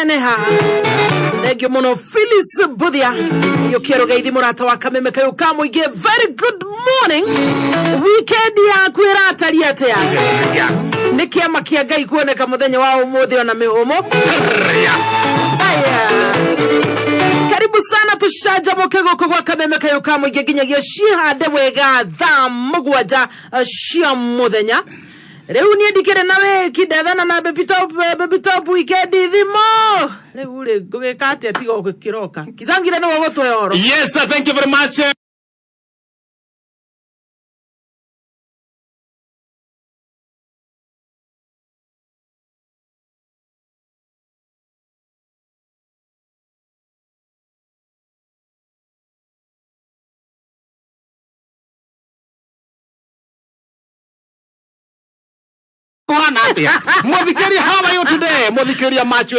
neha. Thank mono Phyllis Budia. Yo quiero gaidi murata wa kameme kayo kamo ige. Very good morning. Weekend ya kuirata liate ya. Niki ama kiagai kuone kamudenye wao modi wana mihomo. Karibu sana tushajamuke goko kwa kameme kayo kamo ige ginyagia shiha dewega mugwaja shia mudenya. Reuni edikere nawe kidadana na baby top weekend thimo. Reule gogekate atigo gokiroka. Kizangire no wogo toyoro. Yes, sir, thank you very much. Muthikiri, how are you today? Muthikiri, much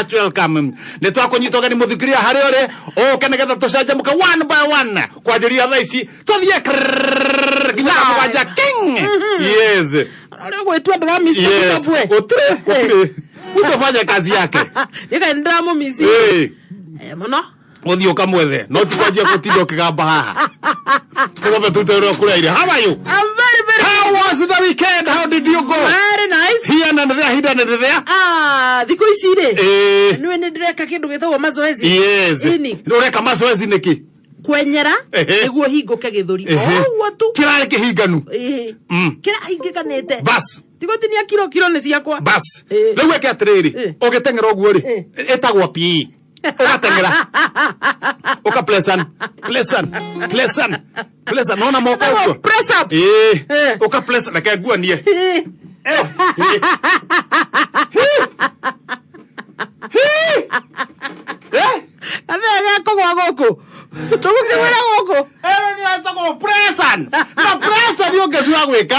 welcome. Netwako nyitoga ni muthikiri hari ore o kenegetha tucanjamuka one by one kwa njiri ya thaici tuthie ginya mwaja king. Yes. Gwetwa Bramisi kubwe. Otire. Utafanya kazi yake. Yeka ndamo misi. Mono. Othio kamwethe no tukwaje kutindo kigamba haha. Kagombe tutero kula ile. How are you? I'm very How was the weekend? How did you go? Very nice. Here and there. Thiko icire. Niwe ndireka kindu githawo mazoezi. Yes. Ndureka mazoezi niki? Kwenyera niguo hinguke githuri. Watu. Kirare kihinganu. Kira hingikanete. Bas. Tigotinia kilo ni ciakwa. Bas. Riu eke atiriri. Ugitengera oguo ri. Etagwo PE. Ukatengera. Uka pleasant. Nona moko uko. Press ups. Uka pleasant na kagua nie. Avega kogwa goko. Tuguke wera goko. Ni atako pleasant. Na pleasant yo gezwa gwika.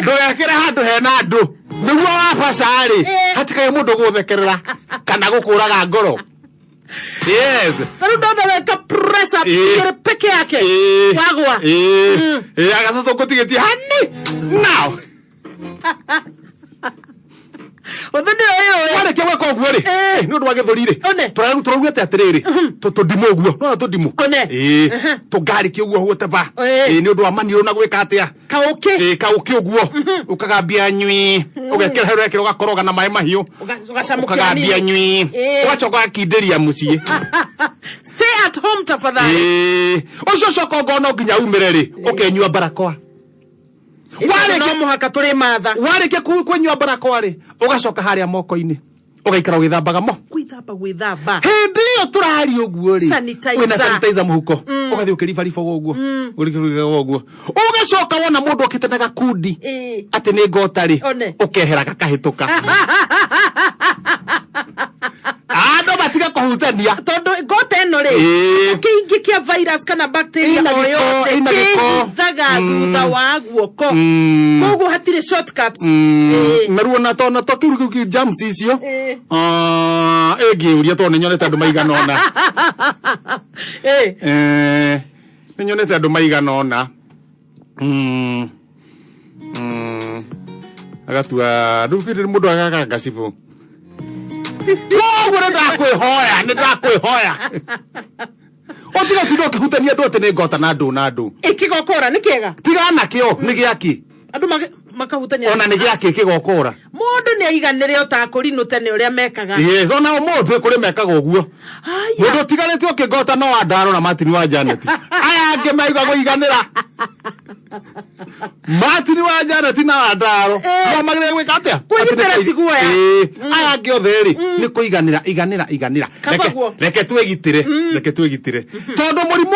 Ndo yakira handu hena andu. Niguo wa pasari. Hatikaye mundu guthekerera kana gukuraga ngoro. Yes. Pero ndo weka press up kire peke yake. Wagwa. Agasato kotigeti hani. Now. Othende yo. Wale kewe ko gwori. No ndo wagethorire. Turagute atiriri. Tutudimo guo. No tudimo. Tugari ki guo hote ba. Ni ndo amaniro na gwika atia. Kauke. Kauke guo. Ukagambia nywi. Ugekera hero ekero gakoroga na mai mahiu. Ukagambia nywi. Ugacoka kindiria mucie. Stay at home tafadhali. Ucio coko ngono nginya umireri. Ukenyua barakoa. Wale ke muhaka turi matha. Wale ke kwenyua barakoa ri. Ugacoka haria moko-ini. Ugaikara gwithambaga mo. Gwithamba. Hindi turari uguo ri. Wina sanitizer muhuko. Ugathi ukiribaribo uguo. Urikiriga uguo. Ugacoka wona mundu okite na gakundi. Ati ni ngota ri. Ukehera gakahituka. Ado batiga kuhutania. Todo ngota eno ri. Kingi kia virus kana bacteria oyo. Thaga thutha wa guoko. Koguo hatire shortcuts. Naruo na to kiruki jams icio. Ngiuria to ninyonete andu maigana ona. Ninyonete andu maigana ona. Agatua ndukire mundu agaka cibu. Koguo ndakwihoya. Otiga tigo kihutania ndote ni ngota na ndu. Ikigokora ni kiega. Tiga nakio ni giaki. Andu makahutania. Ona ni giaki kigokora. Mundu ni aiganire utakuri no tene uria mekaga. Yes, ona mundu kuri mekaga uguo. Mundu tigarete ukigota no andaro na Martin wa Janet. Aya ange maiga guiganira. Martin wa Janet na andaro. No magire gwika atia? Kunyitera tiguoya. Aya ange otheri ni kuiganira. Reke twegitire. Tondu murimu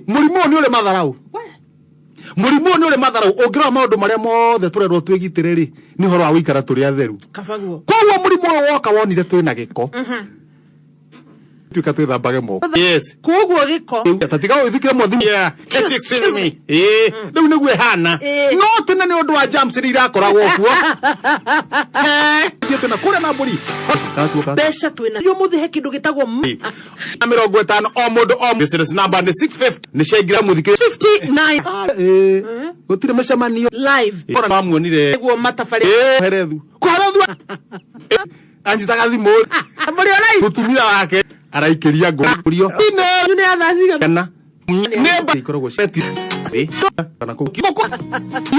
ni uri matharau. Murimu ni uri matharau. Ongira maundu maria mothe turerwo twegitire ri ni horo wa wikara turi atheru. Kafaguo. Koguo murimu woka wonire twina giko. Tuka twithambage moko. Yes. Koguo giko. Tatiga uthikire mothimu. Yeah. Excuse me. Riu niguo hana. No tena ni undu wa jams ri irakoragwo kuo. Tena kure na mburi. Besha twina. Yo muthe kindu gitagwo 50 o mundu o business number ni 650 ni shegira muthikire 59. Gutire meshamanio live. Ora namuonire. Guo matafari. Herethu. Kwarethu. Anjitaga thimu. Muri olai. Mutumia wake araikiria ngurio. Ine athaciga. Kana. Neba ikorogo seti. Kana ko.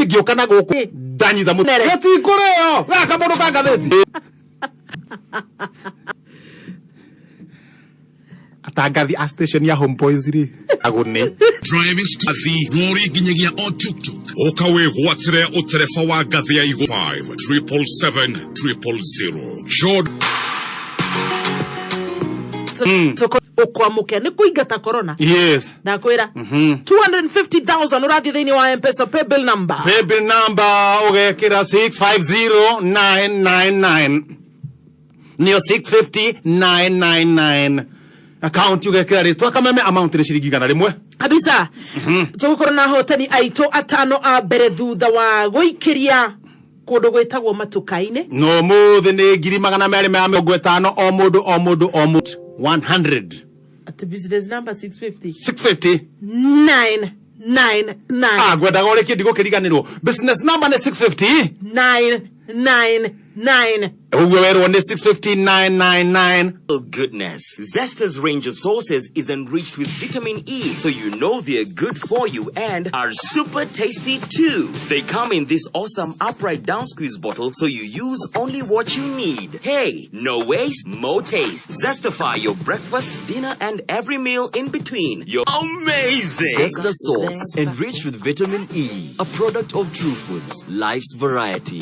Igio kana guku. Danyitha mutere. Gati kureo. Gaka mundu ka ngatheti. Atangathi a station ya Homeboys ri. Agune. Driving Skathi, Rory Ginyagia on tuk-tuk. Okawe Watere Oterefa wa Gathi ya Igo 5 777 Short. Okwamuke ni kuigata corona. Yes. Ndakwira. 250,000 urathi thini wa M-Pesa pay bill number. Pay bill number ugekira 650999. Niyo 650,999. Account ugekira ritwa kameme amount ni shiringi gana rimwe. Abisa. Tugukora na hoteli aito atano a mbere thutha wa guikiria kundu gwetagwo matukaine. No muthe ni 250 o mundu 100. At the business number 650. 650. 999. Gwenda gore kindigo kiriganirwo. Business number ni 650. 999. Uwewerwo ni 650,999. Oh goodness. Zesta's range of sauces is enriched with vitamin E, so you know they're good for you and are super tasty too. They come in this awesome upright down squeeze bottle, so you use only what you need. Hey, no waste, more taste. Zestify your breakfast, dinner, and every meal in between. You're amazing! Zesta sauce, enriched with vitamin E, a product of True Foods, life's variety.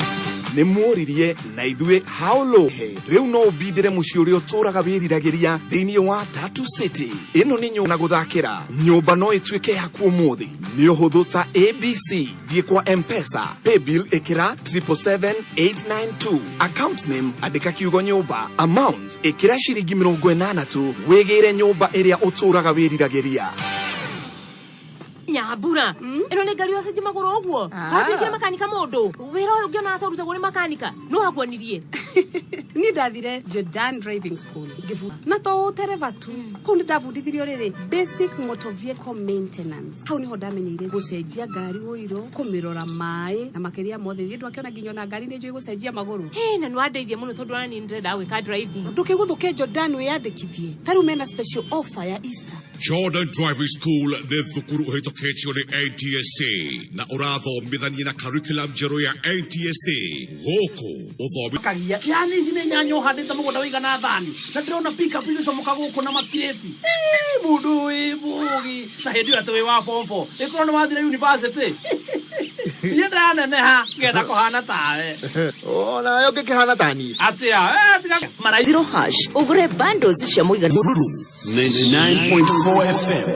Nĩ moririe na ithuĩ haulo he rĩu no bindire mũciĩ ũrĩa ũtũraga wĩriragĩria thĩinĩ wa Tatu City. Ĩno nĩ nyũmba gũthakĩra, nyũmba no ĩtuĩke yaku ũmũthĩ. Nĩ ũhũthũ ta ABC, thiĩ kwa M-Pesa, pay bill ĩkĩra 77892, account name andĩka kiugo nyũmba, amount ĩkĩra ciringi 80 tu, wĩgĩre nyũmba ĩrĩa ũtũraga wĩriragĩria. Nyabura, eno ne gari yose jima goro ogwo. Hapi kile makanika modo. Wera yo gyo na ata uruta gole makanika. No hakwanirie. Ni ndathire Jordan Driving School. Gifu na to tereva tu. Ko ndi ndavundithirio riri basic motor vehicle maintenance. Hau niho ndamenyeire gucenjia ngari woiro, kumirora mai na makeria mothe ndu akiona nginyo na ngari nĩ gucenjia maguru. Na nwandeithia muno tondu ani ndrenda gwika driving. Ndukiguthuke Jordan wiyandikithie. Taru mena special offer ya Easter. Jordan Driving School nĩ thukuru ũhĩtũkĩtio nĩ NTSA na ũrathomithania na curriculum njerũ ya NTSA gũkũ ũthomithania yani ici nĩ nyanya ũhandĩte mũgũnda wĩigana thani na ndĩrona pick up icomoka gũkũ na makireti mũndũ wĩ mũgi na hĩndĩ ĩyo atĩ wĩ wa form 4 ĩkorwo nĩ wathire university niĩ ndaneneha ngenda kũhana tawe Ona yo kĩhana tani atĩa tiga Zero hash ugure bundles cia mũigana 99.4 FM.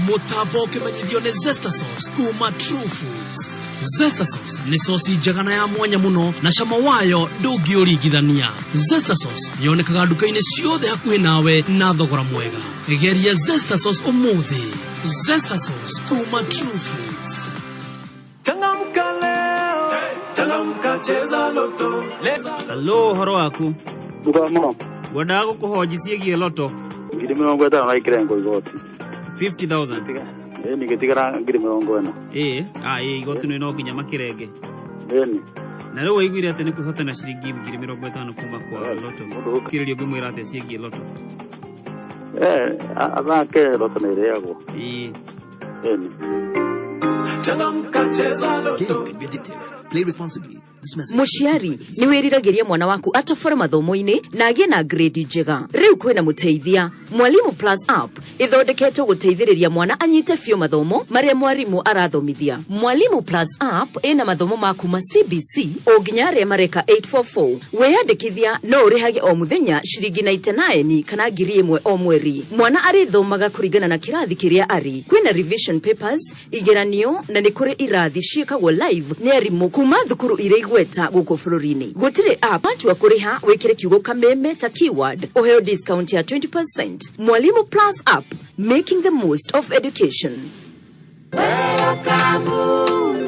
Mutambo kimenyithio ni Zesta sauce kuma True Foods. Zesta sauce ni sauce njega ya mwanya muno na cama wayo ndũngĩũringithania. Zesta sauce yonekaga nduka-inĩ ciothe hakuhĩ nawe na thogora mwega. Geria Zesta sauce ũmũthĩ. Zesta sauce kuma True Foods. Changamka leo, changamka cheza loto. Hello, horo waku. Bugamo. Wenda gũkũhoji ciĩgiĩ loto. 50,000 na ikirengo igoti. 50,000. Ni getigara 40,000. Igoti no nginya makirenge. Na rĩu waiguire atĩ nĩ kwĩhotana ciringi 50,000 kuma kwa loto. Kĩrĩrio ngĩmwĩra atĩ ciĩgiĩ loto. Athake loto nĩ ĩrĩagwo. Changamka cheza loto. Play responsibly. Muciari ni wiriragiria mwana waku atofora mathomo-ini na agie na grade njega. Riu kwina muteithia Mwalimu Plus app ithondeketwo guteithiriria mwana anyite fio mathomo maria mwarimu arathomithia. Mwalimu Plus app ina mathomo ma kuma CBC o nginya aria mareka 844. Weyandikithia no urihage o muthenya ciringi 99 kana 1,000 o mweri. Mwana arithomaga kuringana na kirathi kiria ari. Kwina revision papers, igeranio na ni kuri irathi ciekagwo live ni arimu kuma thukuru ire gweta guko florini. Gutire app wa kuriha wekire kiugo kameme ta keyword oheo discount ya 20%. Mwalimu Plus app, making the most of education. Welcome,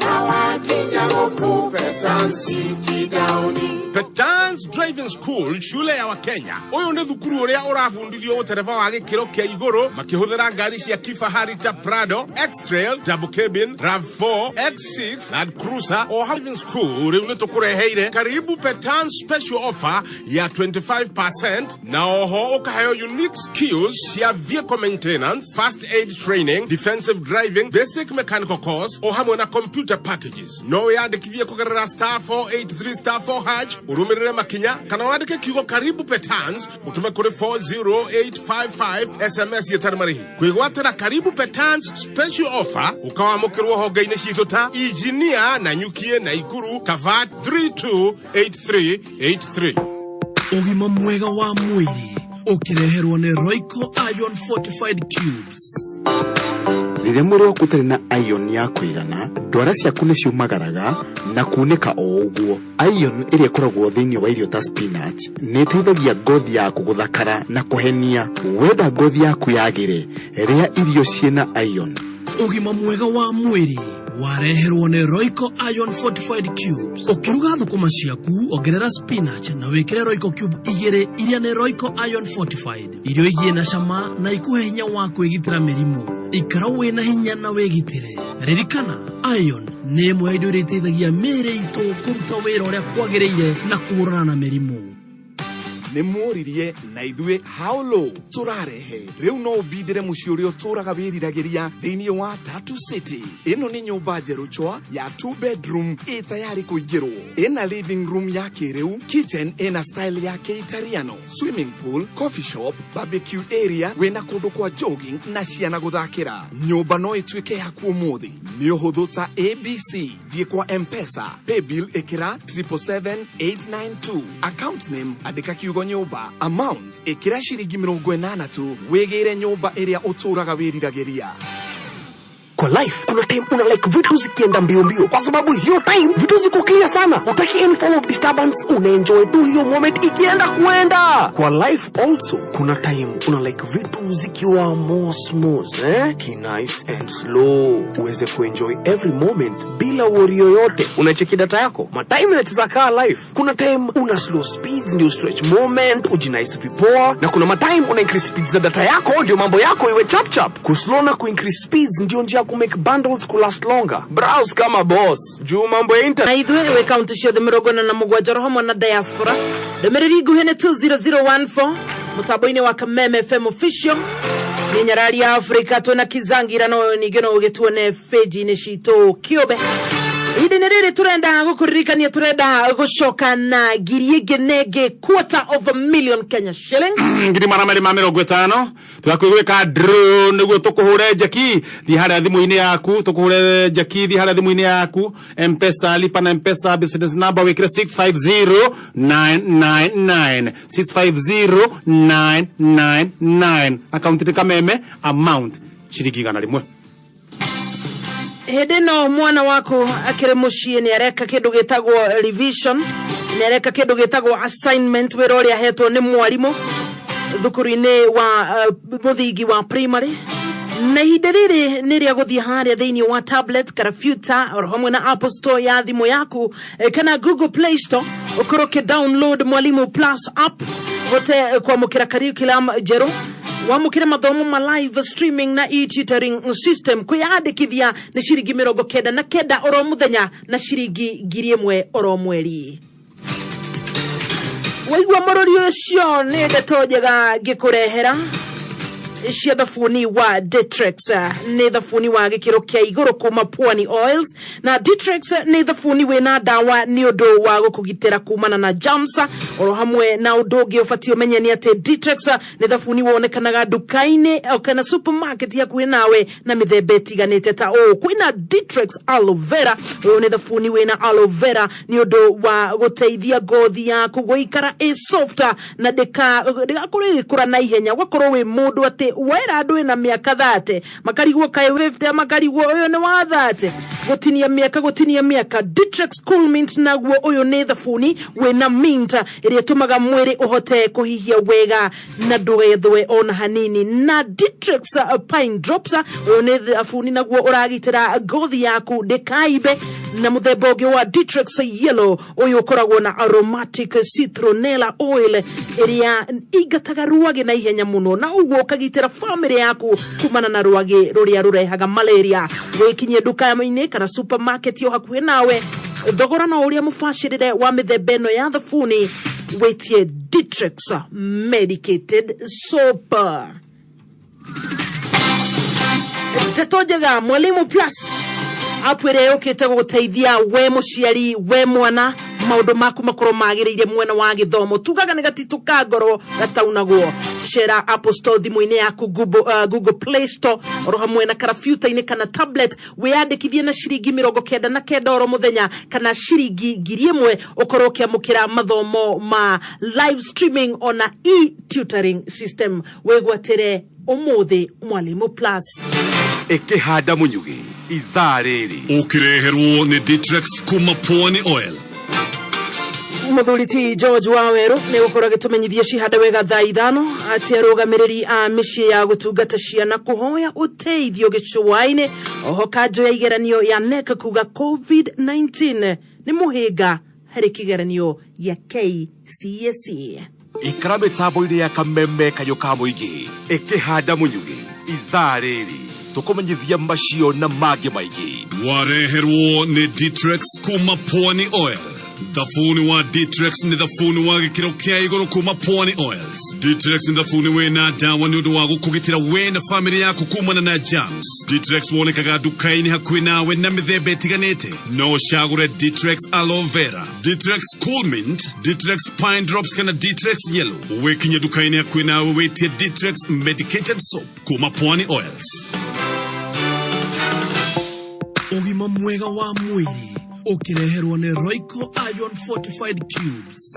Petans Driving School, shule ya Wakenya. Oyo ne thukuru uria urafundithio utereva wa gikiro kia iguru makihuthira ngari cia kifahari ta Prado, X-Trail, Double Cabin, RAV4, X6, Land Cruiser o Driving School riu ne tukureheire karibu Petans special offer ya 25% na oho ukaheo unique skills ya vehicle maintenance, first aid training, defensive driving, basic mechanical course o hamwe na computer packages. No yandikithie kugerera *483*4# urumirire makinya kana wandike kiugo karibu Petans utume kuri 40855 SMS yetari marihi kwigwatira karibu Petans special offer ukawamukirwo honge-ini citu ta engineer na nyukie na ikuru kavat 328383. Ugima mwega wa mwiri ukireherwo ni Royco Iron Fortified Cubes. Rĩrĩa mwĩrĩ waku ũtarĩ na iron ya kũigana, ndwara ciaku nĩ ciumagaraga na kunĩka o ũguo. Iron ĩrĩa ĩkoragwo thĩinĩ wa irio ta spinach nĩ ĩteithagia ngothi yaku gũthakara na kũhenia. Wenda ngothi yaku yagĩre, rĩa irio ciĩna iron. Ugima mwega wa mwiri wareherwo ni Royco Iron Fortified Cubes. Ukiruga thukuma ciaku ongerera spinach na wikire Royco Cube igere iria ni Royco Iron Fortified. Irio igie na cama na ikuhe hinya wa kwĩgitĩra mĩrimũ. Ikara wĩna hinya na wĩgitĩre. Ririkana, iron nĩ ĩmwe ya indo iria iteithagia mĩĩrĩ itũ kũruta wĩra ũrĩa kwagĩrĩire na kũhũrana na mĩrimũ. Nemoririe na ithuĩ haulo turarehe riu no bidire muciĩ ũrĩa ũtũraga wĩriragĩria thĩinĩ wa Tatu City. Ĩno nĩ nyũmba njerũ chwa ya 2 bedroom tayari kũingĩrwo. Ĩna living room ya kĩrĩu, kitchen ĩna style ya Italiano, swimming pool, coffee shop, barbecue area wĩna kũndũ kwa jogging na ciana gũthakĩra. Nyũmba no ĩtuĩke yaku ũmũthĩ. Nĩ ũhũthũ ta ABC, thiĩ kwa M-Pesa, pay bill ĩkĩra 77892, account name andĩka kiugo nyumba, amount ikira shiringi 80 tu, wegere nyumba area uturaga wiriragĩria. Kwa life kuna time una like vitu zikienda mbio mbio, kwa sababu hiyo time vitu ziko clear sana, utaki any form of disturbance, una enjoy tu hiyo moment ikienda kuenda. Kwa life also kuna time una like vitu zikiwa more smooth, ki nice and slow, uweze kuenjoy every moment bila worry yoyote. Unacheki data yako, ma time inacheza kaa life. Kuna time una slow speeds ndio stretch moment, ujinice vipoa, na kuna ma time una increase speeds za data yako ndio mambo yako iwe chap chap. Kuslow na increase speeds ndio njia ku make bundles ku last longer. Browse kama boss juu mambo ya internet. Na ithuĩ we county cio thimĩrongona na mũgwanja roho mwana diaspora ndũmĩrĩri nguhĩ nĩ 20014 mũtambo-inĩ wa Kameme FM official nĩ nyarari ya Afrika twĩna kizangira no ningĩ no ũgĩtuone page-inĩ citũ kĩũmbe. Hĩndĩ-inĩ rĩrĩ turenda gũkũririkania turenda gũcoka na ngiri ĩngĩ nenge $250,000 Kenya shillings. Ngiri mara mere 50 turakwĩgwĩka draw nĩguo tũkũhũre njeki thi harĩa thimũ-inĩ yaku, tũkũhũre njeki thi harĩa thimũ-inĩ yaku. M-Pesa, lipa na M-Pesa business number wĩkĩre 650999 650999 account ni Kameme, amount shilingi 100. Hĩndĩ no mwana wako akĩrĩ mũciĩ nĩ areka kĩndũ gĩtagwo revision, nĩ areka kĩndũ gĩtagwo assignment, wĩra ũrĩa ahetwo nĩ mwarimũ thukuru-inĩ wa mũthingi wa primary. Na ihinda rĩrĩ nĩ rĩa gũthiĩ harĩa thĩinĩ wa tablet, computer, o hamwe na Apple Store ya thimũ yaku kana Google Play Store, ũkorwo download Mwalimu Plus app vote kwamũkĩra curriculum njerũ, wamũkĩra mathomo ma live streaming na e-tutoring system. Kwĩyandĩkithia nĩ ciringi 99 oro mũthenya na ciringi 1,000 oro mweri. Waigua mũrũri ũcio nĩ ndeto njega ngĩkũrehera cia thabuni wa Ditrex. Nĩ thabuni wa gĩkĩro kĩa igũrũ kuma Pwani Oils, na Ditrex nĩ thabuni wĩna ndawa nĩ ũndũ wa gũkũgitĩra kumana na germs. Oro hamwe na ũndũ ũngĩ ũbatiĩ ũmenye nĩ atĩ Ditrex nĩ thabuni wonekanaga nduka-inĩ kana supermarket yakuhĩ nawe na mĩthemba ĩtiganĩte ta ũũ. Kwĩna Ditrex aloe vera, ũyũ nĩ thabuni wĩna aloe vera nĩ ũndũ wa gũteithia ngothi yaku gũikara ĩ softer na ndĩgakorwo ĩgĩkũra na ihenya, ũgakorwo wĩ mũndũ atĩ wera andũ ina miaka 30 makarigwo kae 50 makarigwo uyo ni wa 30 gotinia miaka Ditrex Cool Mint naguo uyu ni thabuni wina mint iria tumaga mwiri uhote kuhihia wega na ndugethwe ona hanini na Ditrex Pine Drops uyu ni thabuni naguo uragitira ngothi yaku ndikaibe na muthemba ungi wa Ditrex Yellow uyu ukoragwo na aromatic citronella oil iria igataga ruagi na ihenya muno na uguo ukagitira family yaku kumana na ruagi ruria rurehaga malaria. Wikinye duka-ini kana supermarket yo hakuhe nawe thogora no uria mufashirire wa mithemba ino ya thabuni wetie Ditrex medicated soap. Tetojega Mwalimu Plus apwire ukite guteithia we muciari we mwana maundu maku makoro magirire mwena wa githomo tugaga negatitu kagoro gataunaguo share Apple Store thimu-ini yaku Google Play Store roha mwena karafuta ini kana tablet wiyandikithie na shiringi 99 oro muthenya kana shiringi 1000 ukoro kiamukira mathomo ma live streaming ona e-tutoring system wegwatire umuthi Mwalimu Plus ikihanda munyugi ithaa riri ukireherwo ni Ditrex kuma Pwani Oil. Muthuri George Waweru ni gukora gitumenyithie cihanda wega thaa 5 ati arugamiriri a micii ya gutungata ciana kuhoya uteithio gicuwaini oho kanjo ya igeranio ya NEC kuga COVID-19 ni muhinga hari kigeranio ya KCSE. Ikara mitambo-ini ya kameme kayuka muingi ikihanda munyugi ithaa riri tukumenyithia macio na mangĩ maingĩ wareherwo ni Ditrex kuma Pwani Oil. Thafuni wa Ditrex ni thafuni wa gikiro kia iguru kuma Pwani Oils. Ditrex ni thafuni wena dawa ni undu wa gukugitira wena family yaku kumana na germs. Ditrex wonekaga duka-ini hakuhi nawe na mithemba itiganite. No shagure Ditrex Aloe Vera, Ditrex Cool Mint, Ditrex Pine Drops kana Ditrex Yellow. Wekinye duka-ini hakuhi nawe wetie Ditrex Medicated Soap kuma Pwani Oils. Ugima mwega wa mwiri ukireherwo ni Royco Iron Fortified Cubes.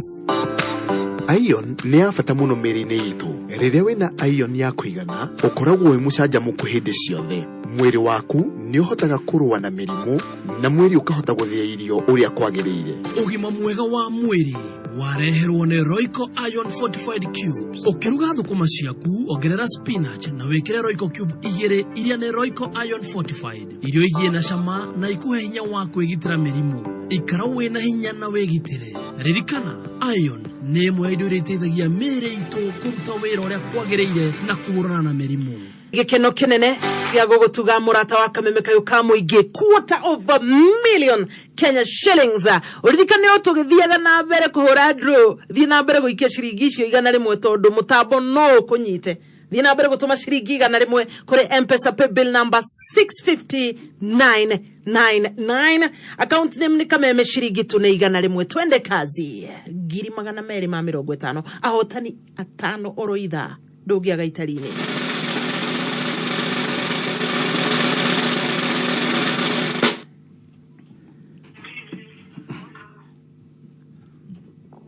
Iron ni ya bata muno mĩĩrĩ-inĩ itu. Rĩrĩa wĩna iron ya kũigana ukoragwo wĩ mũcanjamũku hĩndĩ ciothe. Mwĩrĩ waku ni ũhotaga kũrũa na mĩrimũ na mwĩrĩ ũkahota gũthĩa irio ũrĩa kwagĩrĩire. Ugima mwega wa mwĩrĩ wareherwo ni Royco Iron Fortified Cubes. Ukiruga thukuma ciaku ongerera spinach na wekere Royco Cube 2 iria ni Royco Iron Fortified. Irio igie na cama na ikuhe hinya wa kwĩgitĩra mĩrimũ. Ikara wĩna hinya na wĩgitĩre. Ririkana iron ni imwe indo iria iteithagia mĩĩrĩ itũ kũruta wĩra ũrĩa kwagĩrĩire na kũhũrana na mĩrimũ. Gikeno kinene gia gugutuga murata wa kameme kayuka muingi $250,000 Kenya shillings. Uririkane otugithiaga na mbere kuhura draw thii na mbere guikia shiringi icio 100 tondu mutambo no kunyite thii na mbere gutuma shiringi 100 kuri M-Pesa pay bill number 650999 account name ni kameme shiringi tune 100 twende kazi 250 ahotani 5 oro ithaa ndugiaga itarine.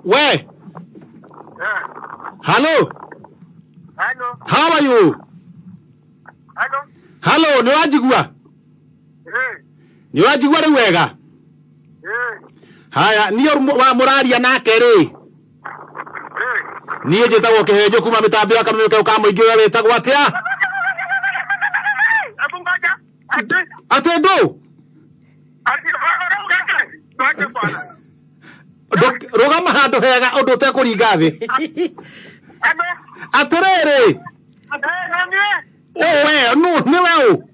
We. Hello. Hello. How are you? Hello. Hello, ni wajigua? Ni wajigua ri wega? Haya, niyo wa muraria nake ri. Niye njitagwo Kihenjo kuma mitambo ya kameme kayuka muingi we wetagwo atia? Ate ndo? Rogama handu hega undu utekũringa thi. Atiriri. We, no, ni wewe.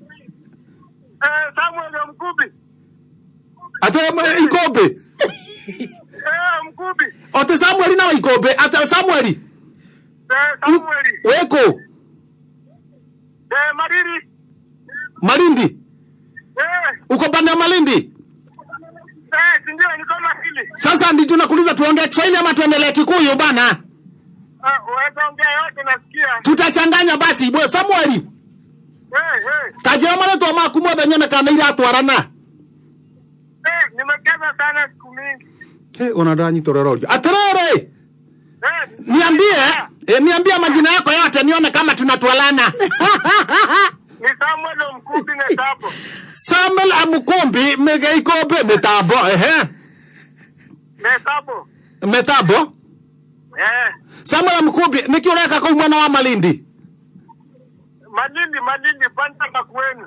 Samuel Mkubi. Ate Ikombe. Mkubi. Ote Samuel na Ikombe, ate Samuel. Samuel. Weko. Mariri. Malindi. Uko pande ya Malindi? Ndio niko Malindi. Sasa ndio nakuuliza tuongee Kiswahili ama tuendelee Kikuyu bana? Wewe ongea yote nasikia. Tutachanganya basi bwe Samuel. Tajira mara tu ama kumwa nyana kana ile atwarana. Nimekaza sana siku mingi. Unadani tororojo. Aterere. Niambie majina yako yote nione kama tunatwalana. Ni Samuel Mkumbi Metabo. Samuel Amukumbi Megeikope Metabo, Metabo? Samuel Amukumbi, nikiureka kwa mwana wa Malindi? Malindi, panta Makueni.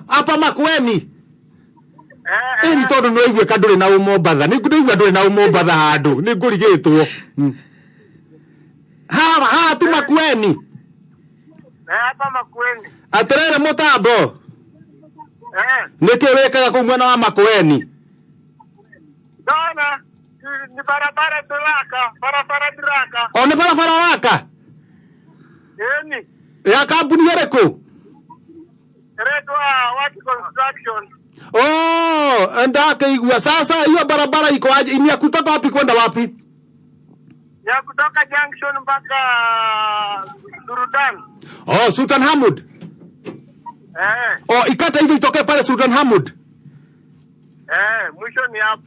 Hapa Makueni? Ni tondu no igwe kaduri na umobatha. Ni ngudugwa nduri na umobatha handu. Ni ngurigitwo. Ha tu Makueni. Hapa Makueni. Aterere Mutambo. Niki wekaga ku mwana wa Makueni? Dona, ni barabara diraka. Ni barabara waka? Ni. Ya kampuni yereko? Redwa What Construction. Ndakaigua. Sasa hiyo barabara iko aje? Ni ya kutoka wapi kwenda wapi? Ya kutoka junction mpaka Surudan. Sultan Hamud. Ikata hivi itoke pale Sultan Hamud. Mwisho ni hapo.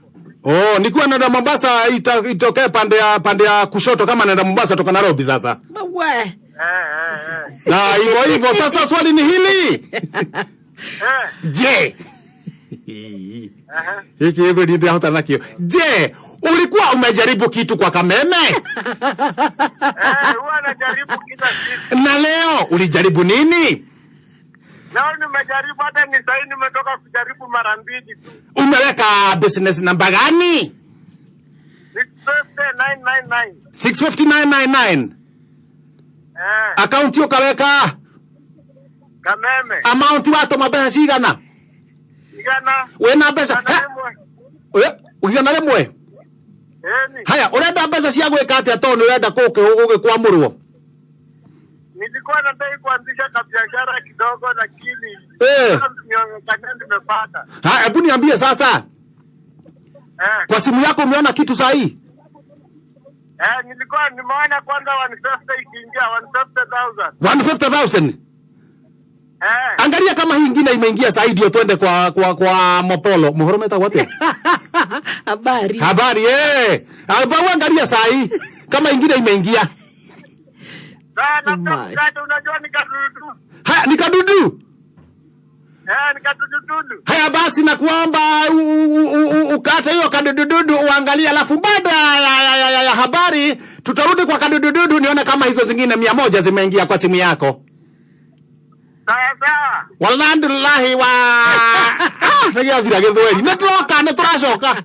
Nikiwa naenda Mombasa itoke pande ya kushoto kama naenda Mombasa toka Nairobi sasa. Na hivyo sasa swali ni hili. Je. Hiki hivyo ndio hata nakio. Je, ulikuwa umejaribu kitu kwa Kameme? Huwa najaribu kila siku. Na leo ulijaribu nini? Leo nimejaribu, hata ni sasa nimetoka kujaribu mara 2 tu. Umeweka business namba gani? 65999. 65999. Account yako kaweka Kameme. Amount watu mabesa sigana? Sigana. Wena pesa. Ugana lemwe. Haya, urenda pesa cia gweka atia toni urenda kuamurwo? Nilikuwa nataka kuanzisha biashara kidogo lakini nimepata. Hebu niambie sasa. Kwa simu yako umeona kitu sahihi? Nilikuwa nimeona kwanza 150 ikiingia 150,000. Angalia kama hii nyingine imeingia sahihi ndio twende kwa Mopolo. Muhorometa wote. Habari. Angalia sahihi kama nyingine imeingia. Unajua ni kadudu. Ni kadudu. Ni kadudu. Haya basi na kuomba ukate hiyo kadudu uangalie, alafu baada ya habari tutarudi kwa kadudu nione kama hizo zingine 100 zimeingia kwa simu yako. Sawa. Walhamdulillah Ngia vira githweri. Neturashoka.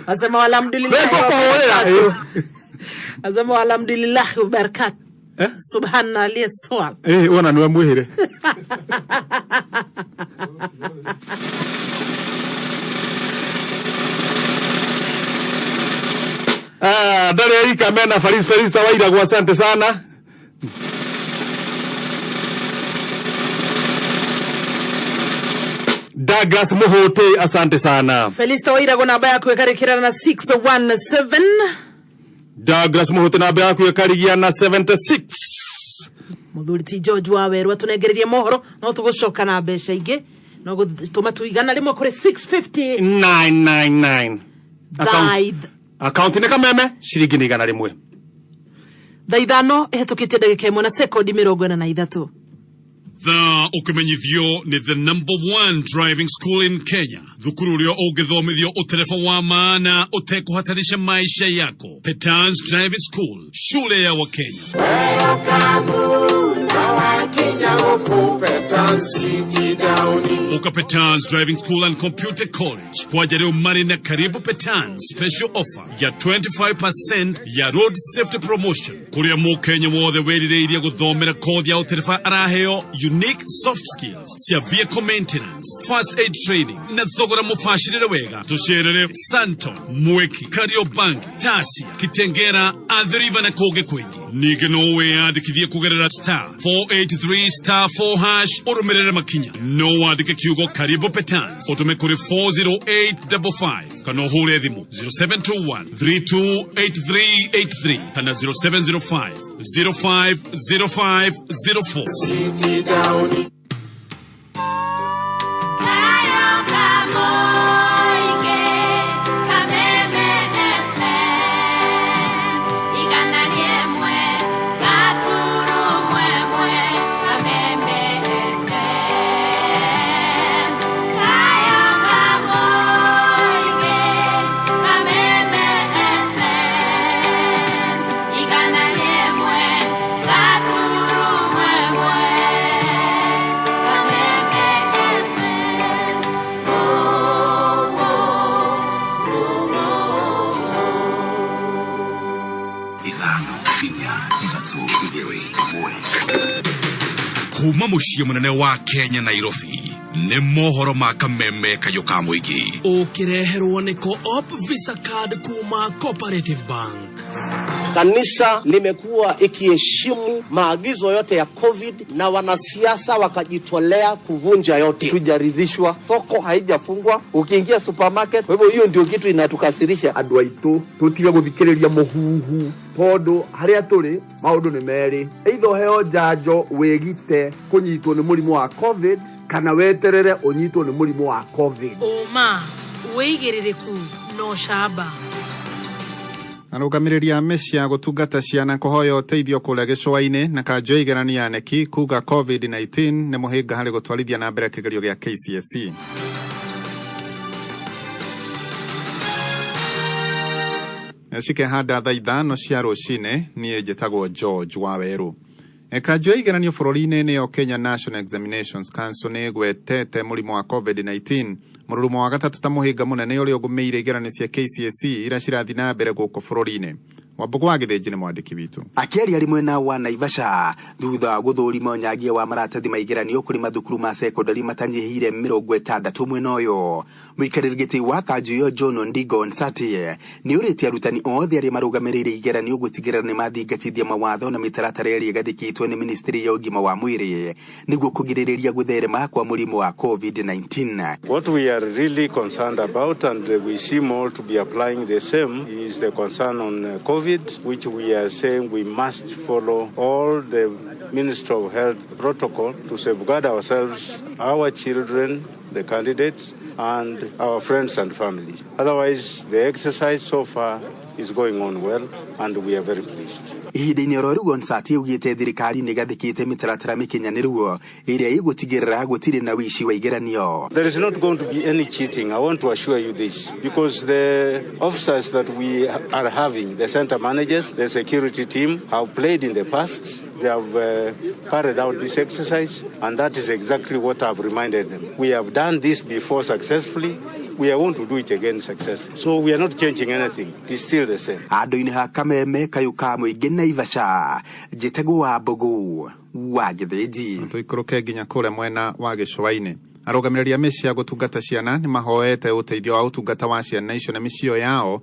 Asema walhamdulillah. Asema walhamdulillah barakat. Subhanallah aliyeswal. Wana niwe muhire. Dale hii kamena Farista waida kwa asante sana. Douglas Muhote asante sana. Felista waida kwa namba yako yakarikira na 617. Douglas Muhote namba yako yakarigia na 76. Muthuri ti George wawerwa tunegererie mohoro no tugushoka na besha inge no gutuma tuigana rimwe kuri 650,999. Account ne Kameme shiringi ni igana rimwe. Daithano ehtukitie ndagika 1 na sekondi 43. The ukimenyithio ni the #1 driving school in Kenya. Thukuru urio ungithomithio utereva wa maana utekuhatarisha maisha yako. Petans Driving School, shule ya Wakenya. Uka Petans Driving School and Computer College. Kwa jari umari na karibu Petans special offer ya 25% ya road safety promotion. Kuria mu Kenya wothe werire iria guthomera kothi ya utereva araheo unique soft skills cia vehicle maintenance, first aid training na thogora mufashirire wega. Tusherere Santon, Mweki, Kariobangi, Tasia, Kitengera, Athiriva na Koge kwingi. Nige no weyandikithie kugerera *483*4# urumirire makinya. No wandike kiugo karibu Petans utume kuri 40855 kana uhure thimu 0721328383 kana 0705050504. ithatũ igĩrĩ ĩmwe. Kuma mũciĩ mũnene wa Kenya Nairobi nĩ mohoro ma kameme kayũ ka mũingĩ. Ũkĩreherwo nĩ Co-op Visa Card kuma Cooperative Bank. Kanisa limekuwa ikiheshimu maagizo yote ya COVID na wanasiasa wakajitolea kuvunja yote. Tujaridhishwa, soko haijafungwa, ukiingia supermarket. Kwa hivyo hiyo ndio kitu inatukasirisha. Andũ aitũ tutiga guthikiriria muhuhu tondu haria turi maundu ni meri. Either heo njanjo wigite kunyitwo ni murimu wa COVID kana weterere unyitwo ni murimu wa COVID. Oma weigiririku no shaba. Arũgamĩrĩri a mĩciĩ ya gũtungata ciana kũhoya ũteithio kũrĩa gĩcũa-inĩ na kanjũ igerania neki kuga COVID-19 nĩ mũhĩnga harĩ gũtwarithia na mbere kĩgerio gĩa KCSE. Cikehanda thaa ithano cia rũcinĩ, niĩ njĩtagwo George Wawerũ. Kanjũ igeranio bũrũri-inĩ nĩyo Kenya National Examinations Council nĩ gwetete mũrimũ wa COVID-19 mũrurumo wa gatatũ ta mũhĩnga mũnene ũrĩa ũgũmĩire igeranio cia KCSE iria cirathi na mbere gũkũ bũrũri-inĩ. Wambugu wa Gĩthĩnji nĩ mwandĩki witũ. Akĩaria arĩ mwena wa Naivasha thutha wa gũthũrima ũnyagia wa maratathi ma igeranio kũrĩ mathukuru ma secondary matanyihĩire 60 mwena ũyũ. Mũikarĩri gĩtĩ wa kanjũ ĩyo John Ndigo Nsati nĩ ũrĩtie arutani othe arĩa marũgamĩrĩire igeranio gũtigĩrĩra nĩ mathingatithia mawatho na mĩtaratara ĩrĩa ĩgathĩkĩtwo nĩ ministry ya ũgima wa mwĩrĩ nĩguo kũgirĩrĩria gũtherema kwa mũrimũ wa COVID-19. What we are really concerned about, and we seem all to be applying the same, is the concern on COVID, which we are saying we must follow all the Ministry of Health protocol to safeguard ourselves, our children, the candidates, and our friends and families. Otherwise, the exercise so far is going on well, and we are very pleased. Ihinda-inĩ oro rĩu Nsati augĩte thirikari nĩ gathĩkĩte mĩtaratara mĩkinyanĩru ĩrĩa ĩgũtigĩrĩra gũtirĩ na wici wa igeranio. There is not going to be any cheating. I want to assure you this, because the officers that we are having, the center managers, the security team, have played in the past. They have carried out this exercise, and that is exactly what I've reminded them. We have done this before successfully. We are going to do it again successfully. So we are not changing anything. It is still the same. Andũ-inĩ ha kameme kayũ ka mũingĩ Naivasha, njĩtagwo Wambugu wa Gĩthĩnji. Tũikũrũke nginya kũrĩa mwena wa gĩcũa-inĩ. Arũgamĩrĩri a mĩciĩ ya gũtungata ciana nĩ mahoete ũteithio wa ũtungata wa ciana icio na mĩciĩ yao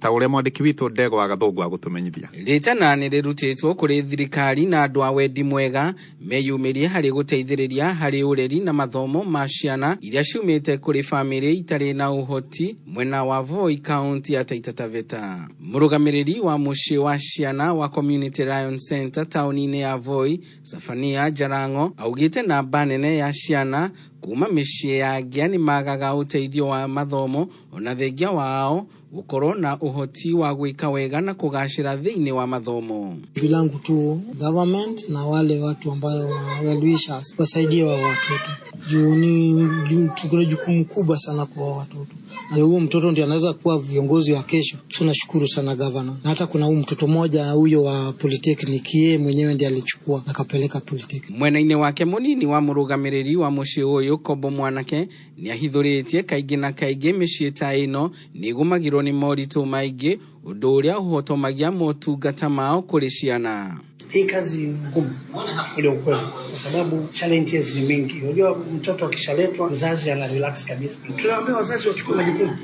ta ũrĩa mwandĩki witũ Ndego wa Gathũngũ agũtũmenyithia. Rĩtana nĩ rĩrutĩtwo kũrĩ thirikari na andũ a wendi mwega meyumĩrie harĩ gũteithĩrĩria harĩ ũreri na mathomo ma ciana iria ciumĩte kũrĩ bamĩrĩ itarĩ na ũhoti mwena wa Voi County ya Taita Taveta. Mũrũgamĩrĩri wa mũciĩ wa ciana wa Community Lion Center taũni-inĩ ya Voi, Safania Jarango, augĩte namba nene ya ciana kuma mĩciĩ yangĩ nĩ magaga ũteithio wa mathomo ona thengia wao gũkorwo na ũhoti wa gwĩka wega na kũgacĩra thĩinĩ wa mathomo. Bilangu tu government na wale watu ambao well-wishers wasaidie wa watoto. Kuna jukumu kubwa sana kwa watoto. Na huyo mtoto ndiye anaweza kuwa viongozi wa kesho. Tunashukuru sana governor. Na hata kuna huyu mtoto mmoja huyo wa polytechnic, yeye mwenyewe ndiye alichukua akapeleka polytechnic. Mwena-inĩ wake mũnini wa mũrũgamĩrĩri wa mũciĩ ũyũ Kobo Mwanake nĩ ahithũrĩtie kaingĩ na kaingĩ mĩciĩ ta ĩno nĩ gũmagĩrwo nĩ moritũ maingĩ ũndũ ũrĩa ũhotomagia motungata mao kũrĩ ciana. Hii kazi ngumu ule ukweli, kwa sababu challenges ni mingi. Unajua mtoto akishaletwa mzazi ana relax kabisa. Tunaambia wazazi wachukue majukumu,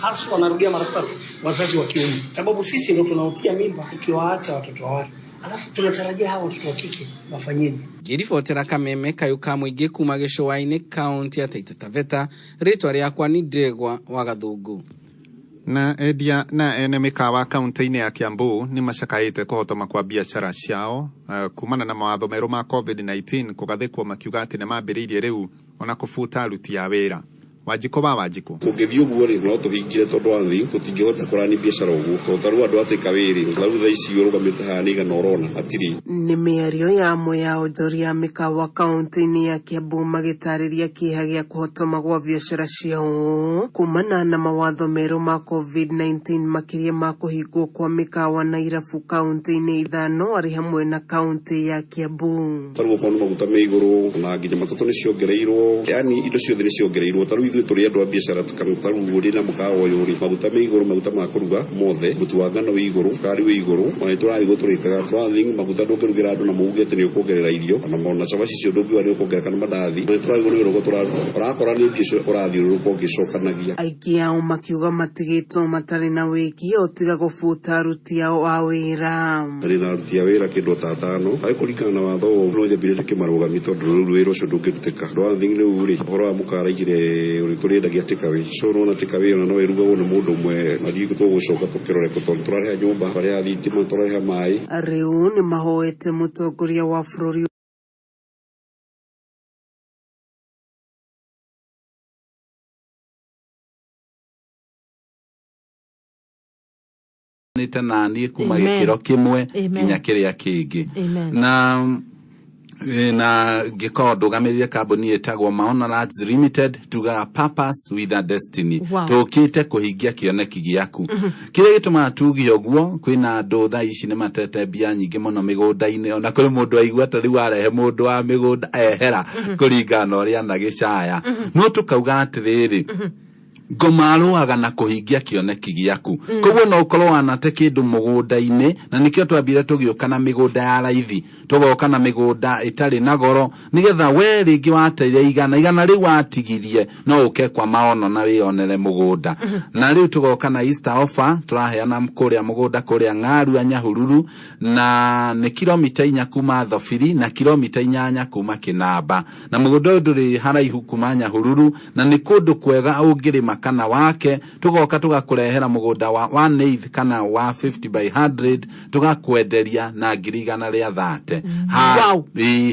haswa narudia mara 3 wazazi wa kiume, sababu sisi ndio tunaotia mimba tukiwaacha watoto wa watu, alafu tunatarajia hao watoto wa kike wafanyeje? Ngĩribotera kameme kayũ ka mũingĩ kuma gĩcũa-inĩ kaunti ya Taita Taveta, rĩtwa rĩakwa nĩ Ndegwa wa Gathũngũ. Na endia na ene mĩkawa kaunti-inĩ ya Kiambu nĩ macakaĩte kũhotoma kwa biacara ciao kumana na mawatho merũ ma COVID-19 kũgathĩkwo makiuga atĩ nĩ mambĩrĩirie rĩu ona kũbuta aruti a wĩra. Wanjiko ba Wanjiko kũngĩthiĩ ũguo rĩ no tũhingire tondũ wa thĩ tũtingĩhota kũrani biacara ũguo tondũ andũ atĩka wĩrĩ thutha ici ũrũgamĩte haha nĩ igana ũrona atirĩ. Nĩ mĩario ya amwe ya onjoria mĩkawa kaunti-inĩ ya Kiambu magĩtarĩria kĩeha gĩa kũhotoma gwa biacara ciao kumana na mawatho merũ ma COVID-19 makĩria ma kũhingwo kwa mĩkawa na irabu kaunti-inĩ 5 arĩ hamwe na kaunti ya Kiambu. Tarĩu okorwo nĩ maguta me igũrũ na nginya matatũ nĩ ciongereirwo, yani indo ciothe nĩ ciongereirwo. Tarĩu ithuĩ ithuĩ tũrĩ andũ a biacara tũkamũta rugũri na mũkawa ũyũ rĩ maguta me igũrũ maguta ma kũruga mothe mũtu wa ngano wĩ igũrũ cukari wĩ igũrũ ona tũrarigwo tũrĩkaga tũrathiĩ maguta ndũngĩrugĩra andũ na muge atĩ nĩ ũkuongerera irio ona cabaci icio ndũngiuga nĩ ũkuongerera kana mandathi na tũrarigwo nĩ wĩra tũraruta ũrakora nĩ ũndũ ũcio ũrathiũrũrũka ũgĩcokanagia. Aingĩ ao makiuga matigĩtwo matarĩ na wĩki o tiga gũbuta aruti ao a wĩra. Nĩ na aruti a wĩra kĩndũ tatano harĩ kũringana na watho no nyambire ndĩkĩmarũgami tondũ rĩu wĩra ũcio ndũngĩrutĩka tũrathiĩ rĩu rĩ ũhoro wa mũkaraigire ũrĩ tũrĩendagia takeaway so no na takeaway ona no ĩrugagwo nĩ mũndũ ũmwe na thiĩ tũgũcoka tũkĩrore tondũ tũrarĩha nyũmba tũrarĩha thitima tũrarĩha maĩ. Rĩu nĩ mahoete mũtongoria wa bũrũri na niĩ kuma gĩkĩro kĩmwe nginya kĩrĩa kĩngĩ na ngĩkorwo ndũgamĩrĩire kambuni ĩtagwo Maonaras Limited tugaga purpose with a destiny tũkĩte kũhingia kĩoneki gĩaku kĩrĩa gĩtũmaga tuge ũguo kwĩna andũ thaa ici nĩ matete mbia nyingĩ mũno mĩgũnda-inĩ ona kũrĩ mũndũ aigua ta rĩu arehe mũndũ wa mĩgũnda ehera kũringana ũrĩa anagĩcaya no tũkauga atĩrĩrĩ ngomarũaga na kũhingia kĩoneki gĩaku koguo no ũkorwo wanate kĩndũ mũgũnda-inĩ na nĩkĩo twambire tũgĩũka na mĩgũnda ya raithi tũgoka na mĩgũnda ĩtarĩ na goro nĩgetha we rĩngĩ wateire igana rĩu watigirie no ũke kwa maono na wĩonere mũgũnda na rĩu tũgoka na Easter offer tũraheana kũrĩa mũgũnda kũrĩa Ng'arua Nyahururu na nĩ kilomita 4 kuma Thofiri na kilomita 8 kuma Kinamba na mũgũnda ũyũ ndũrĩ haraihu kuma Nyahururu na nĩ kũndũ kwega ũngĩrĩma kana wake tugoka tugakũrehera mũgũnda wa 1/8 kana wa 50 by 100 tugakwenderia na 130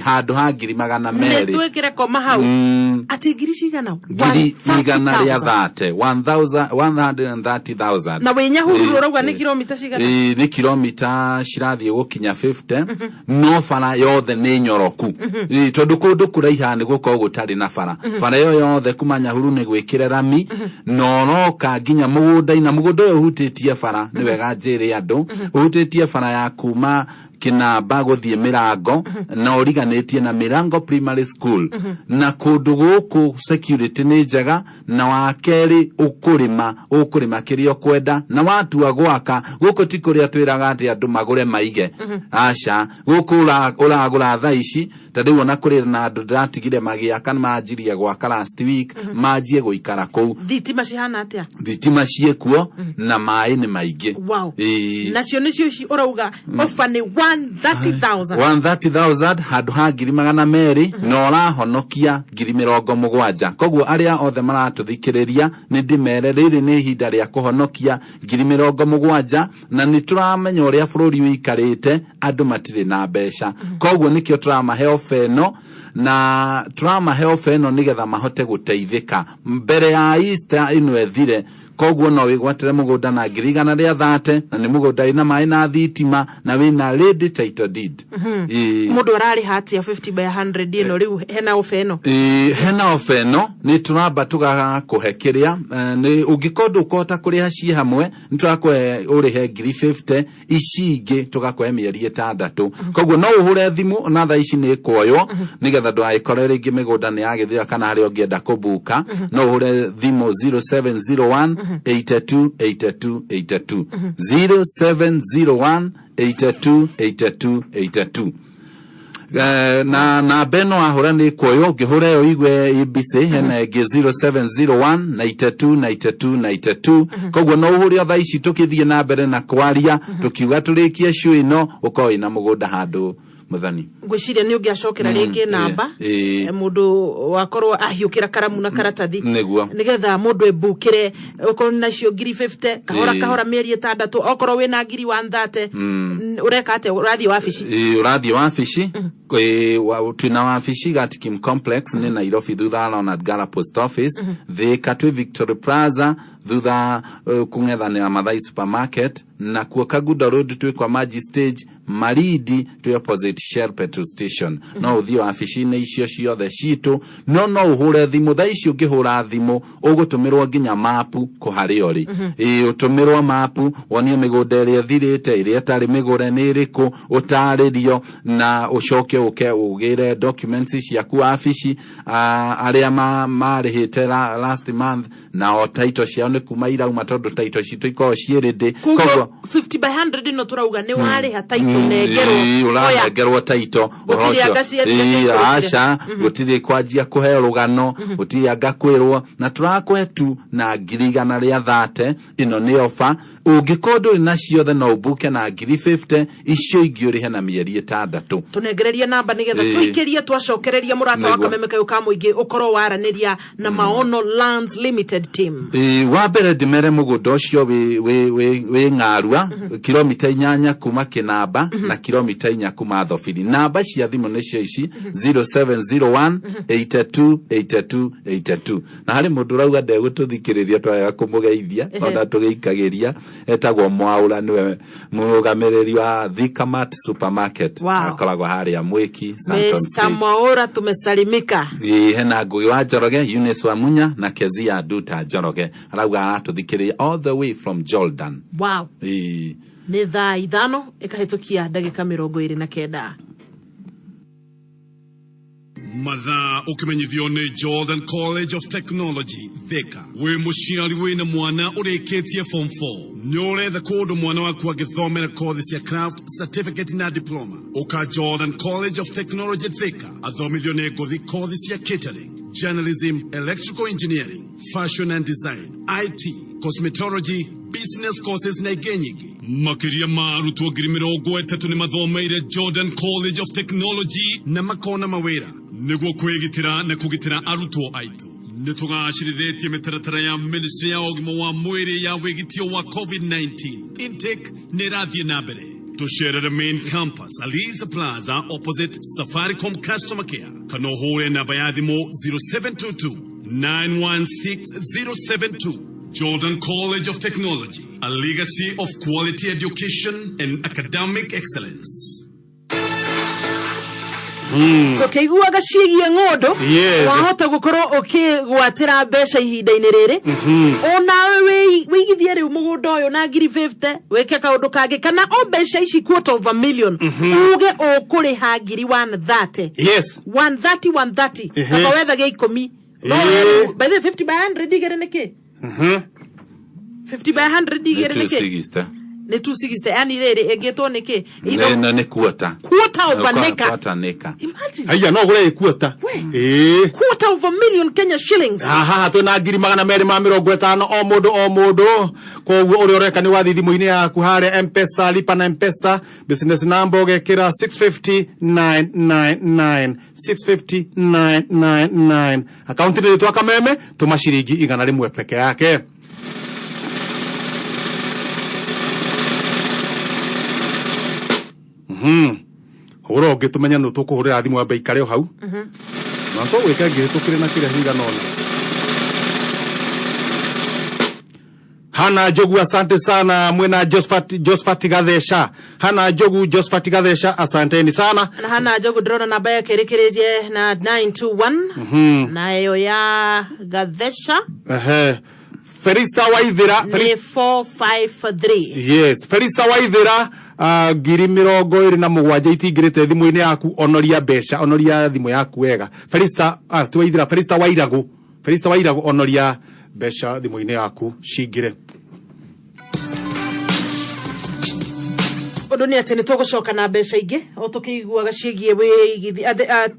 handũ ha 200 nĩ twĩkĩre koma hau ati ngiri cigana 130,000 na wĩ Nyahururu ũrauga nĩ kilomita cigana nĩ kilomita cirathiĩ gũkinya 50 no bara yothe nĩ nyoroku tondũ kũndũ kũraiha nĩ gũkorwo gũtarĩ na bara ĩyo yothe kuma Nyahururu nĩ gwĩkĩre rami noroka nginya mũgũnda-inĩ na mũgũnda ũyũ ũhutĩtie bara nĩ wega njĩre andũ ũhutĩtie bara ya kuma Kinamba gũthiĩ Mirango na ũriganĩtie na Mirango Primary School na kũndũ gũkũ security nĩ njega na wakerĩ ũkũrĩma kĩrĩa kwenda na watua gwaka gũkũ ti kũrĩa twĩraga atĩ andũ magũre maige aca gũkũ ũragũra thaa ici ta rĩu ona kũrĩ na andũ ndĩratigire magĩaka manjirie gwaka last week manjie gũikara kũu thitima cihana atĩa thitima ciĩkuo na maĩ nĩ maingĩ nacio nĩcio ũrauga ofa nĩ 130,000 handũ ha 200 na ũrahonokia 70,000 koguo arĩa othe maratũthikĩrĩria nĩ ndĩmere rĩrĩ nĩ ihinda rĩa kũhonokia 70,000 na nĩ tũramenya ũrĩa bũrũri ũikarĩte andũ matirĩ na mbeca koguo nĩkĩo tũramahe ofa ĩno na tũramahe ofa ĩno nĩgetha mahote gũteithĩka mbere ya Easter ĩno ethire koguo no wĩgwatĩre mũgũnda na 130 na nĩ mũgũnda ĩna maĩ na thitima na wĩna ready title deed mũndũ ararĩha atia 50 by 100 ĩno rĩu hena ofa ĩno hena ofa ĩno nĩ tũramba tũgakũhe kĩrĩa nĩ ũngĩkorwo ũkota kũrĩha ciĩ hamwe nĩ tũrakũhe ũrĩhe 50 ici ingĩ tũgakũhe mĩeri 6 koguo no ũhũre thimũ na thaa ici nĩ kuoywo nĩgetha ndũgagĩkore rĩngĩ mĩgũnda nĩ yagĩthira kana harĩa ũngĩenda kũbuka no ũhũre thimũ 0701 828282 0701 828282 na beno ahora nĩ kuoyo ngĩhũra yo igwe ibc hena ĩngĩ 0701 929292 koguo no ũhũre thaa ici tũkĩthiĩ na mbere na kwaria tũkiuga tũrĩkie show ĩno ũkorwo ina mũgũnda handũ muthani ngwiciria nĩ ũngĩacokera rĩngĩ namba mũndũ wakorwo ahiũkĩra karamu na karatathi nĩgetha mũndũ ebukĩre okorwo nacio 50 kahora mĩeri 6 okorwo wĩna 130 ureka atĩa ũrathiĩ wabici ũrathiĩ wabici twina wabici Gatkim Complex nĩ Nairobi thutha na Ngara Post Office Thika twĩ Victoria Plaza thutha kũng'ethanĩra Mathai Supermarket na kuo Kaguda Road twĩ kwa Magic Stage Maridi to opposite Shell petrol station no uthio afici-inĩ icio ciothe citũ no ũhure thimũ thaa icio ũngĩhũra thimũ ũgũtũmĩrwo nginya mapu kũharĩ ũrĩ ũtũmĩrwo mapu wonio mĩgũnda ĩrĩa thirĩte ĩrĩa ĩtarĩ mĩgũre nĩ ĩrĩkũ ũtarĩrio na ũcoke ũgĩre documents ciaku afici arĩa marĩhĩte last month na o title ciao nĩ kuma irauma tondũ title citũ ikoragwo ciĩrĩndĩ koguo 50 by 100 no turauga nĩ warĩha title nengerwo ũranengerwo title aca gũtirĩ kwanjia kũheo rũgano gũtirĩ anga kwĩrwo na tũrakũhe tu na 100 rĩa 30 ĩno nĩ ofa ũngĩkorwo ndũrĩ na ciothe no ũbuke na 50 icio ingĩ ũrĩhe na mĩeri 6 tunengereria namba nĩgetha tũikĩrie twacokereria mũrata wa Kameme Kayuka Mũingĩ ũkorwo waranĩria na Maono Lands Limited team wa mbere ndĩmere mũgũnda ũcio wĩ ng'arua kilomita 8 kuma Kĩnamba na kilomita 4 kuma Thobiri. Namba cia thimũ nĩcio ici 0701 82 82 82 na harĩ mũndũ rauga ndegũtũthikĩrĩria twaya kũmũgeithia ona tũgĩikagĩria etagwo Mwaũra nĩwe mũrũgamĩrĩri wa Thikamat Supermarket akoragwo harĩa Mwiki Santon State. Mwaũra tumesalimika. Hena Ngũgĩ wa Njoroge, Eunice wa Munya na Kezia Nduta Njoroge arauga aratũthikĩrĩria all the way from Jordan. Wow. Nĩ thaa 5 ĩkahĩtũkia ndagĩka 29 mathaa ũkĩmenyithio nĩ Jordan College of Technology Thika wĩ mũciari wĩna mwana ũrĩkĩtie form 4 nĩ ũretha kũndũ mwana waku agĩthomera kothi cia craft certificate na diploma ũka Jordan College of Technology Thika athomithio nĩ ngũthi kothi cia catering, journalism, electrical engineering, fashion and design, IT, cosmetology, business courses na ingĩ nyingĩ. Makĩria ma arutwo 30,000 nĩ mathomeire Jordan College of Technology na makona mawĩra nĩguo kwĩgitĩra na kũgitĩra arutwo aitũ. Nĩ tũgacĩrithĩtie mĩtaratara ya Ministry ya ũgima wa mwĩrĩ ya wĩgitio wa COVID-19. Intake nĩ ĩrathiĩ na mbere. Tucerere main campus Aliza Plaza opposite Safaricom Customer Care. Kana ũhũre namba ya thimũ 0722 916 072. Jordan College of Technology, a legacy of quality education and academic excellence. Tũkĩiguaga ciĩgiĩ ng'ũndũ wahota gũkorwo ũkĩgwatĩra mbeca ihinda-inĩ rĩrĩ onawe wĩigithie rĩu mũgũnda ũyũ na 50 wĩke kaũndũ kangĩ kana o mbeca ici $250,000 uge ũkũrĩha 130 yes 130 kaba wethagia 10 by the 50 by 100 igere nĩkĩ 50 by 100 igere nĩkĩ ni 260 yani rĩrĩ ĩngĩtwo nĩkĩ nĩ quarter of an acre. Imagine haya no gũre quarter quarter of a million Kenya shillings twĩna 250 o mũndũ koguo ũrĩa ũreka nĩ wathi thimũ-inĩ yaku harĩa M-Pesa lipa na M-Pesa business number ũgekĩra 650,999 650,999 akaunti nĩ twa Kameme tũma ciringi 100 peke yake. Horo ũngĩtũmenya nũ tũkũhũrĩra thimũ ambe ikare hau na tũgwĩka ngĩhĩtũkĩre na kĩrĩa higana ona. Hana Njogu asante sana mwena Josephat Gathesha. Hana Njogu Josephat Gathesha asanteni sana. Na Hana Njogu drona namba yake ĩrekereje na 921 nayo ya Gathesha Felista Waithira 453 yes Felista Waithira 27 itingirite thimu-inĩ yaku onoria mbeca onoria thimu yaku wega Felista Waithira Felista Wairagu onoria mbeca thimu-inĩ yaku cingire. Ũndũ nĩ atĩ nĩ tũgũcoka na mbeca ingĩ o tũkĩiguaga ciĩgiĩ wĩigithi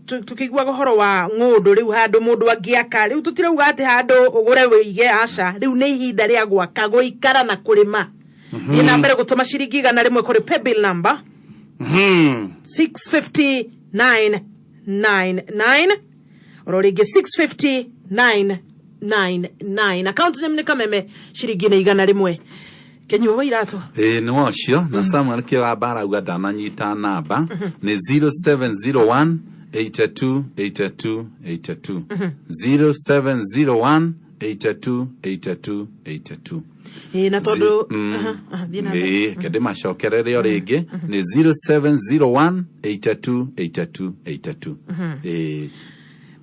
tũkĩiguaga ũhoro wa ng'ũndũ rĩu handũ mũndũ angĩaka rĩu tũtirauga atĩ handũ ũgũre wĩige aca rĩu nĩ ihinda rĩa gwaka gũikara na kũrĩma. Ni namba gũtũma ciringi 100 kũrĩ paybill number 650,999 oro rĩngĩ 650,999 account name nĩ Kameme ciringi 100 Kenyua wa irato nĩ wacio na Samuel Kĩrambara uga ndananyita namba nĩ 0701 82 82 82 0701 828282. Na tondu kende macokerere o ringi ni 0701828282.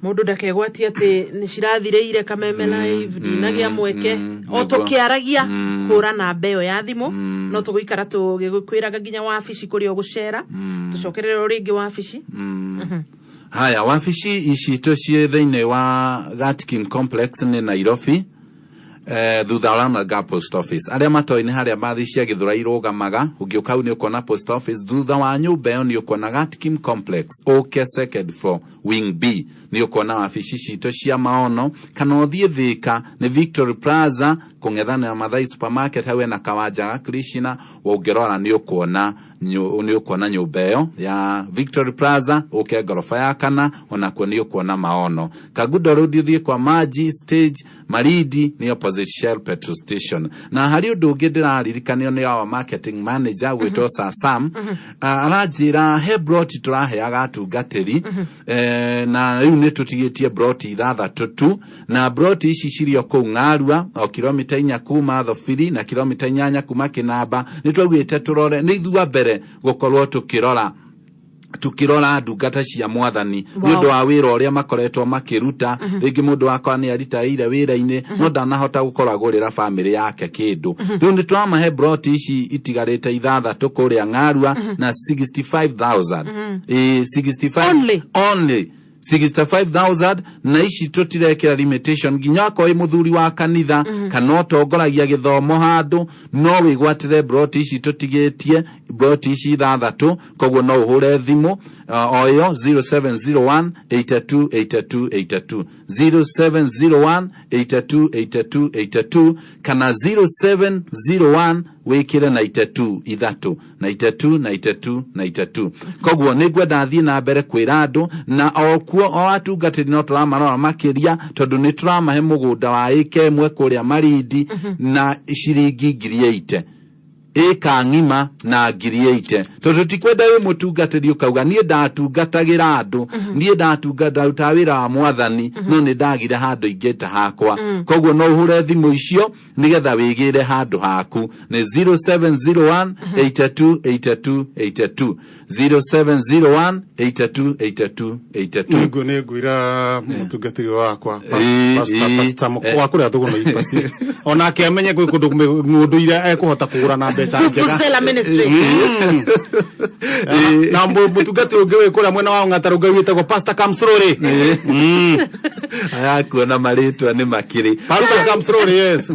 Mundu ndakegwati ati ni cirathireire Kameme live dinagia mweke o tukiaragia hura na mbeo ya thimu no tuguikara tugikwiraga ginya wabici kuri ogucera tucokerere ringi wabici. Haya, wabici ici tucie thiine wa Gatkin Complex ni Nairobi. Thutha wa post office aria matoi ni haria bathi cia Githurai rugamaga ugiuka ni ukona post office thutha wa nyumba yo ni ukona Gatkin Complex second floor wing B ni ukona wabici cito cia maono kana uthie Thika ni Victory Plaza kungethana na Mathai supermarket hawe na Kawanja Krishna wongerora ni ukona nyumba yo ya Victory Plaza gorofa ya kana onakuo ni ukona maono Kagudo Road uthie kwa Maji Stage Maridi ni opposite Shell petrol station na hari undu ungi ndiraririkanio ni our marketing manager gwitwo Sam aranjira he broti turaheaga atungatiri na riu ni tutigitie broti 3 tu na broti ici cirio ku Ngarua o kilomita 4 kuma Thofiri na kilomita 8 kuma Kinamba ni twagwite turore ni thua mbere gukorwo tukirora ndungata cia mwathani ni undu wa wira uria makoretwo makiruta ringi mundu wakwa ni aritaire wira-ini no ndanahota gukoragurira family yake kindu riu ni twamahe broti ici itigarite 3 kuria Ngarua na 65,000 65 only 65,000 na ici tutirekera limitation ginya ko muthuri wa kanitha kana utongoragia githomo handu no wigwatire broti ici tutigetie broti ici 3 koguo no uhure thimu oyo 0701828282 0701828282 kana 0701 wikire na itatu koguo nigwenda thie na mbere kwira andu na okuo o atungatiri no turamarora makiria tondu ni turamahe mugunda wa ike mwe kuria Maridi na ciringi 8,000 eka ngima na 8,000 tondu tikwenda we mutungatiri ukauga nie ndatungatagira andu nie ndatungata utawira wa mwathani no ni ndagire handu ingeta hakwa koguo no uhure thimu icio nigetha wigire handu haku ni 0701828282 0701828282 Ngo ne gwira mutungatiri wakwa pastor mukwa kuria tugono ipasi ona ke amenye gwe kundu mundu ira ekuhota kugura na mbeca njega Fusela ministry na mutungatiri ungiwe kuria mwena wa Ng'ataru ngawite go Pastor Kamsrori aya kuona maritwa ni makiri Pastor Kamsrori yes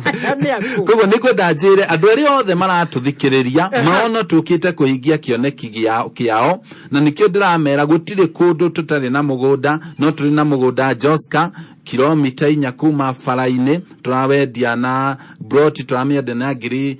koguo nigwenda njire andu aria othe maratuthikiriria maono tukite kuhingia kioneki kiao na nikio ndiramera gutire kundu tutari na mugunda no turi na mugunda Joska kilomita 4 kuma Faraine turawendia na broti turamia na ngiri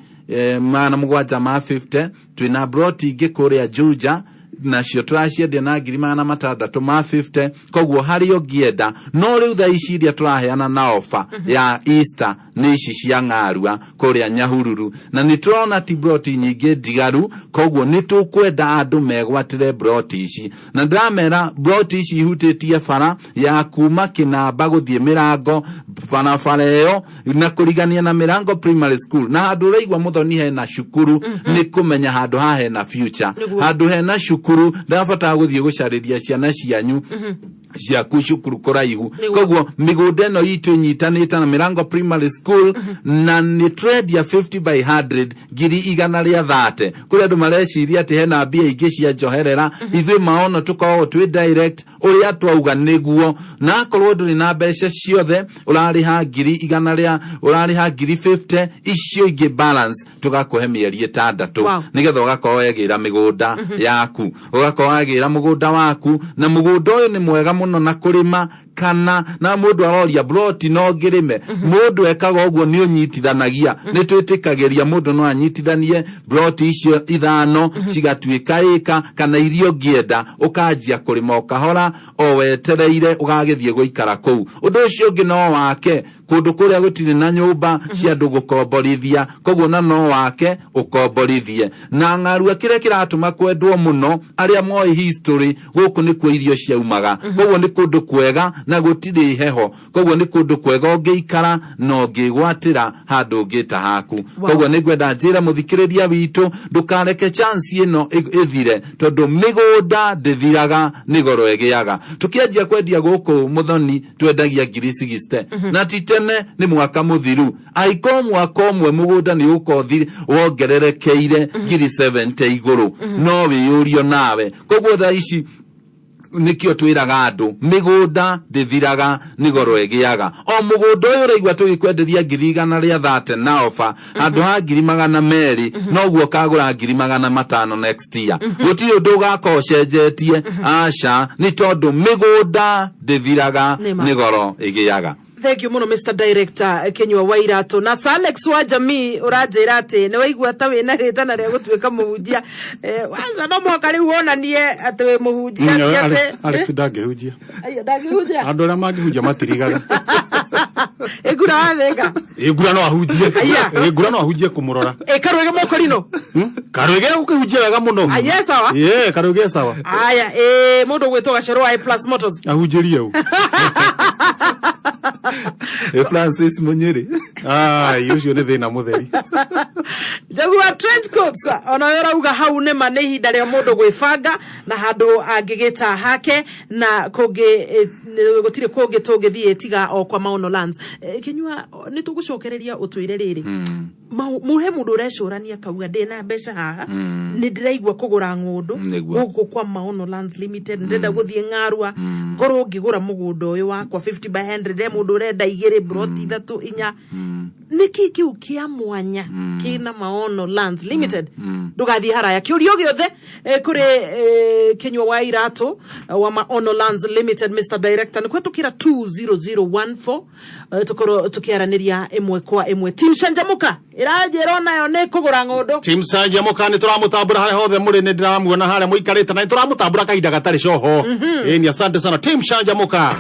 mana mugwanja ma 50 twina broti ingi kuria Juja na cio turaciendia na ngiri mana 6 ma 50 koguo hari ongienda no riu tha ici iria turaheana na ofa ya Easter ni ici cia Ngarua kuria Nyahururu na ni turona ti broti nyingi ndigaru koguo ni tukwenda andu megwatire broti ici na ndamera broti ici ihutitie bara ya kuma Kinamba guthie Mirango bara yo na kurigania na Mirango primary school na handu raigwa muthoni he na cukuru ni kumenya handu ha he na future handu he na cukuru ndafata guthie gucariria ciana cianyu cia kushukuru kuraihu koguo migunda no itu nyitanite na Mirango primary school na ni trade ya 50 by 100 ngiri 130 kuri andu mareciria ati hena mbia ingi cia njoherera ithuĩ maono tukoragwo twi direct uria twauga niguo na akorwo nduri na mbeca ciothe urariha ngiri 100 urariha ngiri 50 icio ingi balance tugakuhe mieri 6 nigetha ugakorwo wegira migunda yaku ugakorwo wegira mugunda waku na mugunda uyu ni mwega muno na kurima kana na mundu aroria broti no ngirime mundu ekaga uguo ni unyitithanagia ni twitikagiria mundu no anyitithanie broti icio 5 cigatuika ika kana irio ngienda ukanjia kurima ukahora o wetereire ugagithie guikara kuu undu ucio ungi no wake kundu kuria gutiri na nyumba cia andu gukomborithia koguo na no wake ukomborithie na Ngarua kire kiratuma kwendwo muno aria moi history guku ni kwa irio ciaumaga koguo ni kundu kwega na gutiri heho koguo ni kundu kwega ungiikara no ngigwatira handu ngita haku koguo ni gwenda njira muthikiriria witu ndukareke chance ino ithire tondu migunda ndithiraga ni goro egiaga tukianjia kwendia guku muthoni twendagia ngiri 60 na titene ni mwaka muthiru aiko mwaka umwe mugunda ni ukothire wongererekeire ngiri 70 iguru no wiyurio nawe koguo tha ici nikio twiraga andu migunda ndithiraga ni goro egiaga o mugunda uyu uraigwa tugikwenderia ngiri 130 na ofa andu ha ngiri 200 no guo kagura ngiri 500 next year gutiri undu gakocenjetie aca ni tondu migunda ndithiraga ni goro egiaga. Thank you muno Mr. Director Kenywa Wairato na Alex wa jamii urajira ati ni waigua ta wina ritana ria gutuika muhunjia wanza no mwaka riu wonanie ati we muhunjia ati Alex ndangihunjia ayo ndangihunjia andu aria mangihunjia matirigaga egura wega egura no ahunjie egura no ahunjie kumurora karwege moko rino karwege ukihunjia wega muno aya sawa karwege sawa aya mundu gwitwa Gacero I Plus Motors ahunjirie u Francis Munyiri ucio ni thina mutheri jagua trench coats ona wera uga hau ne mane hinda ria mundu gwibanga na handu angigita hake na kungi gutire kungi tungithie tiga o kwa Maono Lands Kenywa ni tugucokereria utuire riri muhe mundu urecurania kauga ndina mbeca haha ni ndiraigwa kugura ngundu guku kwa Maono Lands Limited ndenda guthie ngarua ngoro ngigura mugunda uyu wakwa 50 by 100 mundu urenda igire broti 3 4 niki kiu kia mwanya kina Maono Lands Limited ndugathie haraya kiurio giothe kuri Kenywa Wairato wa Maono Lands Limited Mr. Director nikwetukira 20014 tukoro tukiaraniria imwe kwa imwe team Canjamûka irajero nayo ne kugura ngundu team Canjamûka ni turamutambura hare hothe muri ni ndiramuona hare muikarite na turamutambura kahinda gatari coho ni asante sana team Canjamûka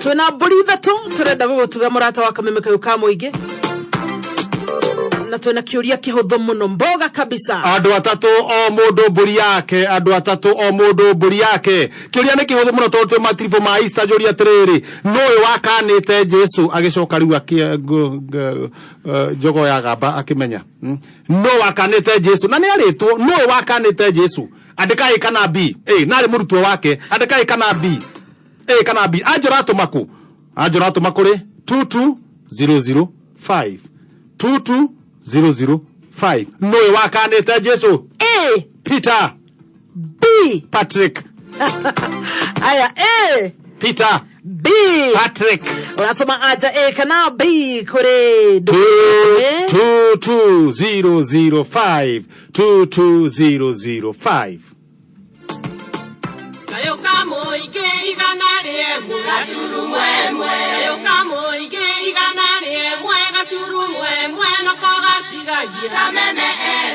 twina mburi ithatu turenda gugutuga murata wa kamemeka yukamuingi na twina kiuria kihuthu muno mboga kabisa andu atatu o mundu mburi yake andu atatu o mundu mburi yake kiuria ni kihuthu muno tondu matribo ma Easter juria tiriri noy wakanite Jesu agicoka riu jogo ya gamba akimenya no wakanite Jesu na ni aritwo noy wakanite Jesu andika ikana B nari murutwo wake andika ikana B kana B ajorato makuri 22005 22005 noy wakanite Jesu Peter B Patrick aya Peter B Patrick unasoma aja kana B kure 22005 22005 CanjamûkaMOnday igana rimwe gaturu mwemwe CanjamûkaMOnday igana rimwe gaturu mwemwe no kogatigagia Kameme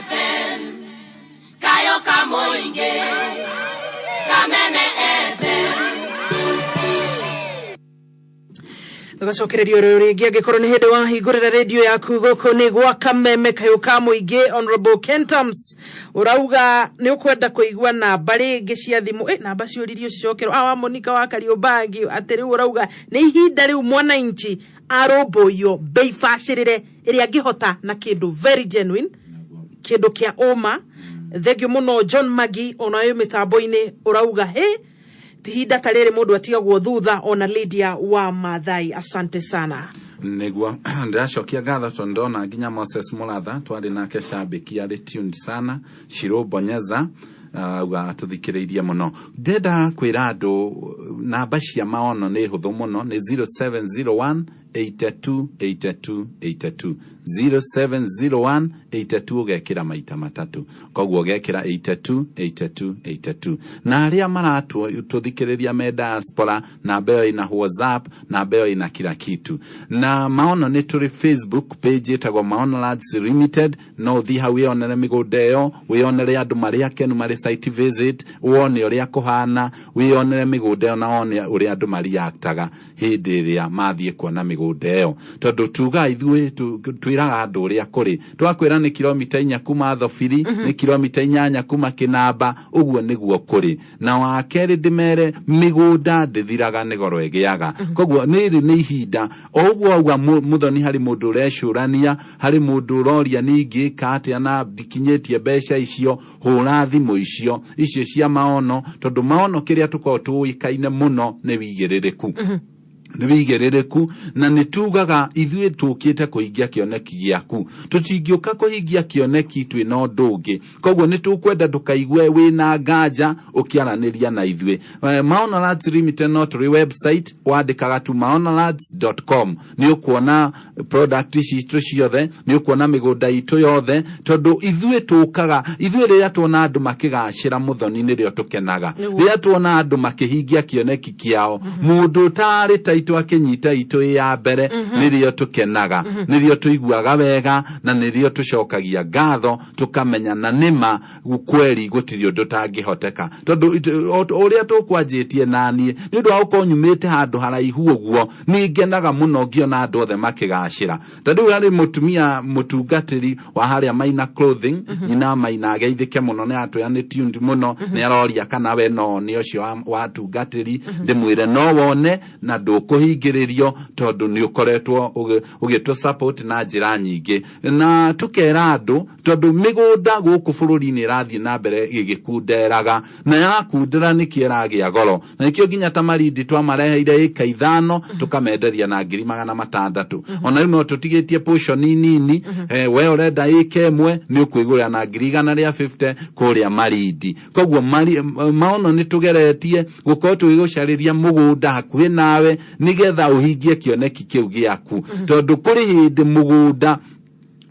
FM CanjamûkaMOnday Kameme FM Tugacokereria ringi angikorwo ni hindi wa hingurira radio yaku guku ni gwa Kameme CanjamûkaMOnday Honorable Kentams urauga ni ukwenda kuigua namba ringi cia thimu namba ciuririo cicokerwo wa Monica wa Kariombangi atiri urauga ni ihinda riu mwananchi aroboyo bei bacirire iria angihota na kindu very genuine kindu kia uma thegio muno John Magi onayo mitambo-ini urauga tihinda tarere mundu atigagwo thutha ona Lydia wa Mathai asante sana nigwa ndacokia gatha tondona nginya Moses Muratha twari nake shabiki ari tuned sana Shiro Bonyeza tuthikiriirie muno ndenda kwira andu namba cia maono ni huthu muno ni 0701 828282 0701 82 ugekira maita matatu koguo ugekira 828282 na aria maratu tuthikiriria me diaspora na beo ina WhatsApp na beo ina kila kitu na maono ni turi Facebook page etagwo Maono Lands Limited no thi hau yonere migundeo wiyonere andu maria kenu mari site visit wone uria kuhana wiyonere migundeo na wone uria andu mari yaktaga hindi iria mathie kuona migundeo migunda ĩyo tondu tuga ithuĩ twiraga andu uria kuri twakwira ni kilomita 4 kuma Thofiri ni kilomita 8 kuma Kinamba uguo niguo kuri na wa keri ndimere migunda ndithiraga ni goro egiaga koguo niri ni ihinda uguo auga muthoni hari mundu urecurania hari mundu uroria ningi katia na dikinyetie besha icio hura thimu icio cia maono tondu maono kiria tuko tuikaine muno ni wigiririku nibigerereku na nitugaga ithuĩ tukite kuhingia kioneki giaku tutingĩũka kuhingia kioneki twi no ndũngĩ koguo nitukwenda ndukaigue wina nganja ukiaraniria na ithuĩ Maono Lads Limited no turi website wandikaga tu maonolads.com ni ukuona product ciitũ ciothe ni ukuona migunda itũ yothe tondu ithuĩ tukaga ithuĩ rĩrĩa tuona andu makigacira muthoni nĩrĩo tukenaga rĩrĩa tuona andu makihingia kioneki kiao mundu tari taitũ akinyita itũ ya mbere nĩrĩo tukenaga nĩrĩo tuiguaga wega na nĩrĩo tucokagia ngatho tukamenya na nima kweli gũtirĩ ũndũ tangĩhoteka tondu ũrĩa tukwanjĩtie nani nĩ ũndũ wa ũkonyumĩte handũ haraihu ũguo nĩngenaga mũno ngĩona andũ othe makigacira tondu harĩ mutumia mutungatĩri wa harĩa Maina Clothing nyina Maina ageithĩke mũno nĩ atũyanĩtie ndi mũno nĩ aroria kana we no nĩ ũcio wa tungatĩri ndĩmwĩre no wone na ndũkũhingĩrĩrio tondu nĩ ũkoretwo ũgĩtũ support na njĩra nyingĩ na tukera andu tondu migunda gũkũ bũrũri-inĩ ĩrathiĩ na mbere gĩgĩkunderaga na yakundera nĩ kĩragĩa goro na nĩkĩo nginya tamarindi twamareheire ĩka 5 tukamenderia na 600 ona rĩu no tũtigĩtie portion nini we ũrenda ĩka 1 nĩ ũkwĩgũra na 150 kũrĩa marindi koguo maono nĩ tugeretie gũkorwo tũgĩgũcarĩria mũgũnda hakuhĩ nawe nigetha uhingie kioneki kiu giaku tondu kuri hindi mugunda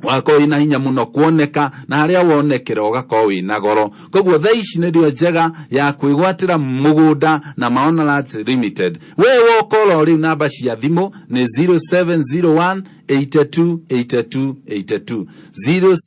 wako ina hinya muno kuoneka na haria wonekera ugako wina goro koguo thaa ici nĩrĩo njega ya kwĩgwatĩra mugunda na Maono Lads Limited we wokoro rĩu namba cia thimũ nĩ 0701 82 82 82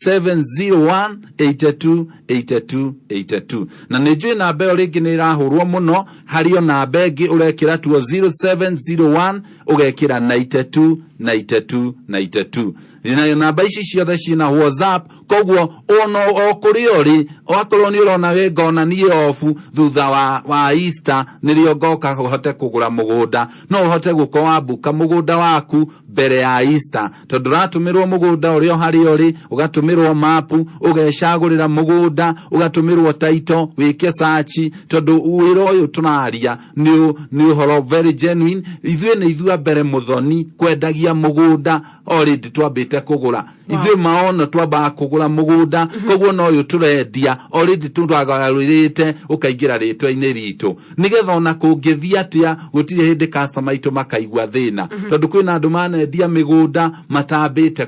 0701 82 82 82 na nĩnjũĩ namba ĩyo rĩngĩ nĩ ĩrahũrwo mũno harĩ namba ĩngĩ ũrekĩra tuo 0701 ũgekĩra 92 92 92 ninayo namba ici ciothe ciina WhatsApp koguo ono okuri ori okorwo ni urona we ngona ni ofu thutha wa Easter nĩrĩo ngoka hote kugura mugunda no hote gukowa buka mugunda waku mbere ya Easter tondu ratumirwo mugunda uri hari uri ugatumirwo mapu ugecagurira mugunda ugatumirwo title wike search tondu wiro uyu tunaria ni uhoro very genuine ithuĩ mbere muthoni kwendagia mugunda already twambite kugura ithuĩ maono twamba kugura mugunda koguo no uyu turendia already tũragarũrĩte ukaingira rĩtwa-inĩ ritũ nigetha ona kũngĩthia atia gũtirĩ hĩndĩ customer itũ makaigua thĩna tondu kwĩna andũ manendia migunda matambĩte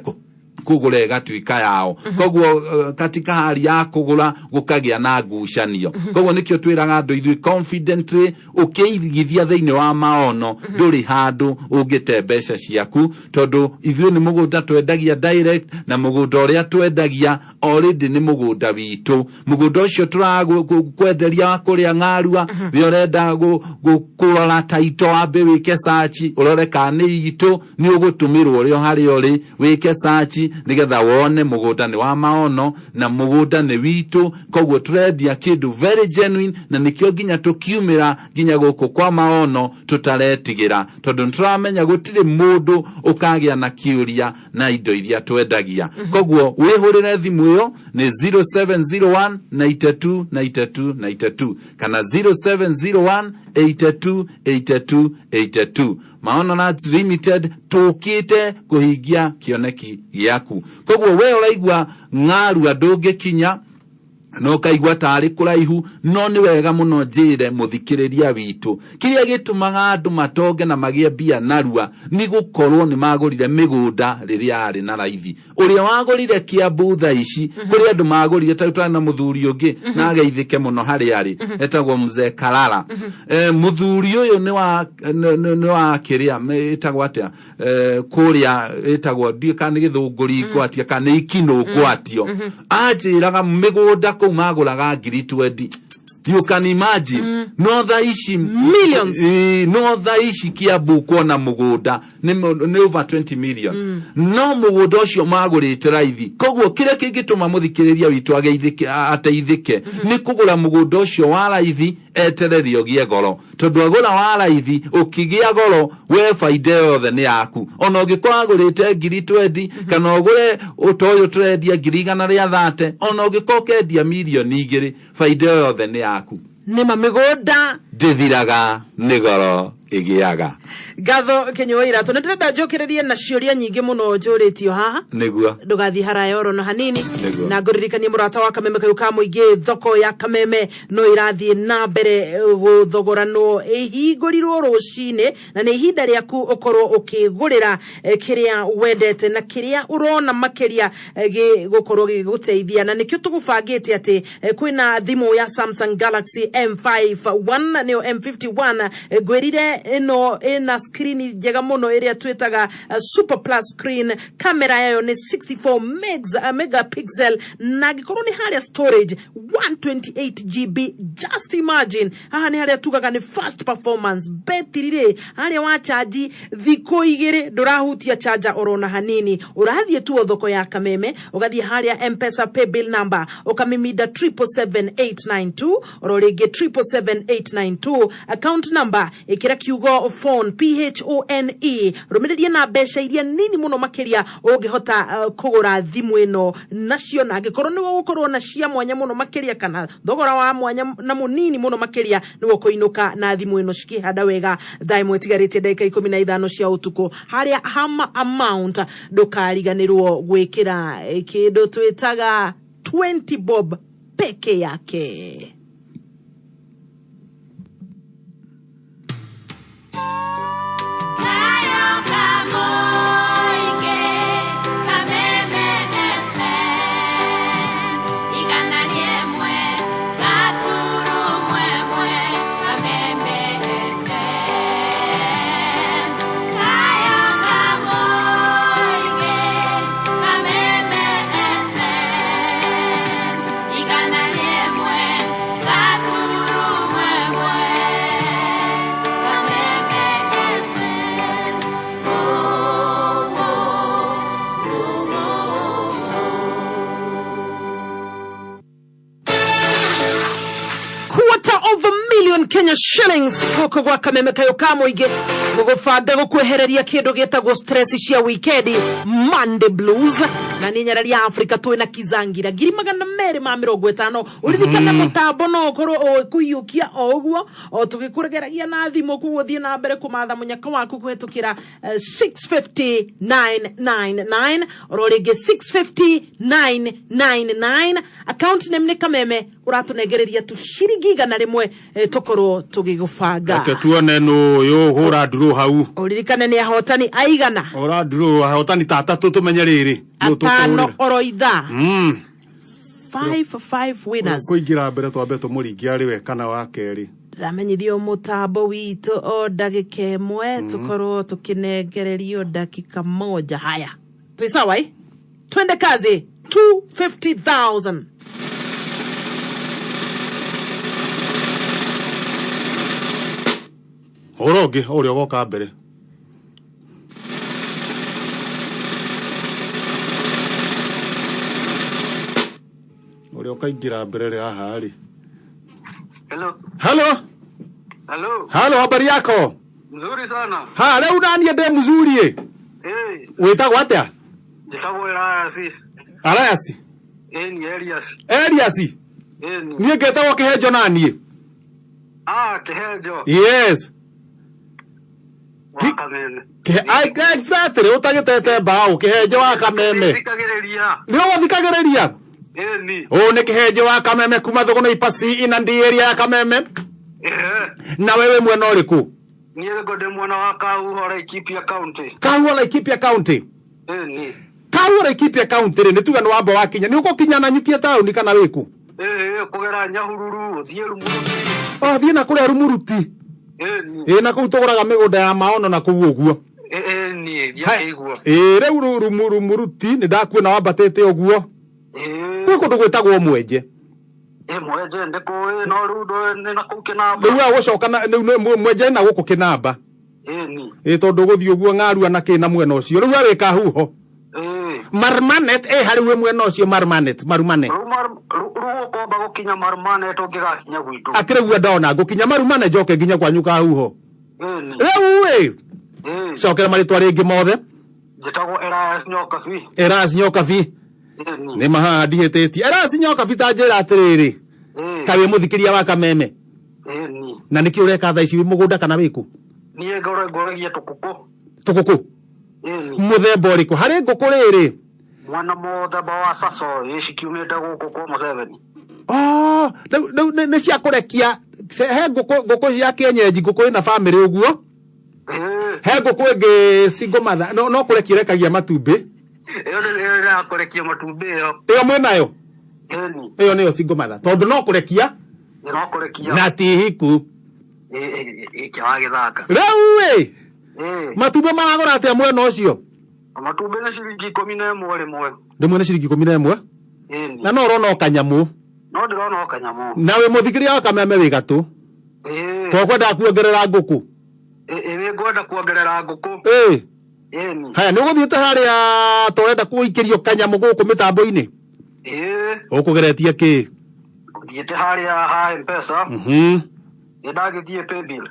kugura igatuika yao koguo katika hali ya kugura gukagia na ngucanio koguo nikio twiraga andu ithuĩ confidently ukiigithia thĩinĩ wa maono ndũrĩ handu ũngĩte mbeca ciaku tondu ithuĩ nĩ mũgũnda twendagia direct na mũgũnda ũrĩa twendagia already nĩ mũgũnda witũ mũgũnda ũcio tũrakwenderia kũrĩa Ng'arua we ũrenda kũrora title ambe wike search ũrore kana nĩ itũ nĩ ũgũtũmĩrwo ũrĩa harĩ ũrĩ wike search nigetha wone mugunda ni wa maono na mugunda ni witu koguo turendia kindu very genuine na nikio nginya tukiumira nginya guku kwa maono tutaretigira tondu turamenya gutire mundu ukagia na kiuria na indo iria twendagia koguo wihurire thimu yo ni 0701 92 92 92 kana 0701 82 82 82 Maono Lads Limited tukite kuhingia kioneki giaku koguo we uraigua Ng'arua ndũngĩkinya no kaigwa tari kuraihu no ni wega muno njire muthikiriria witu kiria gitumaga andu matonge na magie bia narua ni gukorwo ni magurire migunda riria ari na raithi uria wagurire Kiambu tha ici kuri andu magurire ta na muthuri ungi na ageithike muno hari ari etagwo Mzee Karara muthuri uyu ni wa kiria etagwo atia kuria etagwo ndikani githunguri kwatia kana ikino kwatio ajiraga migunda maguraga 20 You can imagine. No thaishi millions. No thaishi Kiambu kuona mugunda ni over 20 million. No mugunda ucio magurite raithi. Koguo kire kingituma muthikiriria witu ageithike ateithike ni kugura mugunda ucio wa raithi etererio gie goro. Tondu agura wa raithi ukigia goro we faida yothe ni yaku. Ona ungikwa agurite ngiri 20 kana ugure utoyo trendia ngiri 130 ona ungikwa kendia milioni 2 faida yothe ni yaku. Nima migunda ndithiraga nĩ goro ĩgĩaga. Gatho Kenyoira to nĩtũrenda njokererie na ciũria nyingĩ mũno njũrĩtio haha nĩguo ndũgathiĩ haraya oro na hanini na ngũririkanie mũrata wa Kameme Kayuka mũingĩ thoko ya Kameme no irathiĩ na mbere gũthogoranwo ĩhingũrirwo rũcinĩ na nĩ ihinda rĩaku ũkorwo ũkĩgũrĩra kĩrĩa wendete na kĩrĩa ũrona makĩria gĩgũkorwo gĩgũteithia na nĩkĩo tũgũbangĩte atĩ kwĩna thimũ ya Samsung Galaxy M51 nĩyo M51 gwĩrire ino ina screen njega muno ĩrĩa twĩtaga super plus screen. Kamera yayo ni 64 megapixel na gikorwo ni harĩa storage 128 GB. Just imagine haha ni harĩa tugaga ni fast performance. Betiri harĩa wa charge thikũ 2 ndũrahutia charger orona hanini. Ũrathiĩ tu thoko ya Kameme ũgathiĩ harĩa M-Pesa pay bill number ukamimida 77892 ororingi 77892 account number ikira kiugo phone PHONE rumireria na mbeca iria nini muno makiria ungihota kugura thimu ino nacio na gikorwo ni gukorwo na cia mwanya muno makiria kana thogora wa mwanya na munini muno makiria ni gukoinuka na thimu ino cikihanda wega thaimwe tigarite ndagika 15 cia utuku haria hama amount ndukariganirwo gwikira kindu twitaga 20 bob peke yake. Kenya shillings hoko gwa Kameme Kayuka mũingĩ gũgũbanga gũkwehereria kĩndũ gĩtagwo stress cia weekend Monday blues na nĩ nyararia Africa twĩna kizangira 250 ũririkana mũtambo no ũkorwo kũiyũkia o ũguo o tũgĩkũregeragia na thimũ kũgũthiĩ na mbere kũmatha mũnyaka waku kũhetũkĩra 650999 oro rĩngĩ 650999 account name nĩ Kameme ũratũnengereria tu ciringi 100 tũkorwo tũgĩgũbanga. Reke tuone nũ ũyũ hũra ndurũ hau. Ũririkane nĩ ahotani aigana. Hũra ndurũ ahotani tata tũmenye rĩrĩ. Atano oro itha. 5 winners. Kũingĩra mbere twambe tũmũringia arĩ we kana wa kerĩ. Ramenyithio mũtambo witũ o ndagĩka ĩmwe tũkorwo tũkĩnengererio dakika moja. Haya twĩ sawa twende kazi. 250,000. Oroge ũrĩa woka mbere. Ũrĩa ũkaingĩra mbere rĩ haha rĩ. Hello. Hello. Hello. Hello, habari yako? Nzuri sana. Ha, leo nani ndiye mzuri Wetagwo atia? Njitagwo Elias. Elias? Ni Elias. Elias? Niĩ ngetagwo Kihenjo nani? Kihenjo. Yes. Wa Kameme. Exactly, utagitete mbao Kihenjo wa Kameme. Thikagĩrĩria. Nĩ ũthikagĩrĩria? Ni. Nĩ Kihenjo wa Kameme kuma thogona ipasi ina ndi area ya Kameme. Na wewe mwena ũrĩkũ? Niĩ ngode mwana wa Kahuho Laikipia County. Kahuho Laikipia County? Ni. Kahuho Laikipia County nĩ tuga nĩ wamba wa Kinya. Nĩ ũgũkinya na nyukia taũni kana wĩkũ? Kũgera Nyahururu, thiĩ Rumuruti. Thiĩ na kũrĩa Rumuruti. Na kũu tũgũraga mĩgũnda ya maono na kũu ũguo. Ni, ndiakĩigua. Rĩu Rumuruti nĩ ndakuona wambatĩte ũguo. Gwĩ kũndũ gwĩtagwo Mwenje. mweje ndiko no rudo na kukinaba riu agucoka na mweje na guku kinamba ni tondu guthii uguo ng'arua na kina mwena ucio riu awika huho marmanet hari we mwena ucio marmanet marumane ruko ba gukinya marmane to gigakinya gwitu akiregua ndona gukinya marumane njoke nginya kwanyu ka huho riu cokera maritwa ringi mothe jitagwo nyokabi nyokabi ni maha ndihitĩtie nyokabi ta njĩra atĩrĩrĩ kawe mũthikĩria wa Kameme na nĩkĩ ũreka thaa ici wĩ mũgũnda kana wĩku niĩ ngoragia tũkũkũ mũthemba ũrĩkũ harĩ ngũkũ rĩrĩ mwana mũthemba wa saso cikiumĩte gũkũ kwa Museveni nĩ cia kũrekia he ngũkũ cia kĩenyenji ngũkũ ĩna bamĩrĩ ũguo he ngũkũ ĩngĩ single mother no kũrekia rekagia matumbĩ ĩyo kũrekia matumbĩ ĩyo mwĩnayo ĩyo nĩyo single mother tondũ no kũrekia na ti hiku rĩu matumbĩ maragũra atĩa mwena ũcio matumbĩ nĩ ciringi 11 rĩmwe rĩmwe nĩ ciringi 11 na no ũrona kanyamũ no ndĩrona kanyamũ na wĩ mũthikĩria wa Kameme wĩ gatũ twakwenda kuongerera ngũkũ nĩ ngwenda kuongerera ngũkũ haya nĩ ũgũthiĩte harĩa tũrenda kũikĩrio kanyamũ gũkũ mĩtambo-inĩ ũkũgeretie kĩ thiĩte harĩa ha M-Pesa ndagĩthiĩ paybill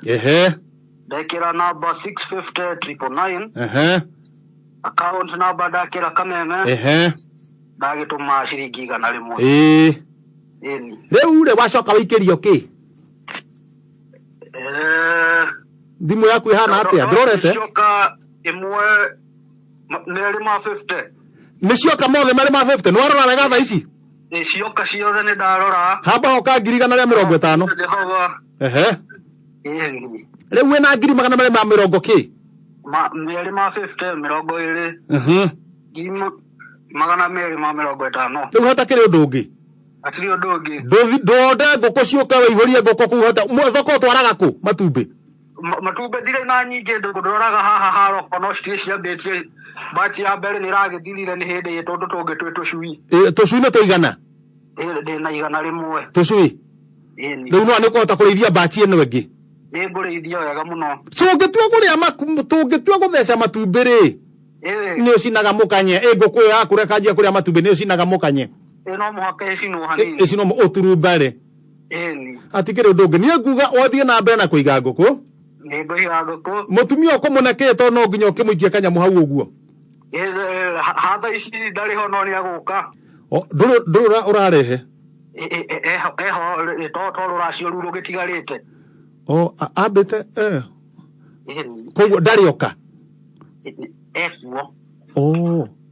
ndekĩra namba 650,999 account number ndakĩra Kameme ndagĩtũma ciringi 100 rĩu rĩ wacoka wĩikĩrio kĩ thimũ yaku ĩhana atĩa ndĩrorete imwe merĩ ma 50 nĩ cioka mothe merĩ ma 50 nĩ warora wega thaa ici cioka ciothe nĩ ndarora hamba hoka 150 rĩu wĩna 250 kĩ merĩ ma 50 20 250 rĩu hatakĩrĩ ũndũ ũngĩ atirĩ ũndũ ũngĩ ndonde ngũkũ ciũka wĩihũrie ngũkũ kũu hota thoko twaraga kũ matumbĩ ndirĩ na nyingĩ ndoraga haha haroko no citirĩ ciambĩtie bati ya mbere nĩ ĩragĩthirire nĩ hĩndĩ tondũ tũngĩ twĩ tũcui tũcui nĩ tũigana ndĩna 100 tũcui rĩu no nĩ kũhota kũrĩithia bati ĩno ĩngĩ nĩ ngũrĩithia wega mũno tũngĩtua gũtheca matumbĩ rĩ nĩ ũcinaga mũkanye ngũkũ ĩyo yakũrekanjia kũrĩa matumbĩ nĩ ũcinaga mũkanye no mũhaka ĩcinwo hanini ĩcinwo ũturumba rĩ atikĩrĩ ũndũ ũngĩ niĩ nguga wathiĩ na mbere na kũiga ngũkũ mũtumia ũkũmũnekĩte tondũ no nginya ũkĩmũikia kanyamũ hau ũguo hatha ici ndarĩ ho no nĩ agũka ndũrũ ũrarehe to rũracio ruru rũgĩtigarĩte ambĩte koguo ndarĩ oka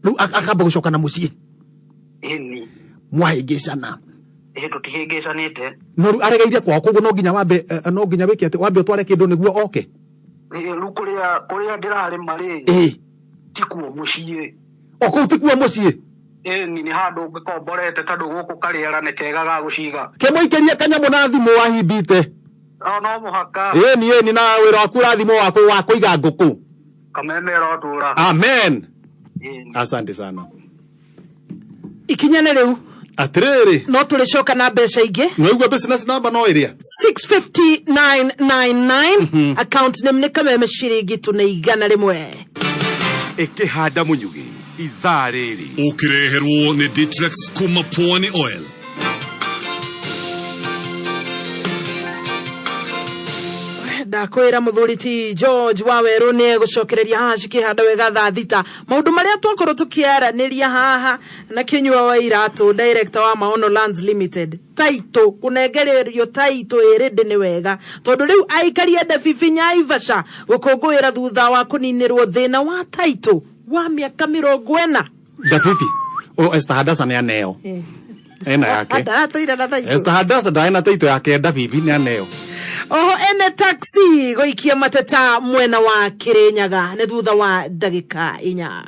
rĩu akamba gũcoka na mũciĩ mwahĩngĩcana tũtihĩngĩcanĩte no rĩu aregeire kwao koguo no nginya wĩke atĩ wambe ũtware kĩndũ nĩguo oke rĩu kũrĩa ndĩrarĩma rĩ tikuo mũciĩ kũu tikuo mũciĩ nĩ handũ ngĩkomborete tondũ gũkũ karĩera nĩ kega ga gũciga kĩmũikĩrie kanyamũ na thimũ wahimbite no mũhaka ĩni na wĩra waku ũrathimwo wa kũiga ngũkũ Kameme rotũra amen asante sana ikinya nĩ rĩu atĩrĩrĩ no tũrĩcoka na mbeca ingĩ nĩwaigua business number no ĩrĩa 650,999 account name nĩ Kameme ciringi tũna 100 ĩkĩhanda mũnyugĩ ithaa rĩrĩ ũkĩreherwo nĩ Ditrex kuma Pwani Oil. ndakwĩra mũthuri ti George Waweru nĩ gũcokereria haha cikĩhanda wega thaa thita maũndũ marĩa twakorwo tũkĩaranĩria haha na Kinyua wa Iratũ director wa Maono Lands Limited taito kunengererio taito ĩrĩndĩ nĩ wega tondũ rĩu aikari enda bibinya Ivasha gũkũngũĩra thutha wa kũninĩrwo thĩna wa taito wa mĩaka 40 Dafifi Esther Hadasa nĩ aneo ena yake Esther Hadasa ndaena taito yake Dafifi nĩ aneo oho ene taxi goikia mateta mwena wa Kirinyaga nĩ thutha wa ndagĩka 4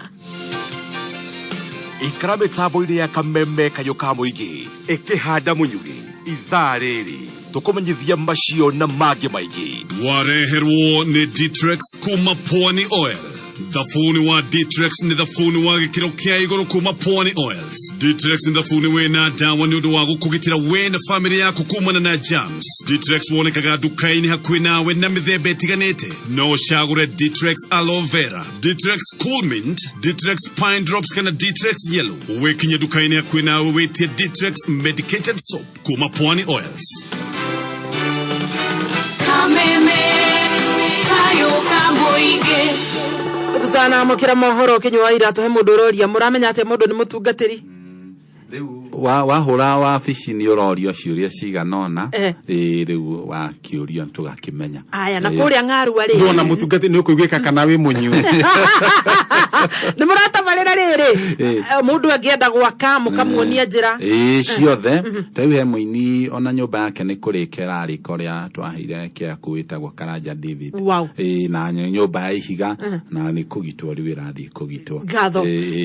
ikara mĩtambo-inĩ ya Kameme kayũka mũingĩ ĩkĩhanda mũnyugĩ ithaa rĩrĩ tũkũmenyithia macio na mangĩ maingĩ wareherwo nĩ Ditrex kuma Pwani Oil Thafuni wa Ditrex ni thafuni wa gikiro kia igoro kuma Pwani Oils. Ditrex ni thafuni wena dawa ni udu wa gukugitira wena family yako kumana na germs. Ditrex wonekaga dukaini hakuhi nawe na mithemba itiganite. No shagure Ditrex aloe vera, Ditrex cool mint, Ditrex pine drops kana Ditrex yellow. Wekinye dukaini hakuhi nawe wetie Ditrex medicated soap kuma Pwani Oils. Kameme CanjamûkaMOnday. Tutana mukira mohoro kinywa ira to he mundu uroria muramenya ate mundu ni mutungatiri wahura wabici ni urorio ciuria ciganona riu wa kiurio tugakimenya aya na kuria ngaru ari ndona mutungati ni ukuigwika kana wi munyu ni murata marira riri mundu angienda gwaka mukamuonia njira ciothe tau he muini ona nyumba yake ni kurikera rikoria twahire kia kuitagwo Karanja David na nyumba ya ihiga na ni kugitwo riu irathi kugitwo gatho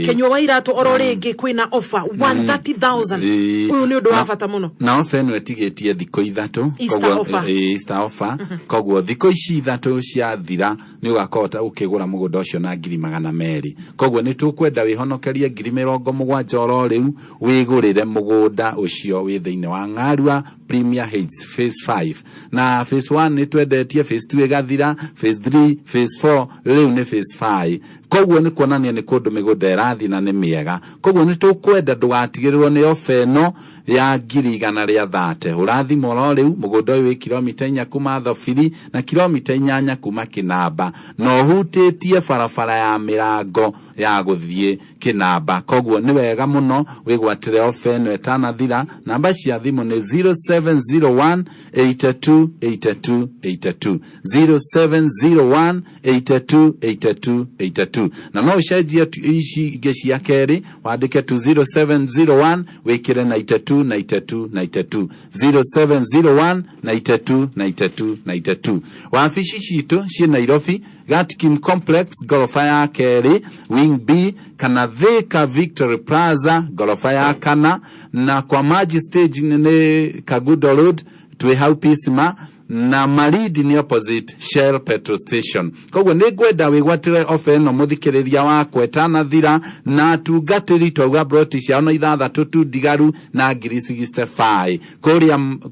kenywa wa iratu ororingi kwina offer 130,000 uyu ni undu wa bata muno na offer no etigetie thiko ithatu kogwo Easter offer kogwo thiko ici ithatu cia thira ni ugakota ukigura mugunda ucio na 200,000 kogwo ni tukwenda wihonokerie 70,000 oro riu wigurire mugunda ucio wi thiine wa Ng'arua Premier Heights phase 5 na phase 1 ni twendetie phase 2 igathira phase 3 phase 4 riu ni phase 5 kogwo ni kuonania ni kundu migunda irathi na ni miega kogwo ni tukwenda ndugatigirirwo ni offer no ya 130 urathi moro riu mugunda uyu wi kilomita 4 kuma Thofiri na kilomita 8 kuma Kinamba no hutitie barabara ya mirango ya guthie Kinamba kogwo ni wega muno wigwatire offer no etanathira namba cia thimu ni 0701 82 82 82 0701 82 82 82 na no ucenjie ici ingi cia keri wandike tu 0701 wikire 92 92 92 0701 92 92 92 wabici citu ci Nairobi Gatkin Complex gorofa ya keri wing B kana Thika Victory Plaza gorofa ya kana na kwa Maji Stage ni Kagudo Road twi hau Pisma na Maridi ni opposite Shell petrol station kogwo ni gwenda wigwatire offer no muthikiriria wa kwetana thira na tungatiri twa broti cia no ithathatu tu digaru na 65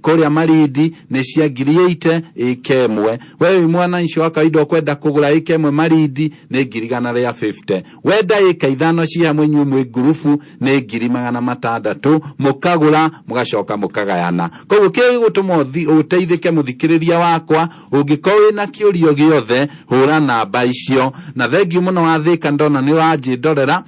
kuria Maridi ni cia 8 ikemwe wewe mwana nci wa kaida kwenda kugura ikemwe Maridi ni 150 wenda ikaithano cia hamwe nyumwe gurufu ni 600 mukagura mugacoka mukagayana kogwo kiri gutuma uteithike muthikiriria wakwa ungikorwo na kiurio giothe hura namba icio na thengiu muno wa Thika ndona ni wanjindorera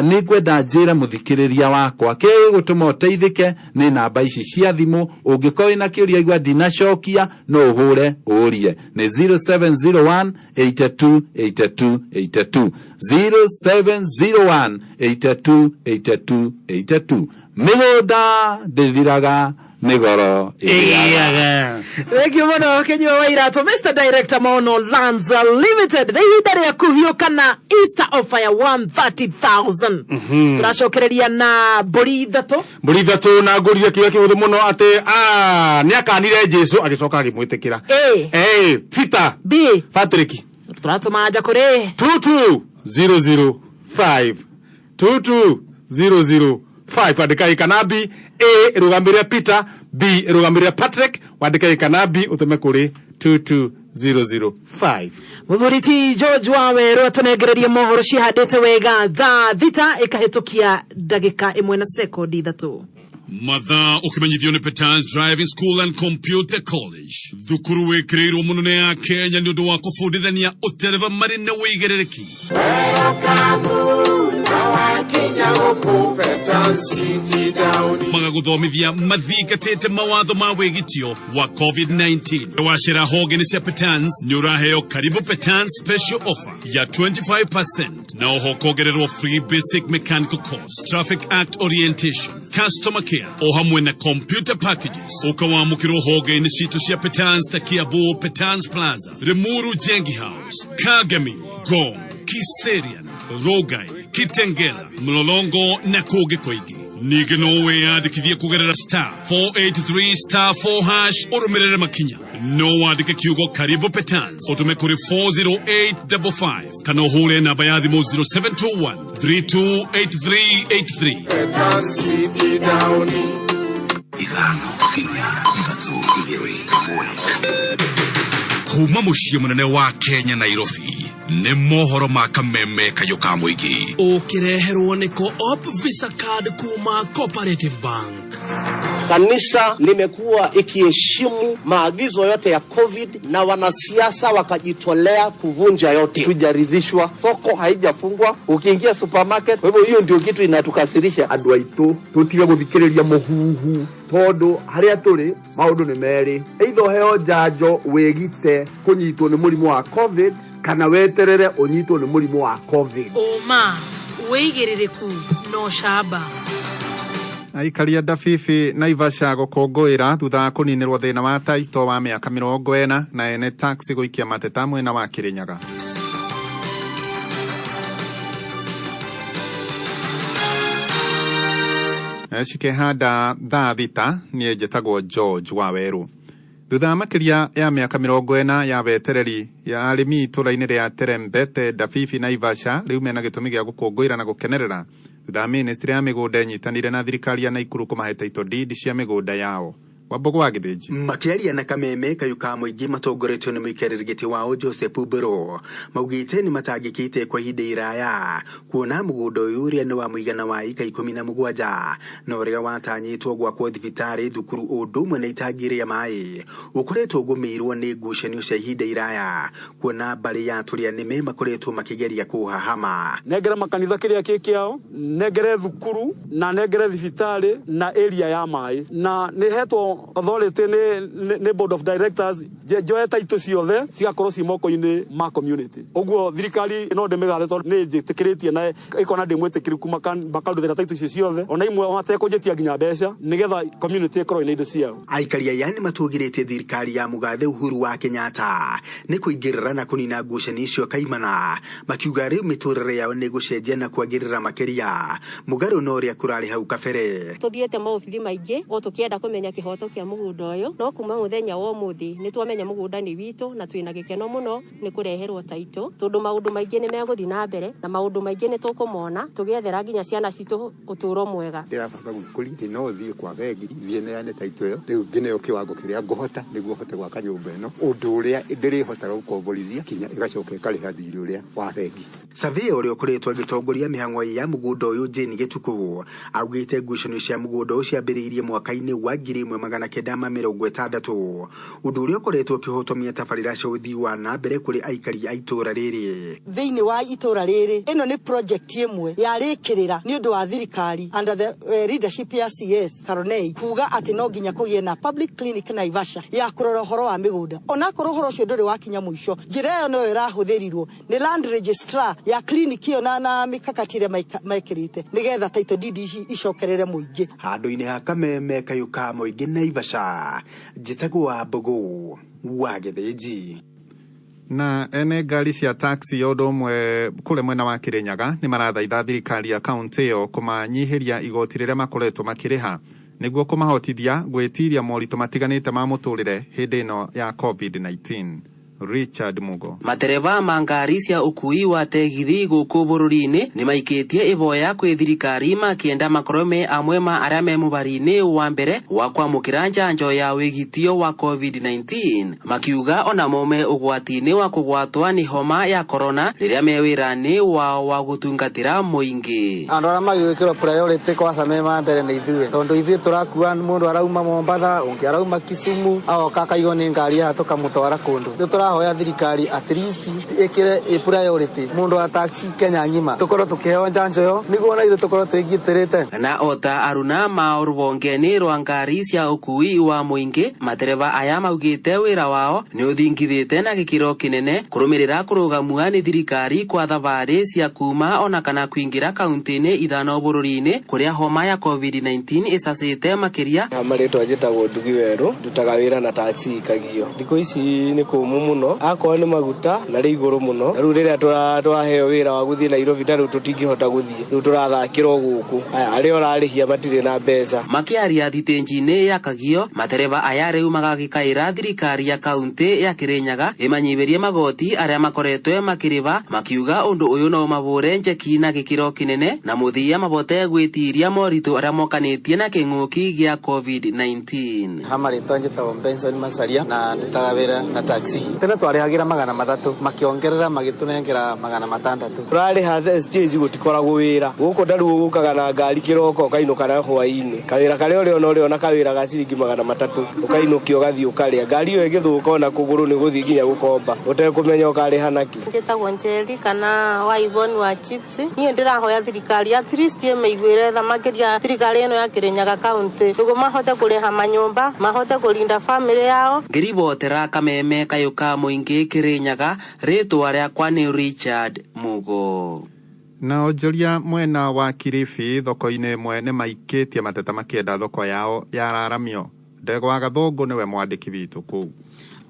ni gwenda njira muthikiriria wakwa ke gutuma uteithike ni namba ici cia thimu ungikorwo na kiurio igwa dinacokia no uhure urie ni 0701 82 82 82 0701 82 82 82 migunda ndithiraga Nigoro iyaga thank you mono kenywa wa irato Mr Director Mono Lands Limited hidari ya kuhiuka na Easter offer ya 130,000 turashokereria na buri ithatu na ngurire kiwa kiuthu muno ate ni akanire Jesu agicoka agimwitikira Peter B Patrick turatuma aja kuri 22005 22005 andika ikanabi A rugamiria Peter B rugamiria Patrick wandika ikanabi utume kuri 22005 Muthuriti George wawe rotonegereria mohoro cihandite wega tha thita ikahitukia dagika 1 na sekondi 3 Matha ukimenyithio ni Petans Driving School and Computer College. Thukuru wikiriirwo muno ni ya Kenya ni undu wa kufundithania utereva mari na wigerereki. Magaguthomithia mathingatite mawatho ma wigitio wa COVID-19. Washira hoge ni cia Petans ni uraheo karibu Petans special offer ya 25% na oho kogererwo free basic mechanical course, traffic act orientation, customer care o hamwe na computer packages. Ukawamukiro hoge ni citu cia Petans ta Kiambu Petans Plaza, Rimuru Jengi House, Kagami, Gong, Kiserian, Rogai, Kitengela, Mlolongo na Koge Koigi. ningĩ no wĩyandĩkithie kũgerera *483*4# ũrũmĩrĩre makinya. No wandĩke kiugo karibu Petans ũtũme kũrĩ 40855 kana ũhũre namba ya thimũ 0721 328383. Petans City Down. Kuma mũciĩ mũnene wa Kenya Nairobi nĩ mohoro ma kameme kayũ ka mũingĩ. Ũkĩreherwo nĩ Co-op Visa Card kuma Cooperative Bank. Kanisa limekuwa ikiheshimu maagizo yote ya COVID na wanasiasa wakajitolea kuvunja yote. Tujaridhishwa, soko haijafungwa, ukiingia supermarket. Kwa hivyo hiyo ndio kitu inatukasirisha. Andũ aitũ tũtige gũthikĩrĩria mũhuhu tondũ harĩa tũrĩ maũndũ nĩ merĩ. Either heo njanjo wĩgite kũnyitwo nĩ mũrimũ wa COVID kana weterere ũnyitwo nĩ mũrimũ wa COVID. Oma wĩigĩrĩrĩku no camba. Aikari a Dafifi Naivasha gũkũngũĩra thutha wa kũninĩrwo thĩna wa taito wa mĩaka 40 na ene taxi gũikia mateta mwena wa Kĩrĩnyaga. Cikĩhanda thaa thita niĩ njĩtagwo George Waweru. Thutha wa makĩria ya mĩaka 40 ya wetereri ya arĩmi itũũra-inĩ rĩa Terembete Dafifi Naivasha rĩu mena gĩtũmi gĩa gũkũngũĩra na gũkenerera thutha ministry ya mĩgũnda ĩnyitanĩire na thirikari ya Naikuru kũmahe taito deed cia mĩgũnda yao. Wambogo wa Gĩthĩnji makiaria na kameme kayũ ka mũingĩ matongoretio nĩ mũikarĩrĩgĩti wao Joseph Ubero maugĩte nĩ matangĩkĩte kwa ihinda iraya kuona mũgũnda ũyũ ũrĩa nĩ wa mũigana wa ika 17 na ũrĩa watanyĩtwo gwakwo thibitarĩ thukuru ũndũ ũmwe na itangi rĩa maĩ ũkoretwo ũgũmĩirwo nĩ ngucanio cia ihinda iraya kuona mbarĩ ya tũrĩa nĩme makoretwo makĩgeria kũhahama. Negere makanitha kĩrĩa kĩao, negere thukuru na negere thibitarĩ na area ya maĩ na nĩhetwo authority ne board of directors joe taito ciothe cigakorwo ci moko-inĩ ma community. Ũguo thirikari no ndĩmĩgathe tondũ nĩ njĩtĩkĩrĩtie na ĩkona ndĩmwĩtĩkĩrĩku makanduthĩra taito ciothe ona imwe matekũnjĩtia nginya mbeca nĩgetha community ĩkorwo ĩna indo ciao. Aikari aya nĩ matũgĩrĩtie thirikari ya mũgathe Uhuru wa Kenyatta nĩ kũingĩrĩra na kũnina ngucanio icio kaimana makiuga rĩu mĩtũrĩre yao nĩ gũcenjia na kwagĩrĩra makĩria mũgarũ na ũrĩa kũrarĩ hau kabere. Tũthiĩte maobithi maingĩ o tũkĩenda kũmenya kĩhoto kĩa mũgũnda ũyũ no kuma mũthenya wa ũmũthĩ nĩ twamenya mũgũnda nĩ witũ na twĩna gĩkeno mũno nĩ kũreherwo taito tondũ maũndũ maingĩ nĩ megũthiĩ na mbere na maũndũ maingĩ nĩ tũkũmona tũgĩethera nginya ciana citũ ũtũũro mwega. Ndĩrabanga gũkũringi no thiĩ kwa bengi thiĩ neane taito ĩyo rĩu ngĩneo kĩwango kĩrĩa ngũhota nĩguo hote gwaka nyũmba ĩno ũndũ ũrĩa ndĩrĩhotaga gũkomborithia kinya ĩgacoka ĩkarĩha thirĩ ũrĩa wa bengi. Savia ũrĩa ũkoretwo agĩtongoria mĩhang'o ya mũgũnda ũyũ Jane Gĩtukũ augĩte ngucanio cia mũgũnda ũcio ciambĩrĩirie mwaka-inĩ wa 1960 ũndũ ũrĩa ũkoretwo ũkĩhotomia tabarĩra cia ũthii wa na mbere kũrĩ aikari a itũũra rĩrĩ. Thĩinĩ wa itũũra rĩrĩ ĩno nĩ project ĩmwe yarĩkĩrĩra nĩ ũndũ wa thirikari under the leadership ya CS Karonei kuga atĩ no nginya kũgĩe na public clinic Naivasha ya kũrora ũhoro wa mĩgũnda ona korwo ũhoro ũcio ndũrĩ wakinya mũico njĩra ĩyo no ĩrahũthĩrirwo nĩ land registrar ya clinic ĩyo na mikakati ĩrĩa mekĩrĩte nĩgetha taito deed icokerere mũingĩ. Handũ-inĩ ha kameme kayũ ka mũingĩ Naivasha njĩtagwo wa Mbogo wa Gĩthĩnji. Na ene ngari cia taxi o ũndũ ũmwe kũrĩ mwena wa Kĩrĩnyaga nĩ marathaitha thirikari ya kaunti ĩyo kũmanyihĩria igoti rĩrĩa makoretwo makĩrĩha nĩguo kũmahotithia gwĩtiria moritũ matiganĩte ma mũtũrĩre hĩndĩ ĩno ya COVID-19. Richard Mugo. Matereva ma ngari cia ũkui wa tegithi gũkũ bũrũri-inĩ nĩ maikĩtie ivoya kwĩ thirikari makĩenda makorwo amwe ma arĩa me mũbari-inĩ wa mbere wa kwamũkĩra njanjo ya wĩgitio wa COVID-19 makiuga ona mome ũgwati-inĩ wa kũgwatwo nĩ homa ya corona rĩrĩa me wĩra-inĩ wa gũtungatĩra mũingĩ. Andũ arĩa magĩgĩkĩrwo priority kwaca me ma mbere nĩ ithuĩ tondũ ithuĩ tũrakua mũndũ arauma Mombasa ũngĩ arauma Kisumu agoka akaigwo nĩ ngari ya tũkamũtwara kũndũ. Hoya thirikari at least ikire a priority mundu wa taxi Kenya ngima tukorwo tukiheo njanjo yo niguo na ithu tukorwo twigiterete. Na ota aruna ma rubongeni rwa ngari cia ũkui wa mũingĩ matereva aya maugĩte wĩra wao nĩ ũthingithĩte na gĩkĩro kĩnene kũrũmĩrĩra kũrũgamua nĩ thirikari kwa thabarĩ cia kuma ona kana kuingĩra kaunti-inĩ ithano bũrũri-inĩ kũrĩa homa ya COVID-19 ĩcacĩte makĩria. Marĩtwa njĩtagwo Ndugi Werũ ndutaga wĩra na taxi Kagio. Thikũ ici nĩ kũmũ muno akorwo nĩ maguta na rĩ igũrũ muno rĩu rĩrĩa twaheo wĩra wa gũthiĩ Nairobi na rĩu tũtingĩhota gũthiĩ rĩu tũrathakĩrwo gũkũ arĩa ũrarĩhia matirĩ na mbeca. Makĩaria thitĩnji-inĩ ya Kagio, matereba aya rĩu magagĩkaĩra thirikari ya kaunti ya Kirinyaga ĩmanyibĩrie magoti arĩa makoretwe makĩrĩba, makiuga ũndũ ũyũ no mabũre njeki na gĩkĩro kĩnene na mũthia mabote gwĩtiria moritũ arĩa mokanĩtie na kĩng'ũki gĩa COVID-19. Hamarĩtwa njĩtagwo Benson Macharia na ndutaga wĩra na taxi. Tene twarĩhagĩra 300 makĩongerera magĩtũnengera 600. Tũrarĩha stage gũtikoragwo wĩra gũkũ ndarĩ gũkaga na ngari kĩroko ũkainũka na hwaĩ-inĩ kawĩra karĩa ũrĩona na kawĩra ga ciringi 300 ũkainũkio ũgathiĩ ũkarĩa ngari ĩyo ĩgĩthũka ona kũgũrũ nĩ gũthiĩ nginya gũkomba ũtekũmenya ũkarĩha nakĩ. Njĩtagwo Njeri kana Waivoni wa Chips. Niĩ ndĩrahoya thirikari at least ĩmĩiguĩre tha makĩria thirikari ĩno ya Kirinyaga kaunti nĩguo mahote kũrĩha manyũmba mahote kũrinda famĩlĩ yao. Ngĩribotera Kameme Kayũka Mũingĩ Kirinyaga, rĩtwa rĩakwa nĩ Richard Mugo. Na onjoria mwena wa Kilifi thoko-inĩ ĩmwe nĩ maikĩtie mateta makĩenda thoko yao yararamio. Ndegwa Gathũngũ nĩwe mwandĩki witũ kũu.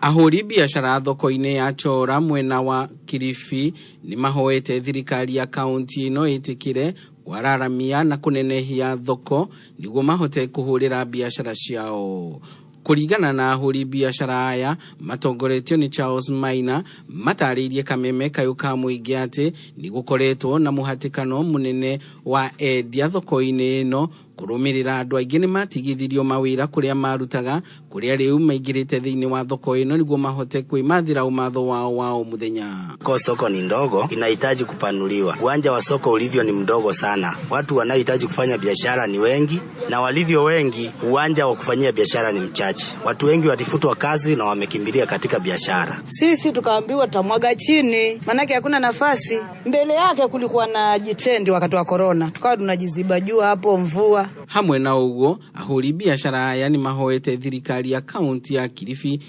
Ahũri biashara thoko-inĩ ya Chora mwena wa Kilifi nĩ mahoete thirikari ya kaunti ĩno ĩtĩkĩre kwararamia na kũnenehia thoko nĩguo mahote kũhũrĩra biashara ciao. Kũringana na ahũri biashara aya matongoretio ni Charles Maina matarĩirie Kameme Kayũka Mũingĩ atĩ nĩ gũkoretwo na mũhatĩkano mũnene wa endia thoko-inĩ ĩno kũrũmĩrĩra andũ aingĩ nĩ matigithirio mawĩra kũrĩa marutaga kũrĩa rĩu maingĩrĩte thĩinĩ wa thoko ĩno nĩguo mahote kwĩmathĩra umatho wao wa mũthenya. Kwa soko ni ndogo, inahitaji kupanuliwa. Uwanja wa soko ulivyo ni mdogo sana. Watu wanaohitaji kufanya biashara ni wengi na walivyo wengi uwanja wa kufanyia biashara ni mchache. Watu wengi walifutwa kazi na wamekimbilia katika biashara. Sisi tukaambiwa tamwaga chini, manake hakuna nafasi. Mbele yake kulikuwa na jitendi wakati wa corona. Tukawa tunajiziba juu hapo mvua. Hamwe na uguo ahũri biashara aya nĩ mahoete thirikari ya kaunti ya Kilifi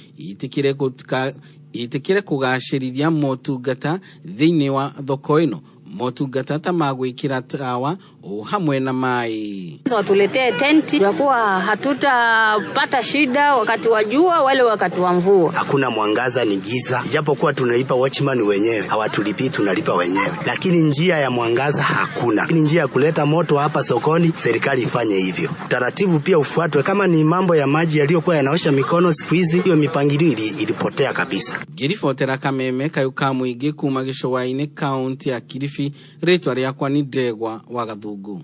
itikire kugacĩrithia motungata thĩinĩ wa thoko ĩno, motungata ta magwĩkĩra tawa o hamwe na mai. Watuletee tenti ya kuwa hatutapata shida wakati wa jua wala wakati wa mvua. Hakuna mwangaza, ni giza. Ijapokuwa tunalipa watchman wenyewe, hawatulipi, tunalipa wenyewe. Lakini njia ya mwangaza hakuna. Lakini njia ya kuleta moto hapa sokoni, serikali ifanye hivyo. Taratibu pia ufuatwe. Kama ni mambo ya maji yaliyokuwa yanaosha mikono siku hizi, hiyo mipangilio ilipotea kabisa. Ngĩribotera Kameme Kayũka Mũingĩ kuma gĩcũa-inĩ kaunti ya Kilifi, rĩtwa rĩakwa nĩ Ndegwa wa Gathũngũ.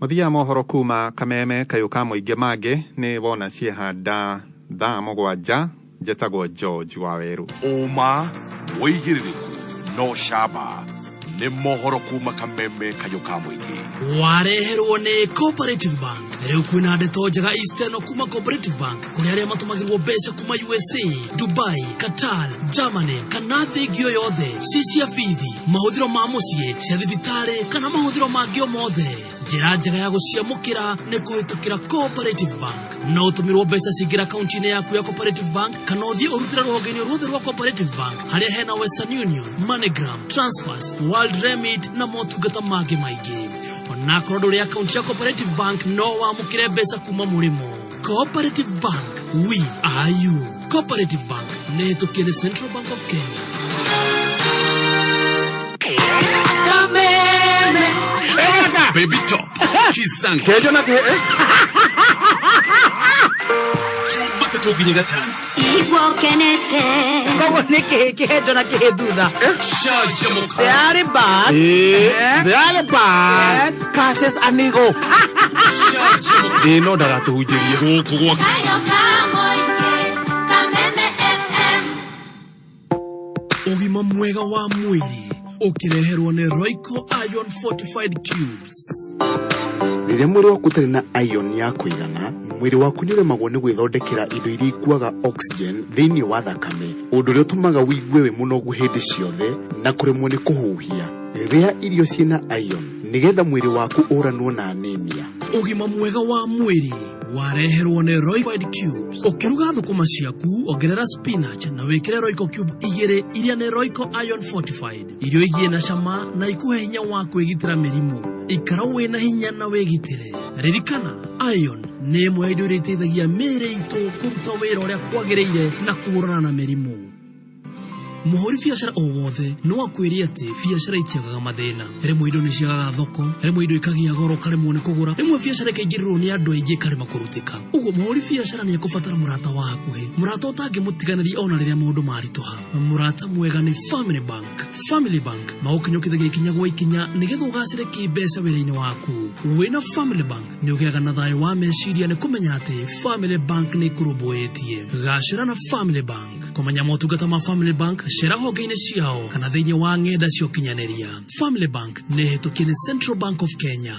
Muthia mohoro kuma Kameme Kayũka Mũingĩ mangĩ nĩ wona ciĩhanda thaa mũgwanja. Njĩtagwo George wa Werũ. Uma wĩigĩrĩrĩku no camba nĩ mohoro kuma Kameme Kayũka Mũingĩ. Wareherwo nĩ Cooperative Bank. Rĩu kwĩna ndeto njega Eastern kuma Cooperative Bank kũrĩa arĩa matũmagĩrwo mbeca kuma USA, Dubai, Qatar, Germany kana thĩ ingĩ yothe ci cia bithi, mahũthĩro ma mũciĩ, cia thibitarĩ kana mahũthĩro mangĩ o mothe. Njĩra njega ya gũciamũkĩra nĩ kũhĩtũkĩra Cooperative Bank. No ũtũmĩrwo mbeca cingĩra akaunti-inĩ yaku ya Cooperative Bank kana ũthiĩ ũrutĩre rũhonge-inĩ ruothe rwa Cooperative Bank harĩa hena Western Union, MoneyGram, Transfers, World Remit na motungata mangĩ maingĩ. Ona akorwo ndũrĩ akaunti ya Cooperative Bank no wamũkĩre mbeca kuma mũrĩmo. Cooperative Bank, we are you. Cooperative Bank nĩ hĩtũkie nĩ Central Bank of Kenya. Baby top, Kihenjo. Kihenjo na Kihenjo. Chumba tuginye gatanu. Igwo kenete. Kogo ni Kihenjo na Kihedudha. Canjamûka. They are back. They are back. Yes. Cassius Anigo. Canjamûka. No ndagatuhunjĩrie. Gũkũ gwa CanjamûkaMOnday, Kameme FM. Ũgima mwega wa mwĩrĩ ũkĩreherwo nĩ Royco Iron Fortified Cubes. Rĩrĩa mwĩrĩ waku ũtarĩ na iron ya kũigana, mwĩrĩ waku nĩ ũremagwo nĩ gwĩthondekera indo iria ikuaga oxygen thĩinĩ wa thakame, ũndũ ũrĩa ũtũmaga wĩigue wĩ mũnogu hĩndĩ ciothe na kũremwo nĩ kũhuhia. Rĩa irio ciĩna iron nĩgetha mwĩrĩ waku ũranwo na anemia. Ũgima mwega wa mwĩrĩ wareherwo nĩ Royco Cubes. Ũkĩruga thũkũma ciaku ongerera spinach na wĩkĩre Royco Cube 2 iria nĩ Royco Iron Fortified. Irio igie na cama na ikuhe hinya wa kwĩgitĩra mĩrimũ. Ikara wĩna hinya na wĩgitĩre. Ririkana, iron nĩ ĩmwe ya indo iria iteithagia mĩĩrĩ itũ kũruta wĩra ũrĩa kwagĩrĩire na kũhũrana na mĩrimũ. muhuri biashara o wothe no akwiri ati biashara itiagaga mathina rimwe indo ni ciagaga thoko rimwe indo ikagia goro karemwo ni kugura rimwe biashara ikaingiriro ni andu aingi karema kurutika ugo muhuri biashara ni akubatara murata wa hakuhi murata utangimutiganĩria ona riria maundu marituha murata mwega ni Family Bank maukinyukithagia ikinya gwa ikinya nigetha ugacire kimbeca wira-ini waku wina Family Bank ni ugiaga na thayo wa meciria ni kumenya ati Family Bank ni kurumbuitie gacira na Family Bank kumenya motungata ma Family Bank cera honge-ini ciao kana thiini wa ng'enda cia ukinyaniria Family Bank ni hitukie ni Central Bank of Kenya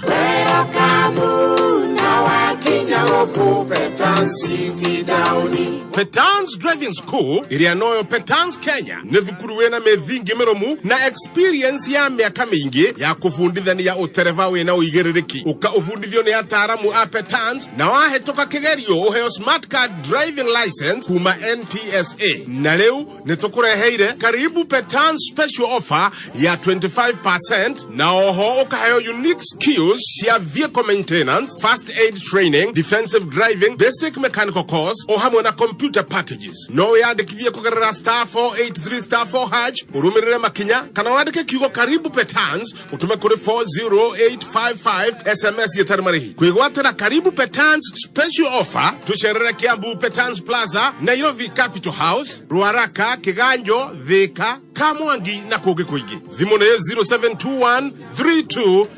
Petans Driving School iria noyo Petans Kenya ni thukuru wena methingi miromu na experience ya miaka mingi ya kufundithania utereva wena uigiririki ukaufundithio ni ataaramu a Petans na wahetoka kigerio uheo smart card driving license kuma NTSA na leo nitukureheire karibu Petans special offer ya 25% na oho ukaheo unique skills ya vehicle maintenance, first aid training, defensive driving, basic mechanical course o hamwe na computer packages. No yandikithie kugerera *483*4# urumirire makinya kana wandike kiugo karibu Petans utume kuri 40855 SMS yetari marihi kwigwatira karibu Petans special offer tusherere Kiambu Petans Plaza Nairobi Capital House Ruaraka Kihenjo Thika Kamwangi na kuge kuingi thimo ne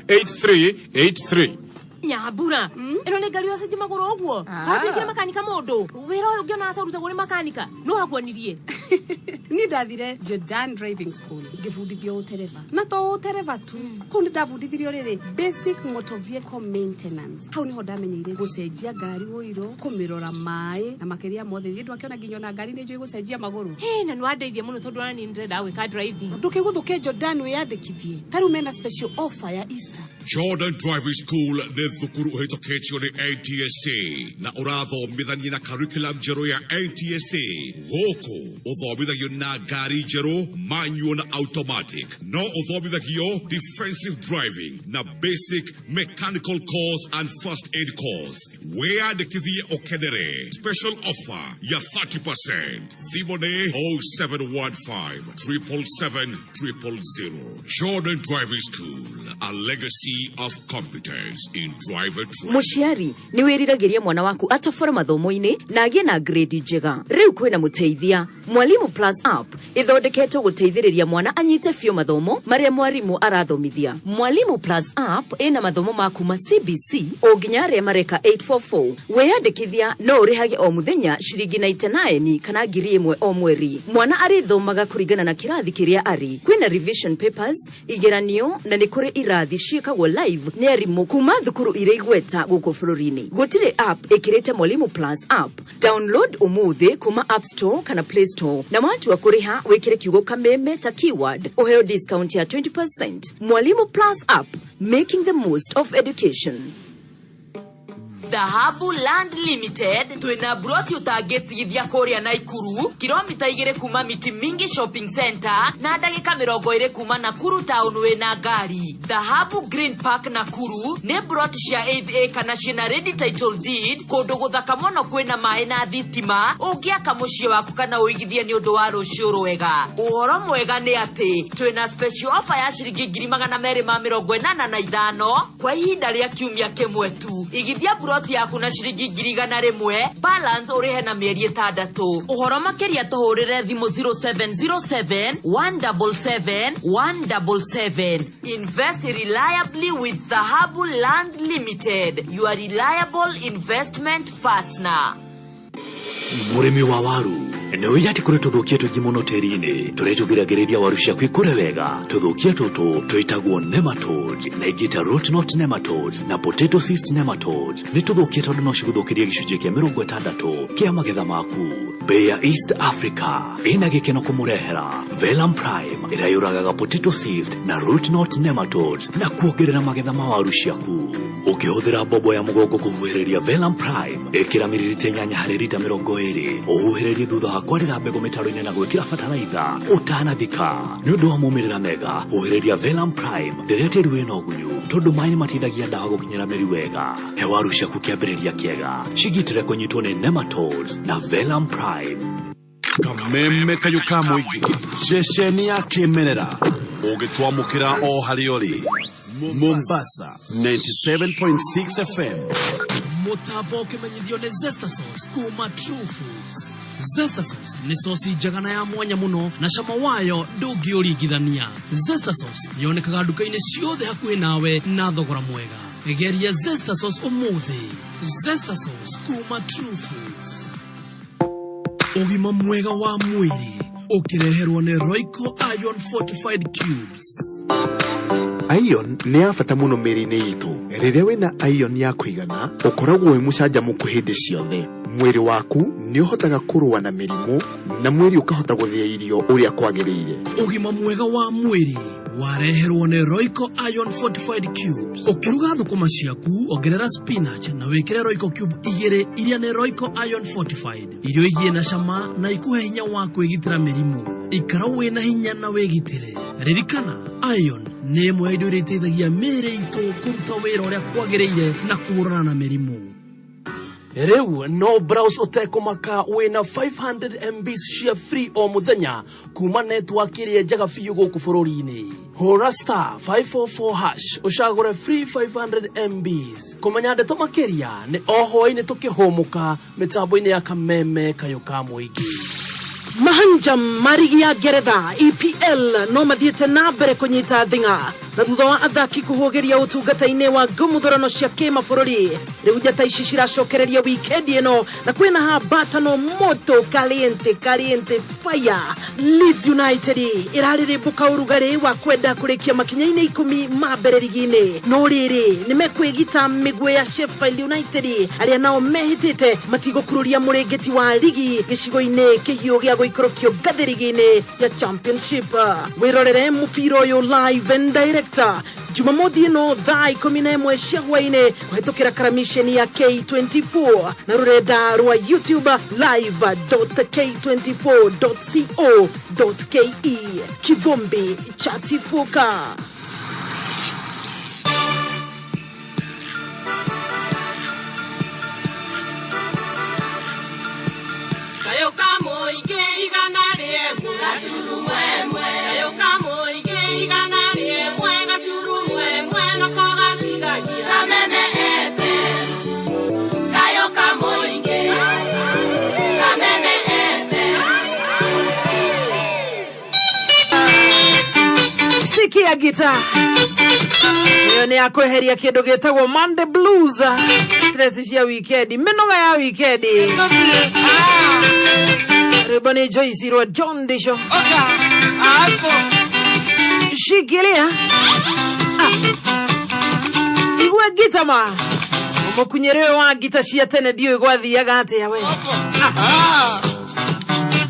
0721328383 Nyabura eno ne gari yose jimagoro ogwo hatukire makanika modo wira uyo giona ataruta gore makanika no hakwanirie ni ndathire Jordan Driving School ngifundithio utereva na to utereva tu kundi ndafundithirio riri basic motor vehicle maintenance hau niho ndamenyeire gucenjia ngari uiro kumirora mai na makeria mothe ndu akiona nginyo na ngari ni njui gucenjia maguru na no andeithie muno tondu ana ni ndrenda gwika driving ndukiguthuke Jordan wiyandikithie taru mena special offer ya Easter Jordan Driving School ne thukuru uhitoketio ni NTSA na urathomithania na curriculum jero ya NTSA goko uthomithagio na ngari jero manual na automatic no uthomithagio defensive driving na basic mechanical course and first aid course weyandikithie ukenere special offer ya 30% thimone 0715 Jordan Driving School, a legacy of competence in driver training. Muciari ni wiriragiria mwana waku atofora mathomo-ini na agie na grade njega. Riu kwina muteithia Mwalimu Plus App ithondeketwo guteithiriria mwana anyite fio mathomo maria mwarimu arathomithia. Mwalimu Plus App ina mathomo ma kuma CBC o nginya aria mareka 844. Weyandikithia no urihage o muthenya ciringi 99 kana ngiri imwe o mweri. Mwana arithomaga kuringana na kirathi kiria ari. Kwina revision papers, igeranio na ni kuri irathi ciikagwo live ni arimu kuma thukuru iria igweta guku bururini. Gutire app ikirite Mwalimu Plus App. Download umuthi kuma App Store kana Play Store. Na watu wa kuriha wekire kiugo kameme ta keyword uheo discount ya 20%. Mwalimu Plus App, making the most of education. Dhahabu Land Limited twina broti utangithithia kuria Naikuru kilomita 2 kuma Miti Mingi Shopping Center na ndagika 20 kuma Nakuru town wena ngari. Dhahabu Green Park Nakuru ne broti cia 8A kana cina ready title deed kundu guthaka muno kwina mai na thitima ungiaka mucie waku kana uigithie ni undu wa rucio rwega. Uhoro mwega ni ati twina special offer ya ciringi 245 kwa ihinda ria kiumia kimwe tu. Igithia broti yaku na ciringi 100 balance urihe na mieri 6. Uhoro makeria tuhurire thimu 0707 177 177. Invest reliably with Dhahabu Land Limited, your reliable investment partner. Murimi wa waru no yati kure tuthukie tugimono terine turetugiragiriria waru ciaku ikure wega tuthukie tutu tuitagwo nematodes na igita root knot nematodes na potato cyst nematodes ni tuthukie tondu no ciguthukiria gicunjĩ kia 60 kia magetha maku. Bei ya East Africa ina gikeno kumurehera Velam Prime ira yuragaga potato cyst na root knot nematodes na kuongerera magetha ma waru ciaku. Ukihũthĩra bobo ya mugongo kuhuhĩrĩria Velam Prime ikira miririte nyanya harĩ lita 20 uhuhĩrĩrie thutha kwarira mbegu mitaro-ini na gwikira fertilizer utanathika ni undu wa mumirira mega. Huhĩrĩria Velam Prime rĩrĩa tĩri wĩna ũgunyu tondu maĩ nĩmateithagia ndawa gũkinyĩra mĩri wega. He waru ciaku kĩambĩrĩria kĩega cigitĩre kũnyitwo nĩ nematodes na Velam Prime. Kameme kayuka muigi ceceni ya kimerera ugitwamukira o hariori Mombasa 97.6 FM. Mutabo kimenyithio ni Zesta Sauce kuma True Foods. Zesta Sauce ni sosi jagana ya mwanya muno na shama wayo ndũngĩũringithania. Zesta Sauce yonekaga nduka-inĩ ciothe hakuhĩ nawe na thogora mwega. Geria Zesta Sauce umuthi. Zesta Sauce kuma True Foods. Ugima mwega wa mwiri ukireherwo ni Royco Iron Fortified Cubes. Iron ni ya bata muno mĩĩrĩ-inĩ itu. Rĩrĩa wĩna iron ya kũigana, ũkoragwo wĩ mũcanjamũku hĩndĩ ciothe. Mwĩrĩ waku nĩ ũhotaga kũrũa na mĩrimũ na mwĩrĩ ũkahota gũthĩa irio ũrĩa kwagĩrĩire. Ugima mwega wa mwĩrĩ wareherwo ni Royco Iron Fortified Cubes. Ukiruga thũkũma ciaku ongerera spinach na wĩkĩre Royco Cube 2 iria ni Royco Iron Fortified. Irio igie na cama na ikuhe hinya wa kwĩgitĩra mĩrimũ. Ikara wĩna hinya na wĩgitĩre. Ririkana iron nĩ ĩmwe ya indo iria iteithagia mĩĩrĩ itũ kũruta wĩra ũrĩa kwagĩrĩire na kũhũrana na mĩrimũ. Rĩu no browse ũtekũmaka wĩna 500 MB cia free o mũthenya kuma network ĩrĩa njega biũ gũkũ bũrũri-inĩ. Hũra *544# ũcagũre free 500 MB. Kũmenya ndeto makĩria nĩ oho-inĩ tũkĩhũmũka mĩtambo-inĩ ya kameme kayũka mũingĩ. Mahanja marigi ya Ngeretha EPL no mathiĩte na mbere kũnyita thing'a na thutha wa athaki kũhũgĩria ũtungata-inĩ wa ngũmuthũrano cia kĩmabũrũri. Rĩu njata ici ciracokereria wikendi ĩno na kwĩna hambatano moto caliente fire. Leeds United ĩrarĩrĩmbũka ũrugarĩ wa kwenda kũrĩkia makinya-inĩ 10 ma mbere ligi-inĩ. No rĩrĩ nĩ mekwĩgita mĩguĩ ya Sheffield United arĩa nao mehĩtĩte matigũkururia mũrĩngĩti wa ligi gĩcigo-inĩ kĩhiũ gĩa gũikũrũkio ngathĩ ligi-inĩ ya Championship. Wĩrorere mũbira ũyũ live and direct Jumamothi ĩno thaa 11 cia hwaĩ-inĩ kũhetũkĩra karamisheni ya K24 na rũrenda rwa YouTube live.k24.co.ke. Kivumbi chatifuka. Sikia gita iyo ni akweheria kindu gitagwo Monday Blues. Stress cia weekend, minoga ya weekend. Rebani Joyce ro John Disho shikilia iwe gita ma umukunyerewe wa gita cia tene dio igwathiaga atia we.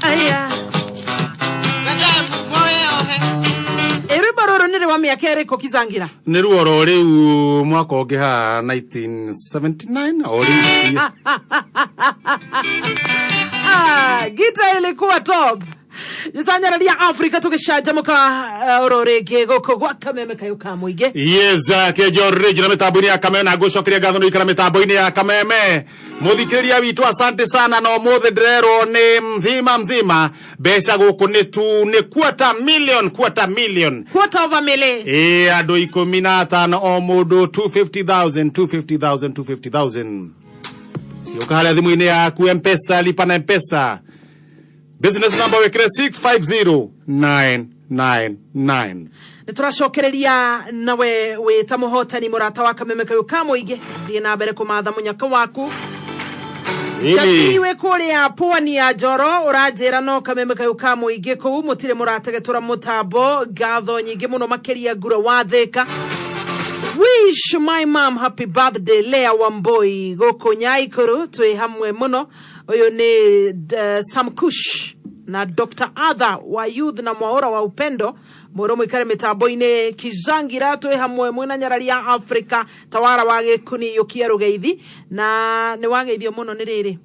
Aya Roro nire wa miaka ĩrĩkũ Kizangira? Nĩ ruoro rĩu mwaka ũngĩ ha 1979 o rĩu. Gita ilikuwa top. Nitanyararia Afrika tukishajamuka ororeke goko gwa kameme kayuka muige. Yes, Kihenjo original mitambo-inĩ ya kameme na ngũcokeria ngatho nĩ ikara mitambo-inĩ ya kameme. Muthikĩrĩria witũ asante sana no mũthĩ ndĩrerwo nĩ Mzima Mzima mbeca gũkũ nĩ quarter million. Quarter of a million. Andũ 15 o mũndũ 250,000. Sioka harĩa thimũ-inĩ yaku M-Pesa, lipa na M-Pesa. Business number wekire 650999. Nituracokereria nawe wita muhotani murata wa kameme kayuka muige thie na mbere kumatha munyaka waku. Jatiwe kuria pwani ya Njoro urajera no kameme kayuka muige kuu mutire murategetura mutambo gatho nyingi muno makeria ngura watheka. Wish my mom happy birthday Lea Wamboi goko Nyaikuru twi hamwe muno. Oyo ni Sam Kush na Dr. Adha wa Youth na Mwaora wa Upendo Moro mwikare mitambo-ine Kizangira twe hamwe mwena nyarari ya Afrika tawara wage kuni yokia rugeithi na ni wageithio muno ni riri